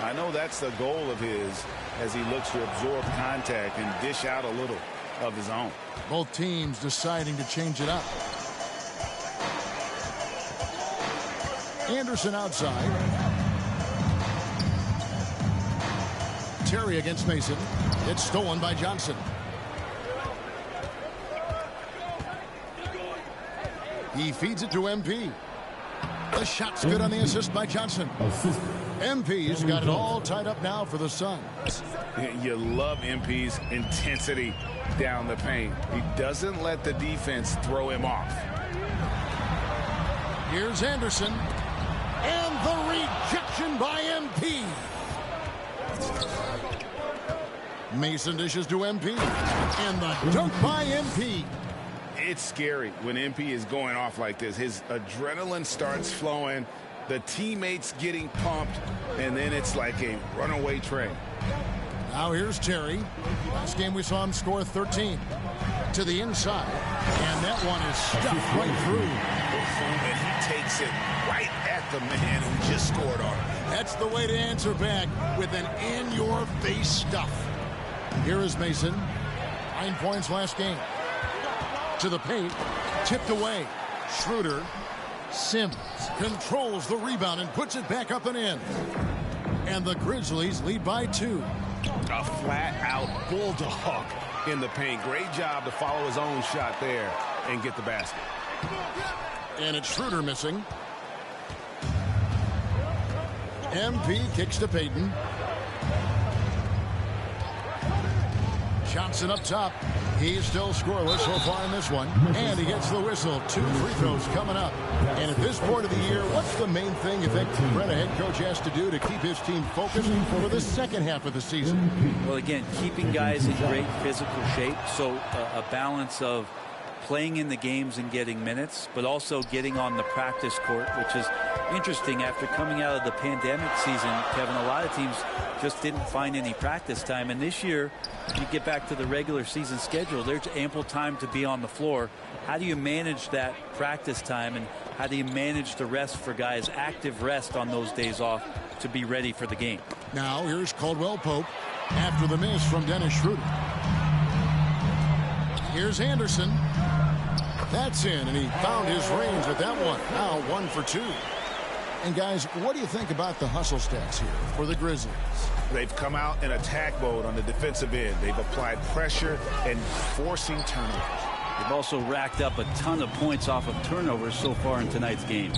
I know that's the goal of his as he looks to absorb contact and dish out a little of his own. Both teams deciding to change it up. Anderson outside. Terry against Mason. It's stolen by Johnson. He feeds it to MP. The shot's good on the assist by Johnson. MP's got it all tied up now for the Suns. You love MP's intensity down the paint. He doesn't let the defense throw him off. Here's Anderson. And the rejection by MP. Mason dishes to MP. And the dunk by MP. It's scary when MP is going off like this. His adrenaline starts flowing, the teammates getting pumped, and then it's like a runaway train. Now here's Terry. Last game we saw him score 13. To the inside. And that one is stuffed right through. And he takes it right at the man who just scored on him. That's the way to answer back with an in-your-face stuff. Here is Mason. 9 points last game. To the paint, tipped away. Schroeder, Sims controls the rebound and puts it back up and in. And the Grizzlies lead by 2. A flat-out bulldog in the paint. Great job to follow his own shot there and get the basket. And it's Schroeder missing. MP kicks to Payton. Johnson up top. He's still scoreless so far in this one. And he gets the whistle. 2 free throws coming up. And at this point of the year, what's the main thing you think Brett, a head coach, has to do to keep his team focused for the second half of the season? Well, again, keeping guys in great physical shape. So a balance of playing in the games and getting minutes, but also getting on the practice court, which is interesting after coming out of the pandemic season. Kevin, a lot of teams just didn't find any practice time. And this year, you get back to the regular season schedule, there's ample time to be on the floor. How do you manage that practice time, and how do you manage the rest for guys, active rest on those days off to be ready for the game? Now here's Caldwell Pope after the miss from Dennis Schroeder. Here's Anderson. That's in, and he found his range with that one. Now 1 for 2. And guys, what do you think about the hustle stats here for the Grizzlies? They've come out in attack mode on the defensive end. They've applied pressure and forcing turnovers. They've also racked up a ton of points off of turnovers so far in tonight's game.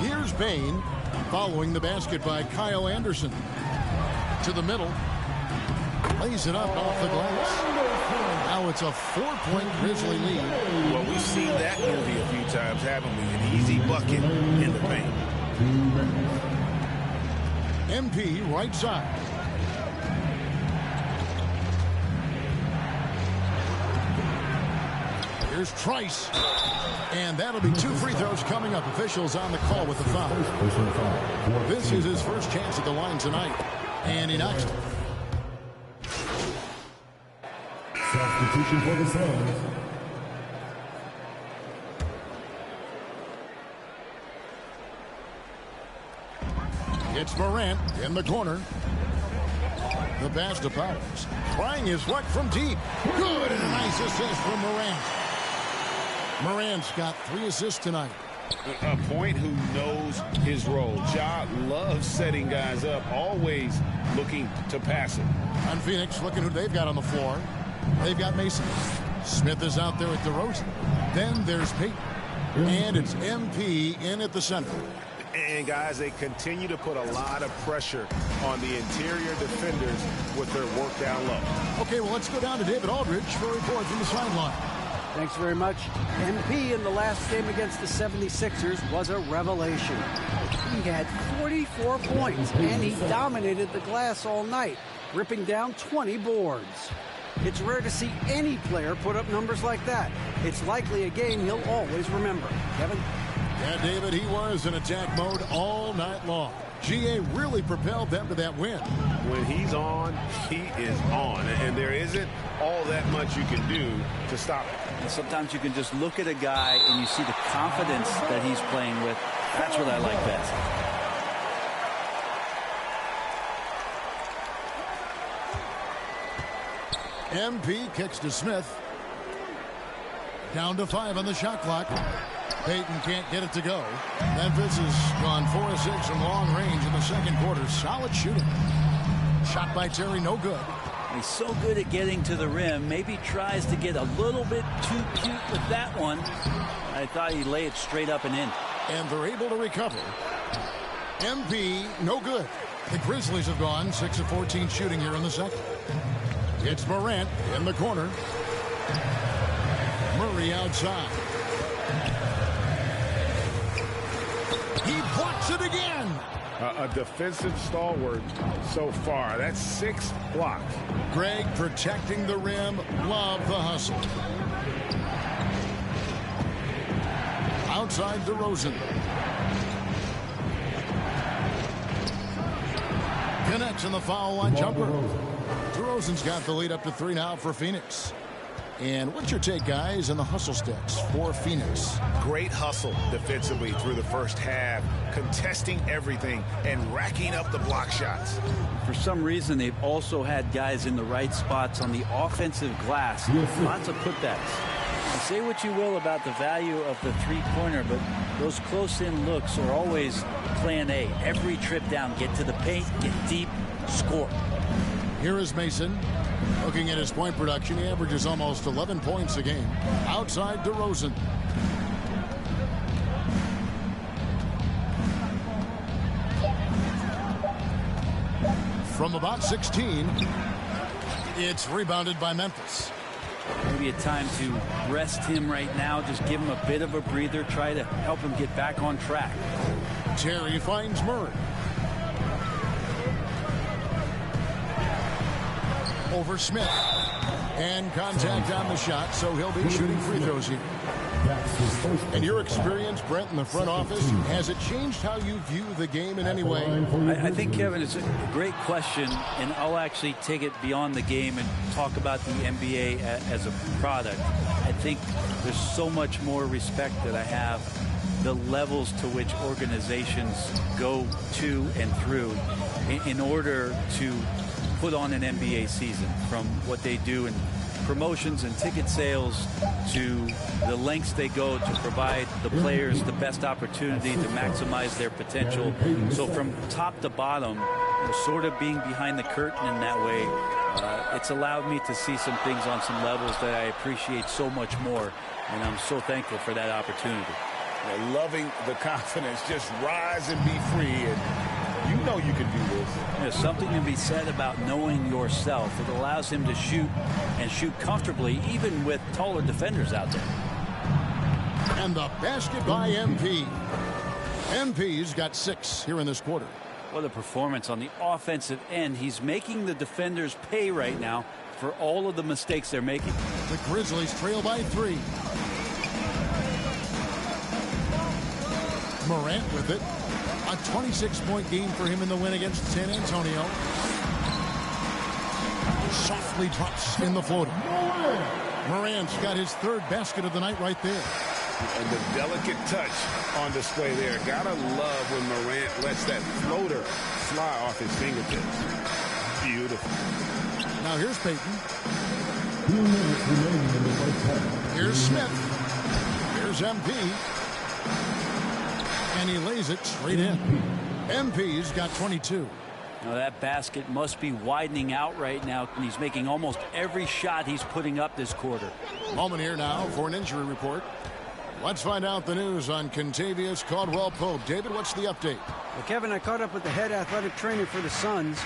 Here's Bain following the basket by Kyle Anderson. To the middle. Lays it up off the glass. Now it's a 4-point Grizzly lead. Well, we've seen that movie a few times, haven't we? An easy bucket in the paint. MP right side. Here's Trice. And that'll be 2 free throws coming up. Officials on the call with the foul. This is his first chance at the line tonight. And he knocks it. Substitution for the Suns. It's Morant in the corner. The pass to Powers. Trying his luck from deep. Good, and a nice assist from Morant. Morant's got 3 assists tonight. A point who knows his role. Ja loves setting guys up, always looking to pass it. On Phoenix, looking who they've got on the floor. They've got Mason. Smith is out there with DeRozan. Then there's Payton. And it's MP in at the center. And, guys, they continue to put a lot of pressure on the interior defenders with their work down low. Okay, well, let's go down to David Aldridge for a report from the sideline. Thanks very much. MP in the last game against the 76ers was a revelation. He had 44 points, and he dominated the glass all night, ripping down 20 boards. It's rare to see any player put up numbers like that. It's likely a game he'll always remember. Kevin? Yeah, David, he was in attack mode all night long. GA really propelled them to that win. When he's on, he is on. And there isn't all that much you can do to stop him. And sometimes you can just look at a guy and you see the confidence that he's playing with. That's what I like best. MP kicks to Smith. Down to 5 on the shot clock. Payton can't get it to go. Memphis has gone 4 of 6 from long range in the second quarter. Solid shooting. Shot by Terry, no good. He's so good at getting to the rim. Maybe tries to get a little bit too cute with that one. I thought he'd lay it straight up and in. And they're able to recover. MP, no good. The Grizzlies have gone 6 of 14 shooting here in the second. It's Morant in the corner. Murray outside. He blocks it again. A defensive stalwart so far. That's 6 blocks. Greg protecting the rim. Love the hustle. Outside DeRozan. Connects in the foul line jumper. DeRozan's got the lead up to 3 now for Phoenix. And what's your take, guys, on the hustle sticks for Phoenix? Great hustle defensively through the first half, contesting everything and racking up the block shots. For some reason, they've also had guys in the right spots on the offensive glass. Lots of putbacks. And say what you will about the value of the three-pointer, but those close-in looks are always plan A. Every trip down, get to the paint, get deep, score. Here is Mason. Looking at his point production, he averages almost 11 points a game. Outside DeRozan. From about 16, it's rebounded by Memphis. Maybe a time to rest him right now. Just give him a bit of a breather. Try to help him get back on track. Terry finds Murray. Over Smith. And contact on the shot, so he'll be shooting free throws here. In your experience, Brent, in the front office, has it changed how you view the game in any way? I think, Kevin, it's a great question, and I'll actually take it beyond the game and talk about the NBA as a product. I think there's so much more respect that I have the levels to which organizations go to and through in order to put on an NBA season, from what they do in promotions and ticket sales to the lengths they go to provide the players the best opportunity to maximize their potential. So from top to bottom, sort of being behind the curtain in that way, it's allowed me to see some things on some levels that I appreciate so much more, and I'm so thankful for that opportunity. Loving the confidence, just rise and be free, and you know you can do this. There's something to be said about knowing yourself. It allows him to shoot and shoot comfortably, even with taller defenders out there. And the basket by MP. MP's got 6 here in this quarter. What a performance on the offensive end. He's making the defenders pay right now for all of the mistakes they're making. The Grizzlies trail by 3. Morant with it. A 26-point game for him in the win against San Antonio. Softly drops in the floater. Morant's got his 3rd basket of the night right there. And the delicate touch on display there. Gotta love when Morant lets that floater fly off his fingertips. Beautiful. Now here's Payton. Here's Smith. Here's MP. And he lays it straight in. MP's got 22. Now that basket must be widening out right now, and he's making almost every shot he's putting up this quarter. Moment here now for an injury report. Let's find out the news on Kentavious Caldwell-Pope. David, what's the update? Well, Kevin, I caught up with the head athletic trainer for the Suns.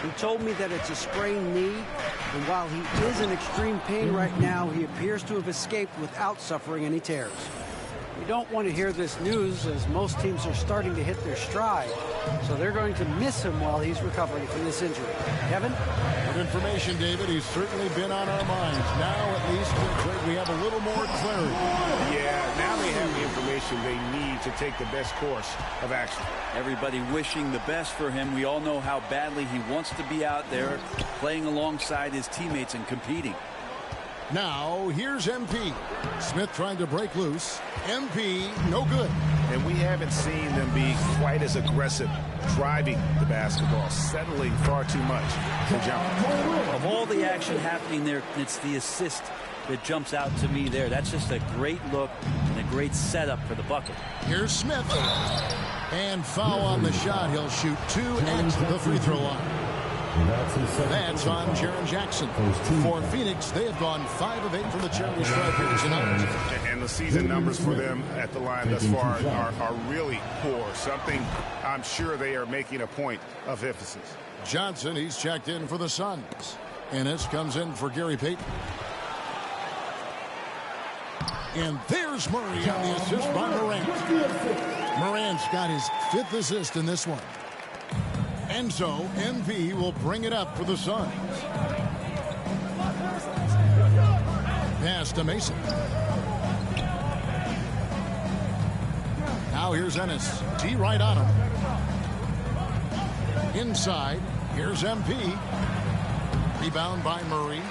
He told me that it's a sprained knee, and while he is in extreme pain right now, he appears to have escaped without suffering any tears. We don't want to hear this news, as most teams are starting to hit their stride, so they're going to miss him while he's recovering from this injury. Kevin? Good information, David. He's certainly been on our minds. Now, at least, we have a little more clarity. Yeah, now they have the information they need to take the best course of action. Everybody wishing the best for him. We all know how badly he wants to be out there playing alongside his teammates and competing. Now, here's MP. Smith trying to break loose. MP, no good. And we haven't seen them be quite as aggressive driving the basketball, settling far too much for jump. Of all the action happening there, it's the assist that jumps out to me there. That's just a great look and a great setup for the bucket. Here's Smith. And foul on the shot. He'll shoot 2 at the free throw line. That's on Jaren Jackson. For Phoenix, they have gone 5 of 8 from the charity stripe here tonight. And the season numbers for them at the line thus far are really poor. Something I'm sure they are making a point of emphasis. Johnson, he's checked in for the Suns. Ennis comes in for Gary Payton. And there's Murray on the assist by Morant. Morant's got his 5th assist in this one. And so MP will bring it up for the Suns. Pass to Mason. Now here's Ennis. T right on him. Inside. Here's MP. Rebound by Murray.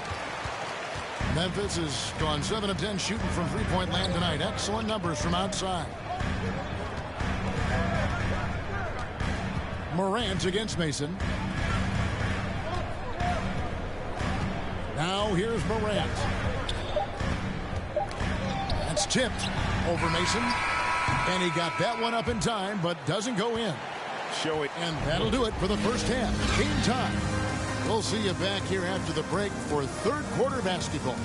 Memphis has gone 7 of 10 shooting from three-point land tonight. Excellent numbers from outside. Morant against Mason. Now here's Morant. That's tipped over Mason. And he got that one up in time, but doesn't go in. Show it. And that'll do it for the first half. Game time. We'll see you back here after the break for third quarter basketball.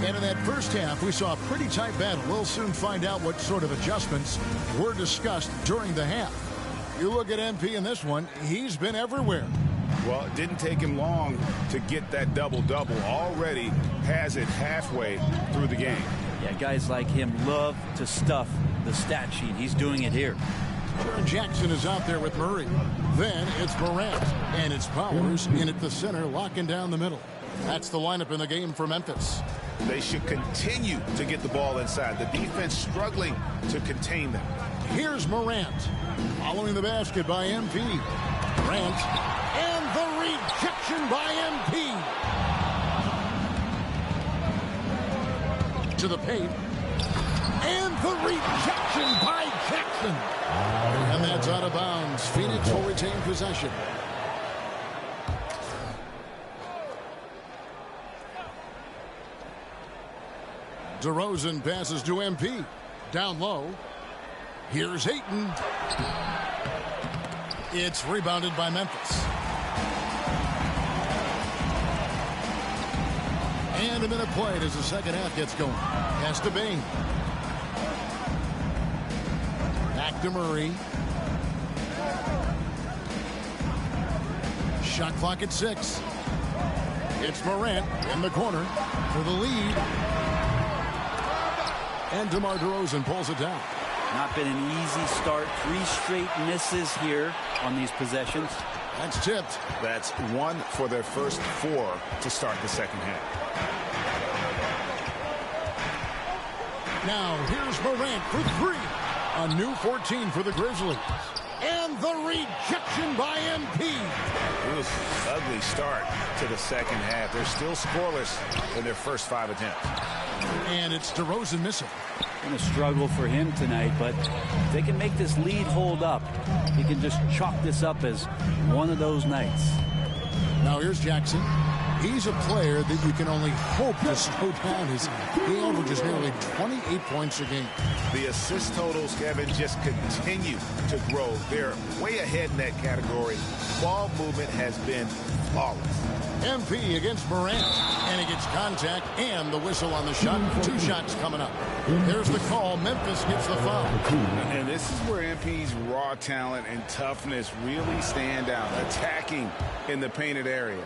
And in that first half, we saw a pretty tight battle. We'll soon find out what sort of adjustments were discussed during the half. You look at MP in this one, he's been everywhere. Well, it didn't take him long to get that double-double. Already has it halfway through the game. Yeah, guys like him love to stuff the stat sheet. He's doing it here. Jaren Jackson is out there with Murray. Then it's Morant, and it's Powers in at the center, locking down the middle. That's the lineup in the game for Memphis. They should continue to get the ball inside. The defense struggling to contain them. Here's Morant. Following the basket by MP. Morant. And the rejection by MP. To the paint. And the rejection by Jackson. And that's out of bounds. Phoenix will retain possession. DeRozan passes to MP. Down low. Here's Ayton. It's rebounded by Memphis. And a minute played as the second half gets going. Pass to Bain. Back to Murray. Shot clock at 6. It's Morant in the corner for the lead. And DeMar DeRozan pulls it down. Not been an easy start. 3 straight misses here on these possessions. That's tipped. That's 1 for their first 4 to start the second half. Now here's Morant for 3. A new 14 for the Grizzlies. And the rejection by MP. It was an ugly start to the second half. They're still scoreless in their first 5 attempts. And it's DeRozan missing. Been a struggle for him tonight, but if they can make this lead hold up, he can just chalk this up as one of those nights. Now here's Jackson. He's a player that you can only hope to slow down. He averages nearly 28 points a game. The assist totals, Kevin, just continue to grow. They're way ahead in that category. Ball movement has been flawless. MP against Morant, and he gets contact and the whistle on the shot. 2 shots coming up. There's the call. Memphis gets the foul. And this is where MP's raw talent and toughness really stand out, attacking in the painted area.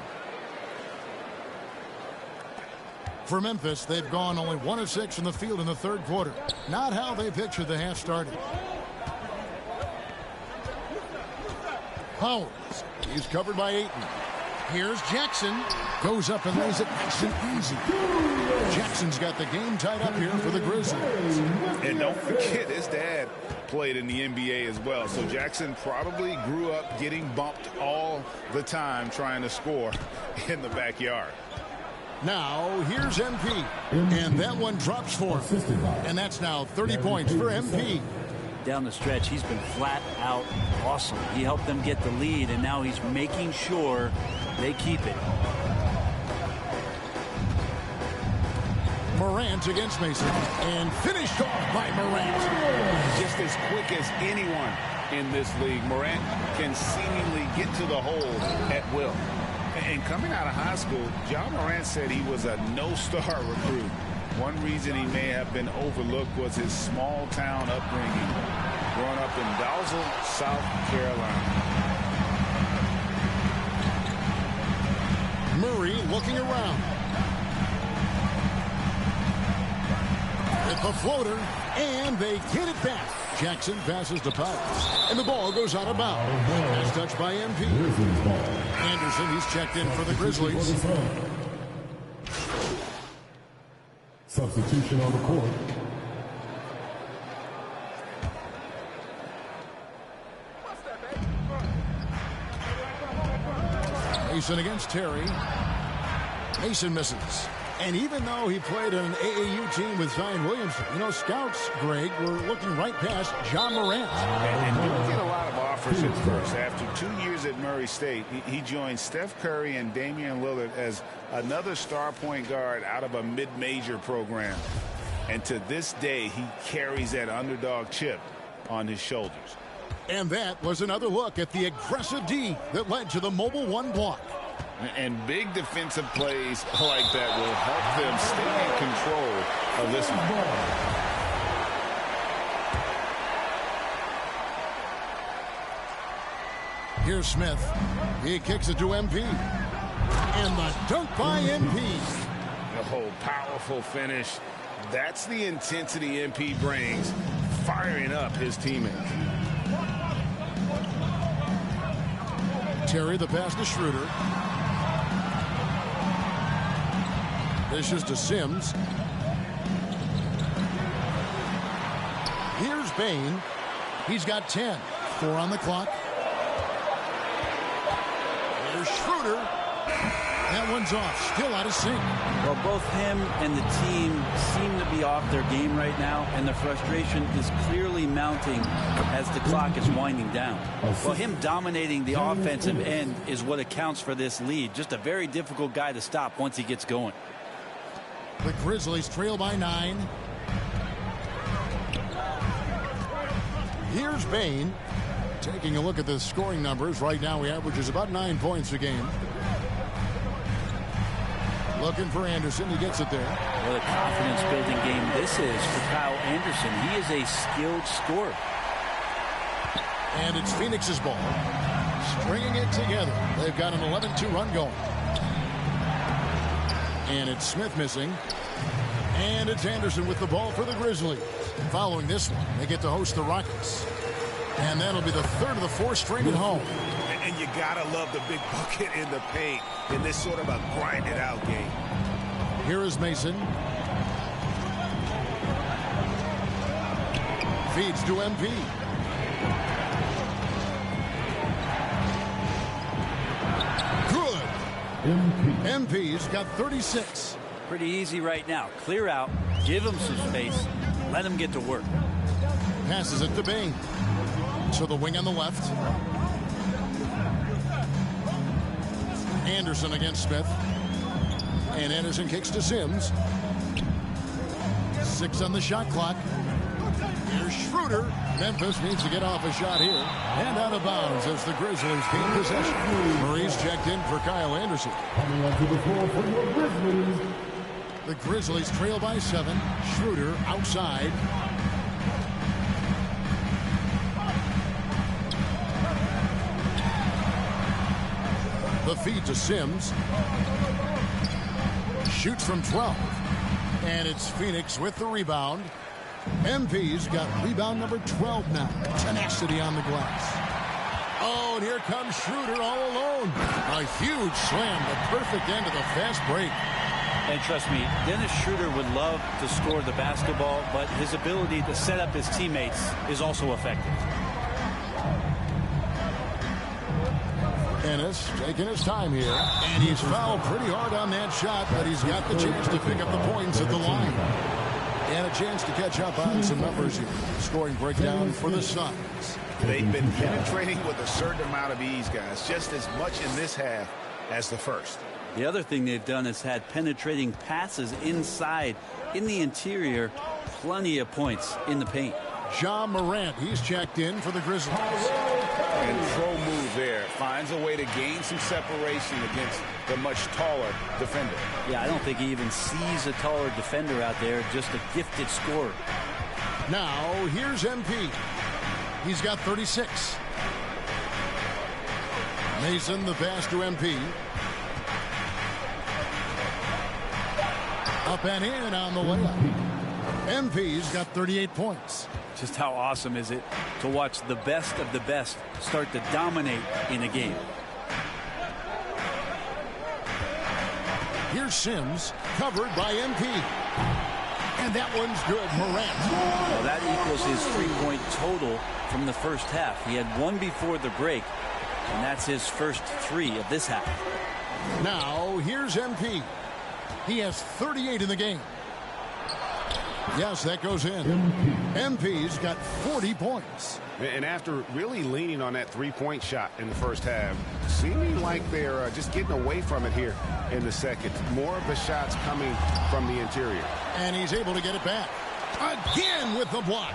For Memphis, they've gone only 1 of 6 from the field in the third quarter. Not how they pictured the half started. Powers. He's covered by Ayton. Here's Jackson. Goes up and lays it nice and easy. Jackson's got the game tied up here for the Grizzlies. And don't forget, his dad played in the NBA as well. So Jackson probably grew up getting bumped all the time trying to score in the backyard. Now, here's MP. And that one drops for him. And that's now 30 points for MP. Down the stretch, he's been flat out awesome. He helped them get the lead, and now he's making sure they keep it. Morant against Mason. And finished off by Morant. Just as quick as anyone in this league, Morant can seemingly get to the hole at will. And coming out of high school, John Morant said he was a no-star recruit. One reason he may have been overlooked was his small-town upbringing, growing up in Dalzell, South Carolina. Murray looking around. With the floater, and they get it back. Jackson passes to Powers, and the ball goes out of bounds. That's touched by MP. Anderson, he's checked in for the Grizzlies. Substitution on the court. Mason against Terry. Mason misses. And even though he played on an AAU team with Zion Williamson, you know, scouts, Greg, were looking right past John Morant. And didn't get a lot of offers at first. After 2 years at Murray State, he joined Steph Curry and Damian Lillard as another star point guard out of a mid-major program. And to this day, he carries that underdog chip on his shoulders. And that was another look at the aggressive D that led to the mobile one block. And big defensive plays like that will help them stay in control of this one. Here's Smith. He kicks it to MP. And the dunk by MP. Oh, powerful finish. That's the intensity MP brings, firing up his teammates. Terry, the pass to Schroeder. This is to Sims. Here's Bain. He's got 10. 4 on the clock. There's Schroeder. That one's off. Still out of sync. Well, both him and the team seem to be off their game right now, and the frustration is clearly mounting as the clock is winding down. Well, him dominating the offensive end is what accounts for this lead. Just a very difficult guy to stop once he gets going. The Grizzlies trail by 9. Here's Bain. Taking a look at the scoring numbers. Right now he averages about 9 points a game. Looking for Anderson. He gets it there. What a confidence-building game this is for Kyle Anderson. He is a skilled scorer. And it's Phoenix's ball. Stringing it together. They've got an 11-2 run going. And it's Smith missing. And it's Anderson with the ball for the Grizzlies. Following this one, they get to host the Rockets. And that'll be the third of the 4th straight at home. And you gotta love the big bucket in the paint in this sort of a grinded out game. Here is Mason. Feeds to MP. Good. MP's got 36. Pretty easy right now. Clear out, give him some space, let him get to work. Passes it to Bain. To the wing on the left. Anderson against Smith. And Anderson kicks to Sims. 6 on the shot clock. Here's Schroeder. Memphis needs to get off a shot here. And out of bounds as the Grizzlies gain possession. Murray's checked in for Kyle Anderson. Coming onto the floor for your Grizzlies. The Grizzlies trail by 7. Schroeder outside. The feed to Sims. Shoots from 12. And it's Phoenix with the rebound. MP's got rebound number 12 now. Tenacity on the glass. Oh, and here comes Schroeder all alone. A huge slam, the perfect end of the fast break. And trust me, Dennis Schroeder would love to score the basketball, but his ability to set up his teammates is also effective. Ennis taking his time here, and he's fouled pretty hard on that shot, but he's got the chance to pick up the points at the line. And a chance to catch up on some numbers here. Scoring breakdown for the Suns. They've been penetrating with a certain amount of ease, guys, just as much in this half as the first. The other thing they've done is had penetrating passes inside, in the interior, plenty of points in the paint. John Morant, he's checked in for the Grizzlies. Control move there. Finds a way to gain some separation against the much taller defender. Yeah, I don't think he even sees a taller defender out there, just a gifted scorer. Now, here's MP. He's got 36. Mason, the pass to MP. Up and in on the layup. MP's got 38 points. Just how awesome is it to watch the best of the best start to dominate in a game. Here's Sims, covered by MP. And that one's good, Morant. Well, that equals his three-point total from the first half. He had one before the break, and that's his first three of this half. Now, here's MP. He has 38 in the game. Yes, that goes in. MP's got 40 points. And after really leaning on that three-point shot in the first half, seeming like they're just getting away from it here in the second. More of the shots coming from the interior. And he's able to get it back. Again with the block.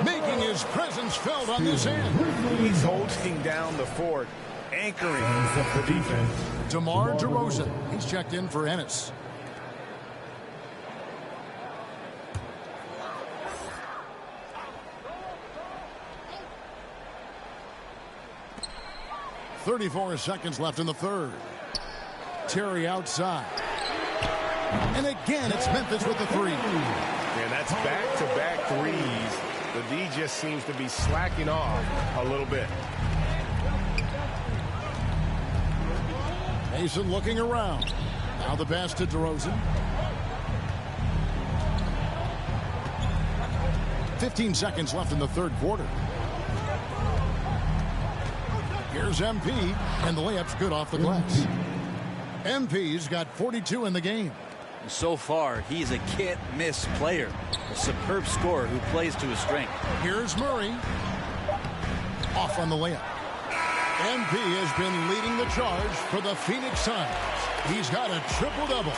Making his presence felt on this end. He's holding down the fort, anchoring the defense. DeMar DeRozan. He's checked in for Ennis. .34 seconds left in the third. Terry outside. And again, it's Memphis with the three. And that's back-to-back threes. The D just seems to be slacking off a little bit. Mason looking around. Now the pass to DeRozan. 15 seconds left in the third quarter. Here's MP, and the layup's good off the glass. MP's got 42 in the game. So far, he's a can't-miss player. A superb scorer who plays to his strength. Here's Murray. Off on the layup. MP has been leading the charge for the Phoenix Suns. He's got a triple-double.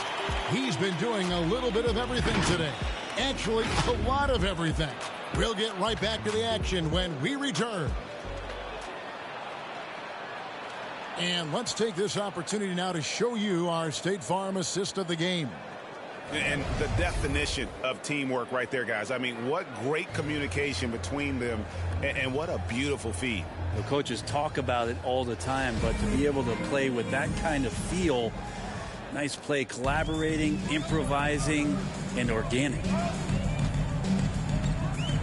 He's been doing a little bit of everything today. Actually, a lot of everything. We'll get right back to the action when we return. And let's take this opportunity now to show you our State Farm assist of the game. And the definition of teamwork right there, guys. I mean, what great communication between them, and what a beautiful feed. The coaches talk about it all the time, but to be able to play with that kind of feel, nice play, collaborating, improvising, and organic.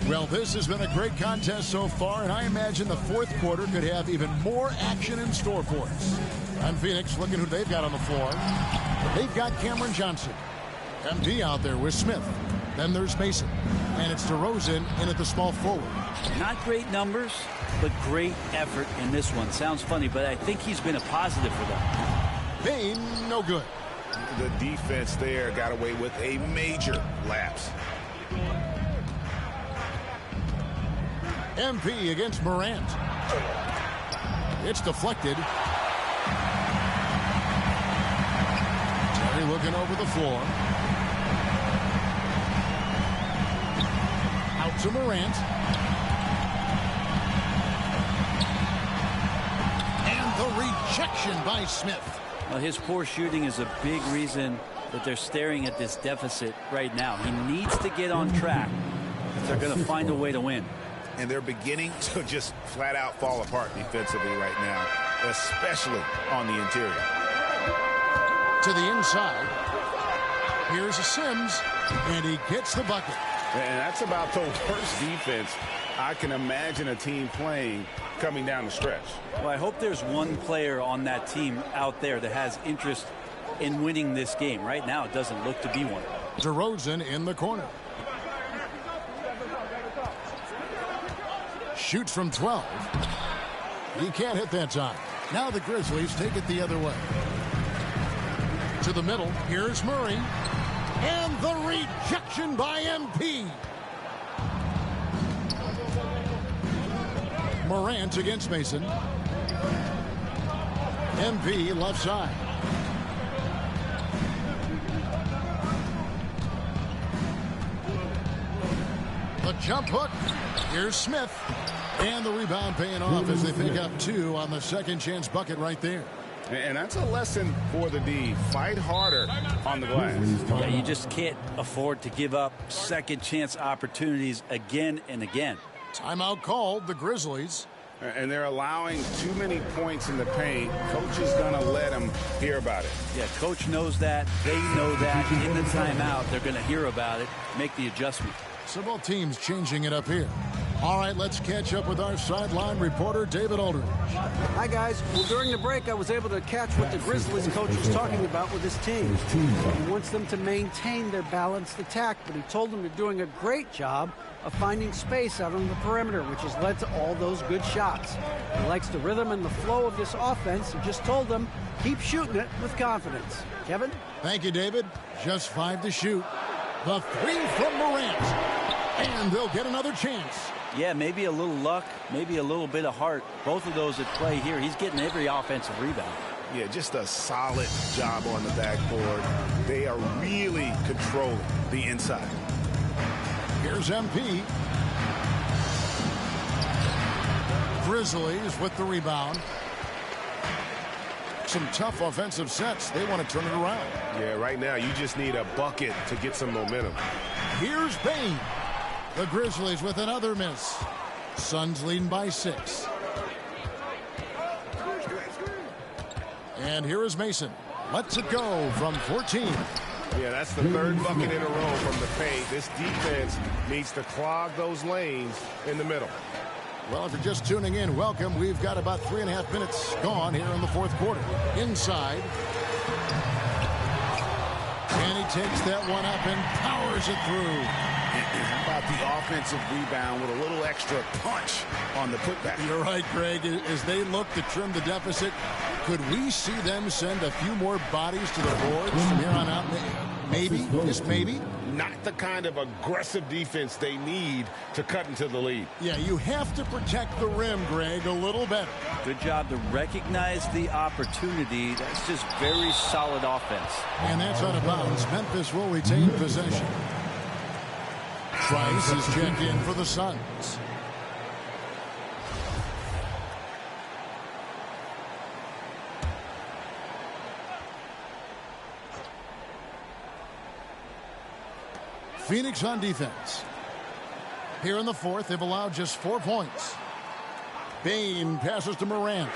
Well, this has been a great contest so far, and I imagine the fourth quarter could have even more action in store for us. And Phoenix, looking who they've got on the floor. They've got Cameron Johnson. MP out there with Smith. Then there's Mason. And it's DeRozan in at the small forward. Not great numbers, but great effort in this one. Sounds funny, but I think he's been a positive for them. Payne, no good. The defense there got away with a major lapse. MP against Morant. It's deflected. Terry looking over the floor. Out to Morant. And the rejection by Smith. Well, his poor shooting is a big reason that they're staring at this deficit right now. He needs to get on track if they're going to find a way to win. And they're beginning to just flat out fall apart defensively right now, especially on the interior. To the inside. Here's a Sims, and he gets the bucket. And that's about the worst defense I can imagine a team playing coming down the stretch. Well, I hope there's one player on that team out there that has interest in winning this game. Right now, it doesn't look to be one. DeRozan in the corner. Shoots from 12. He can't hit that time. Now the Grizzlies take it the other way. To the middle. Here's Murray. And the rejection by MP. Morant against Mason. MP left side. The jump hook. Here's Smith. And the rebound paying off as they pick up 2 on the second chance bucket right there. And that's a lesson for the D. Fight harder on the glass. Yeah, you just can't afford to give up second chance opportunities again and again. Timeout called, the Grizzlies. And they're allowing too many points in the paint. Coach is going to let them hear about it. Yeah, coach knows that. They know that. In the timeout, they're going to hear about it, make the adjustment. So both teams changing it up here. All right, let's catch up with our sideline reporter, David Aldridge. Hi, guys. Well, during the break, I was able to catch what the Grizzlies coach was talking about with his team. He wants them to maintain their balanced attack, but he told them they're doing a great job of finding space out on the perimeter, which has led to all those good shots. He likes the rhythm and the flow of this offense and just told them, keep shooting it with confidence. Kevin? Thank you, David. Just 5 to shoot. The 3 from Morant. And they'll get another chance. Yeah, maybe a little luck, maybe a little bit of heart. Both of those at play here. He's getting every offensive rebound. Yeah, just a solid job on the backboard. They are really controlling the inside. Here's MP. Grizzlies with the rebound. Some tough offensive sets. They want to turn it around. Yeah, right now you just need a bucket to get some momentum. Here's Bain. The Grizzlies with another miss. Suns leading by 6. And here is Mason. Lets it go from 14. Yeah, that's the 3rd bucket in a row from the paint. This defense needs to clog those lanes in the middle. Well, if you're just tuning in, welcome. We've got about 3.5 minutes gone here in the 4th quarter. Inside. And he takes that one up and powers it through. How about the offensive rebound with a little extra punch on the putback? You're right, Greg. As they look to trim the deficit, could we see them send a few more bodies to the boards from here on out? Maybe, just maybe. Not the kind of aggressive defense they need to cut into the lead. Yeah, you have to protect the rim, Greg, a little better. Good job to recognize the opportunity. That's just very solid offense. And that's out of bounds. Memphis will retain possession. Trice is checked in for the Suns. Phoenix on defense. Here in the 4th, they've allowed just 4 points. Bain passes to Morant.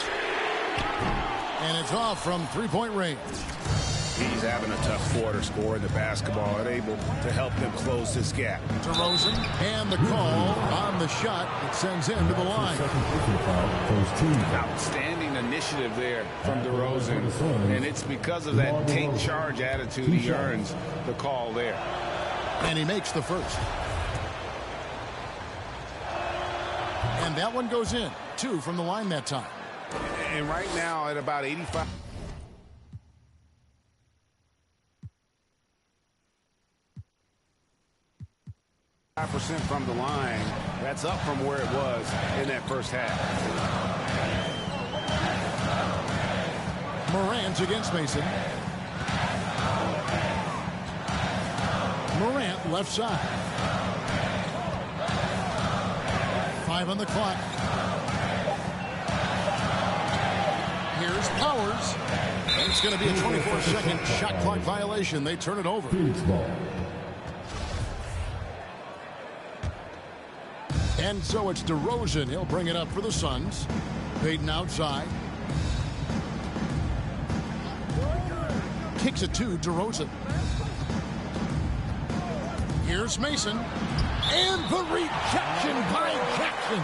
And it's off from 3-point range. He's having a tough quarter, scoring the basketball and able to help them close this gap. DeRozan, and the call on the shot that sends him to the line. Outstanding initiative there from DeRozan, and it's because of that take charge attitude he earns the call there. And he makes the first. And that one goes in. 2 from the line that time. And right now at about 85. % from the line. That's up from where it was in that first half. Morant against Mason. Morant left side. 5 on the clock. Here's Powers. And it's going to be a 24-second shot clock violation. They turn it over. And so it's DeRozan. He'll bring it up for the Suns. Payton outside. Kicks it to DeRozan. Here's Mason. And the rejection by Jackson.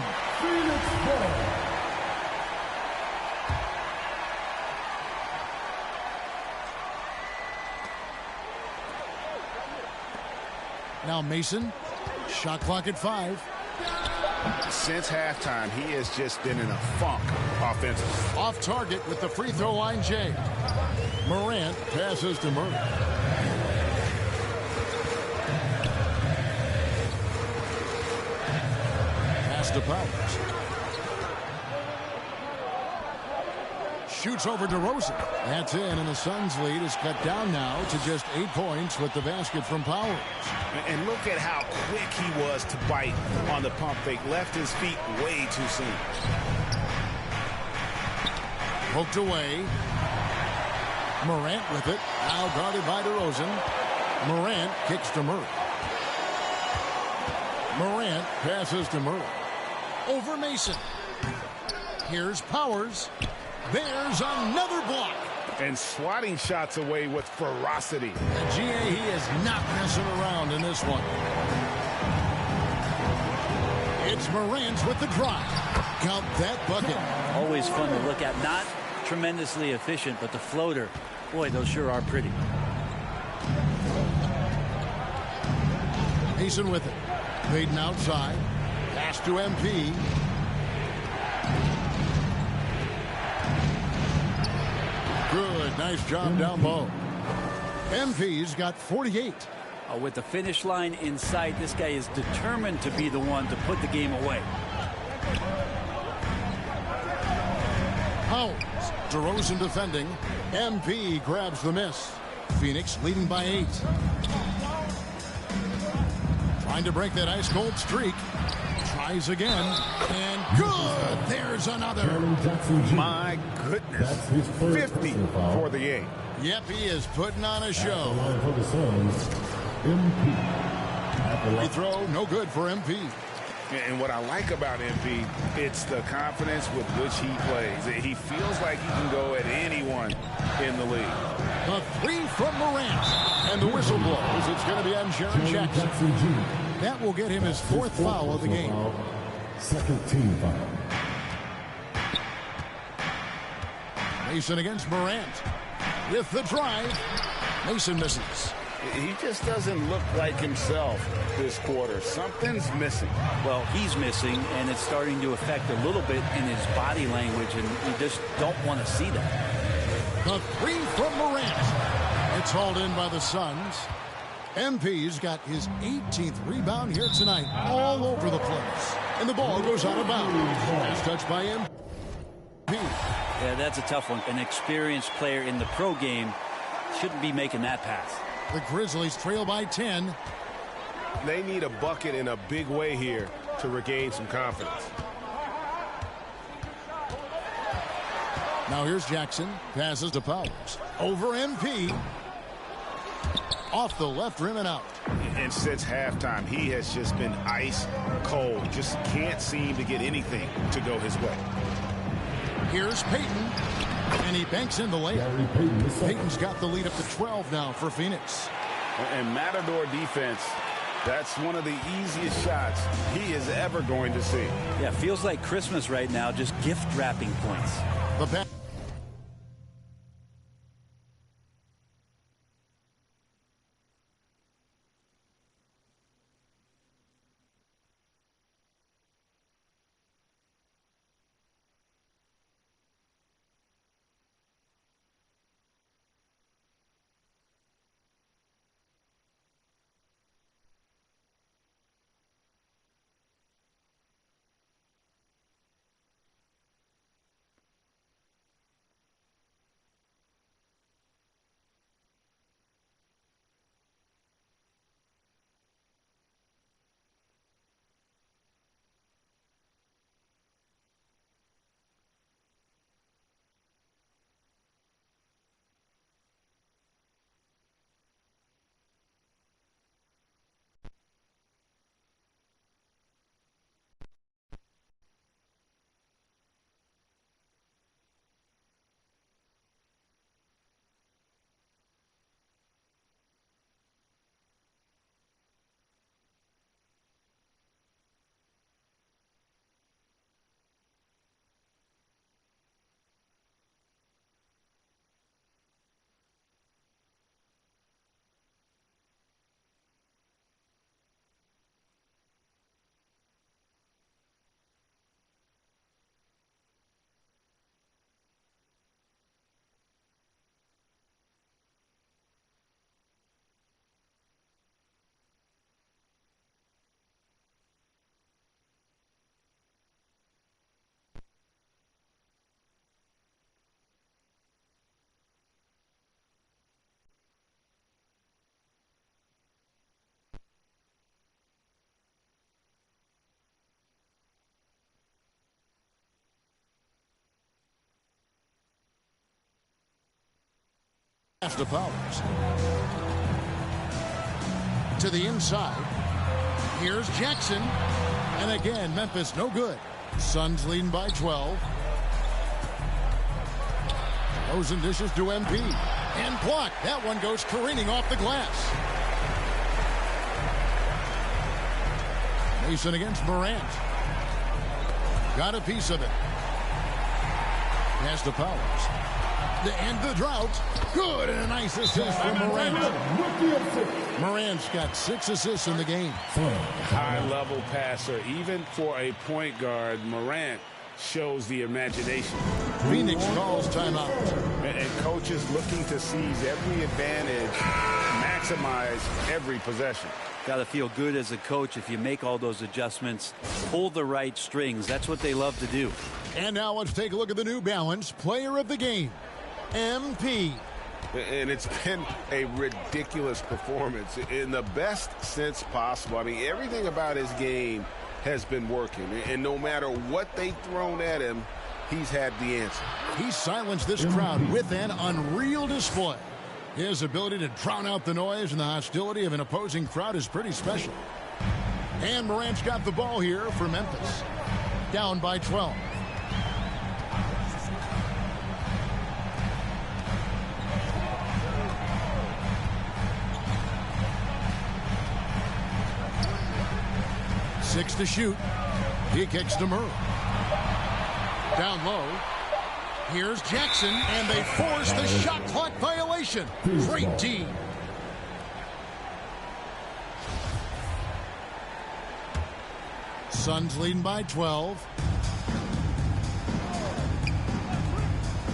Now Mason. Shot clock at 5. Since halftime, he has just been in a funk offensively. Off target with the free throw line, Jay. Morant passes to Murray. Pass to Powers. Shoots over DeRozan. That's in, and the Suns' lead is cut down now to just 8 points with the basket from Powers. And look at how quick he was to bite on the pump fake. Left his feet way too soon. Poked away. Morant with it. Now guarded by DeRozan. Morant kicks to Murray. Morant passes to Murray. Over Mason. Here's Powers. There's another block. And swatting shots away with ferocity. And GA, he is not messing around in this one. It's Morant with the drive. Count that bucket. Always fun to look at. Not tremendously efficient, but the floater, boy, those sure are pretty. Mason with it. Fading outside. Pass to MP. Good. Nice job down low. MP's got 48. With the finish line in sight, this guy is determined to be the one to put the game away. Powers. DeRozan defending. MP grabs the miss. Phoenix leading by 8. Trying to break that ice-cold streak. Tries again. And good. There's another. My goodness. 50 for the game. Yep, he is putting on a show. Free throw, no good for MP. And what I like about MP, it's the confidence with which he plays. He feels like he can go at anyone in the league. A three from Morant. And the whistle blows. It's going to be on Jaren Jackson. That will get him his 4th foul of the game. Second team foul. Mason against Morant. With the drive. Mason misses. He just doesn't look like himself this quarter. Something's missing. Well, he's missing, and it's starting to affect a little bit in his body language, and you just don't want to see that. The three from Morant. It's hauled in by the Suns. MP's got his 18th rebound here tonight, all over the place. And the ball goes out of bounds. Last touch by MP. Yeah, that's a tough one. An experienced player in the pro game shouldn't be making that pass. The Grizzlies trail by 10. They need a bucket in a big way here to regain some confidence. Now here's Jackson. Passes to Powers. Over MP. Off the left rim and out. And since halftime, he has just been ice cold. Just can't seem to get anything to go his way. Here's Payton. And he banks in the layup. Payton's got the lead up to 12 now for Phoenix. And Matador defense, that's one of the easiest shots he is ever going to see. Yeah, feels like Christmas right now, just gift wrapping points. The back. Pass to Powers. To the inside. Here's Jackson. And again, Memphis no good. Suns leading by 12. Rosen dishes to MP. And blocked. That one goes careening off the glass. Mason against Morant. Got a piece of it. Pass to Powers. To end the drought. Good, and a nice assist from Morant. Morant's got 6 assists in the game. High-level passer. Even for a point guard, Morant shows the imagination. Phoenix calls timeout. And coaches looking to seize every advantage, maximize every possession. Got to feel good as a coach if you make all those adjustments, pull the right strings. That's what they love to do. And now let's take a look at the New Balance player of the game, MP. And it's been a ridiculous performance in the best sense possible. I mean, everything about his game has been working. And no matter what they've thrown at him, he's had the answer. He silenced this crowd with an unreal display. His ability to drown out the noise and the hostility of an opposing crowd is pretty special. And Morant's got the ball here for Memphis. Down by 12. Six to shoot. He kicks to Murray. Down low. Here's Jackson, and they force the shot clock violation. Great D. Suns leading by 12.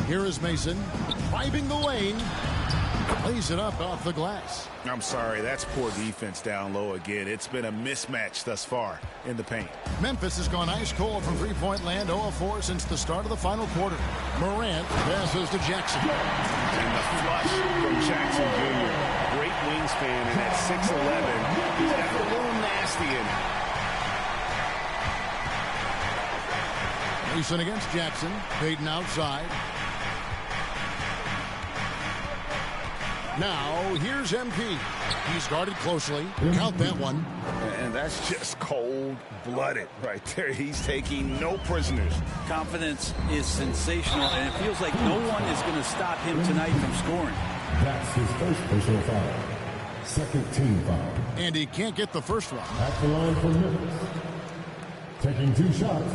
Here is Mason, driving the lane. Lays it up off the glass. I'm sorry, that's poor defense down low again. It's been a mismatch thus far in the paint. Memphis has gone ice cold from three-point land, 0 of 4 since the start of the final quarter. Morant passes to Jackson. And the flush from Jackson Jr. Great wingspan, and at 6'11", he's got a little nasty in him. Mason against Jackson. Payton outside. Now, here's MP. He's guarded closely. Count that one. And that's just cold-blooded right there. He's taking no prisoners. Confidence is sensational, and it feels like no one is going to stop him tonight from scoring. That's his first personal foul. Second team foul. And he can't get the first one. At the line for Memphis. Taking 2 shots.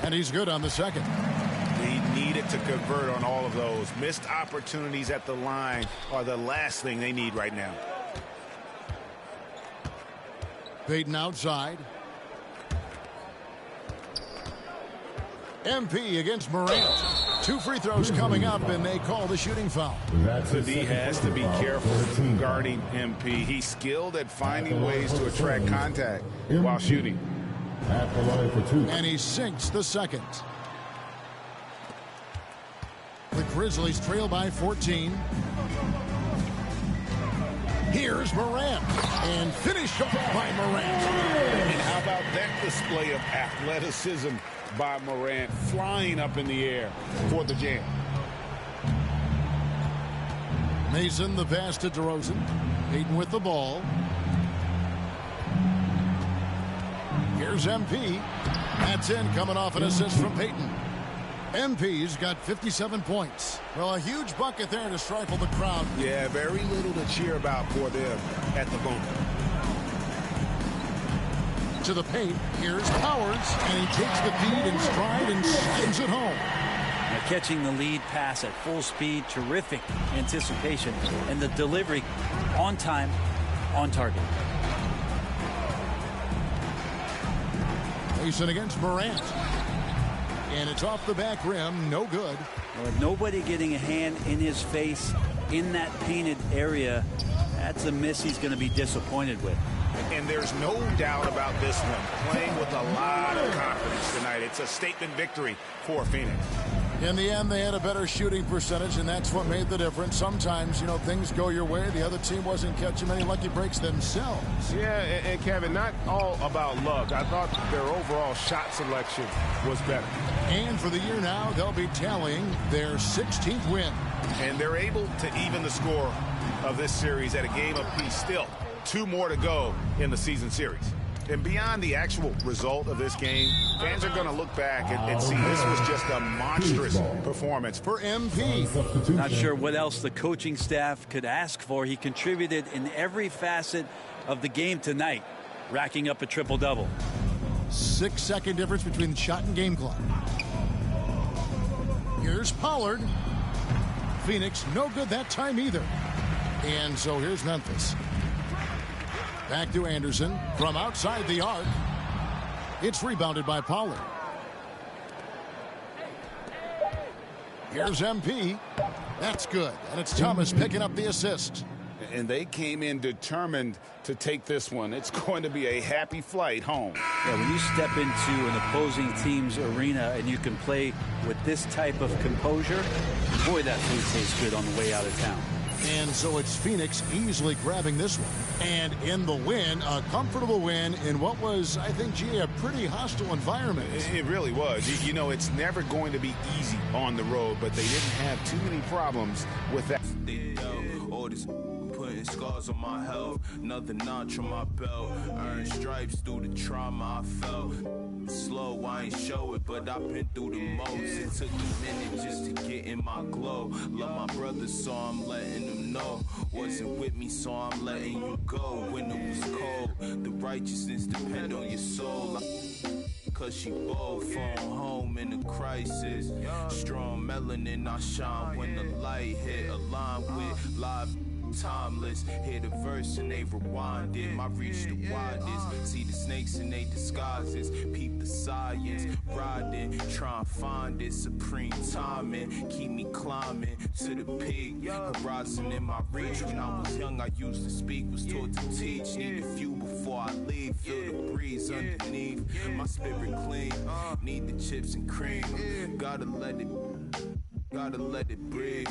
And he's good on the second. He needed to convert on all of those. Missed opportunities at the line are the last thing they need right now. Payton outside. MP against Morant. 2 free throws coming up, and they call the shooting foul. The D has to be careful guarding MP. He's skilled at finding ways to attract contact while shooting. At the line for 2. And he sinks the second. The Grizzlies trail by 14. Here's Morant. And finished off by Morant. And how about that display of athleticism by Morant, flying up in the air for the jam. Mason, the pass to DeRozan. Payton with the ball. Here's MP. That's in, coming off an assist from Payton. MP's got 57 points. Well, a huge bucket there to stifle the crowd. Yeah, very little to cheer about for them at the moment. To the paint, here's Powers, and he takes the feed in stride and slams it home. Now catching the lead pass at full speed, terrific anticipation, and the delivery on time, on target. Mason against Morant. And it's off the back rim, no good. Well, nobody getting a hand in his face in that painted area, that's a miss he's going to be disappointed with. And there's no doubt about this one. Playing with a lot of confidence tonight. It's a statement victory for Phoenix. In the end, they had a better shooting percentage, and that's what made the difference. Sometimes, you know, things go your way. The other team wasn't catching many lucky breaks themselves. Yeah, and Kevin, not all about luck. I thought their overall shot selection was better. And for the year now, they'll be tallying their 16th win. And they're able to even the score of this series at a game apiece. Still, 2 more to go in the season series. And beyond the actual result of this game, fans are going to look back and see this was just a monstrous performance for MP. Not sure what else the coaching staff could ask for. He contributed in every facet of the game tonight, racking up a triple-double. 6-second difference between the shot and game clock. Here's Pollard. Phoenix, no good that time either. And so here's Memphis. Back to Anderson from outside the arc. It's rebounded by Pollard. Here's MP. That's good. And it's Thomas picking up the assist. And they came in determined to take this one. It's going to be a happy flight home. Yeah, when you step into an opposing team's arena and you can play with this type of composure, boy, that food tastes good on the way out of town. And so it's Phoenix easily grabbing this one. And in the win, a comfortable win in what was, I think, a pretty hostile environment. It really was. You know, it's never going to be easy on the road, but they didn't have too many problems with that. Putting scars on my health, another notch on my belt. Earned stripes through the trauma I felt. Slow, I ain't show it, but I've been through the most. It took a minute just to get in my glow. Love my brothers, so I'm letting them know. Wasn't with me, so I'm letting you go. When it was cold, the righteousness depend on your soul. Cause she bold, phone home in a crisis. Strong melanin, I shine when the light hit. Aligned with live timeless. Hear the verse and they rewind it. My reach the widest. See the snakes in they disguises. Peep the science. Riding, try and find it. Supreme timing. Keep me climbing to the peak. Horizon in my reach. When I was young, I used to speak. Was taught to teach. Need a few before I leave. Feel the breeze underneath. My spirit clean. Need the chips and cream. Gotta let it breathe.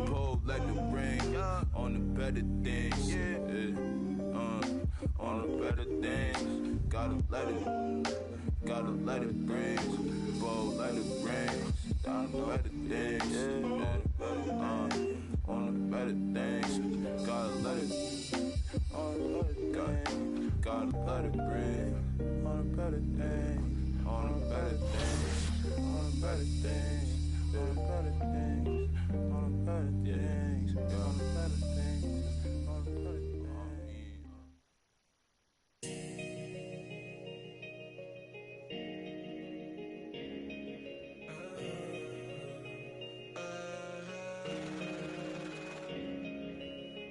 Pull, let it rain. On the better things. On the better things. Gotta let it rain. Pull, let it rain. On the better things. On the better things. Gotta let it. Gotta let it rain. On the better things. On the better things. On the better things. On the better things, on the better things, on the better things, on the better things.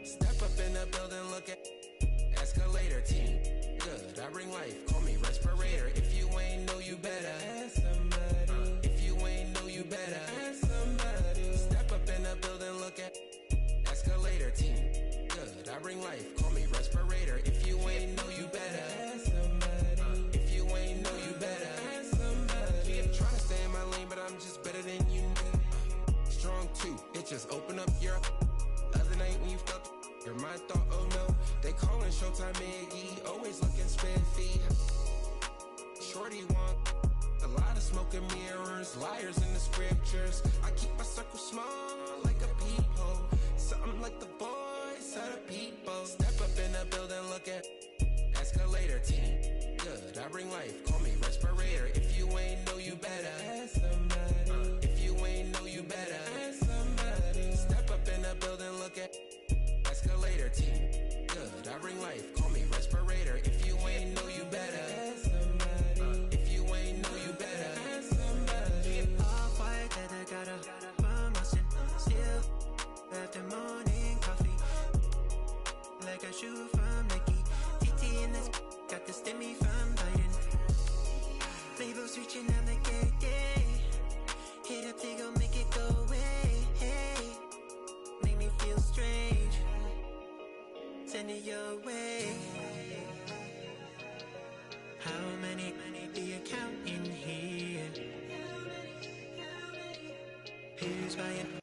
Step up in the building, look at escalator team. Good, I bring life, call me respirator. If you ain't know, you better ask somebody. If you ain't know, you better ask somebody. Step up in the building, look at escalator team. Good, I bring life, call me respirator. If you ain't know, you better ask somebody. If you ain't know, you better ask somebody. Yeah, trying to stay in my lane, but I'm just better than you. Strong too, it just open up your other night when you felt your mind thought, oh no, they calling Showtime Maggie, always looking spiffy. Shorty want a lot of smoke and mirrors, liars in the scriptures. I keep my circle small like a peephole. Something like the voice of the people. Step up in the building, look at escalator team. Good, I bring life, call me respirator. If you ain't know, you better ask somebody. If you ain't know, you better ask somebody. Step up in the building, look at escalator team. Good, I bring life, call me respirator. If you ain't know, you better ask somebody. If you ain't know, you better ask somebody. All white leather, got a promotion. Still left the morning coffee. Like a shoe from Nike. TT in this, got the stimmy from Biden. Labels reaching on the gate, yeah. Hit up, they gon' make it go away, hey. Make me feel strange. Send it your way. How many do you count in here? Who's buying?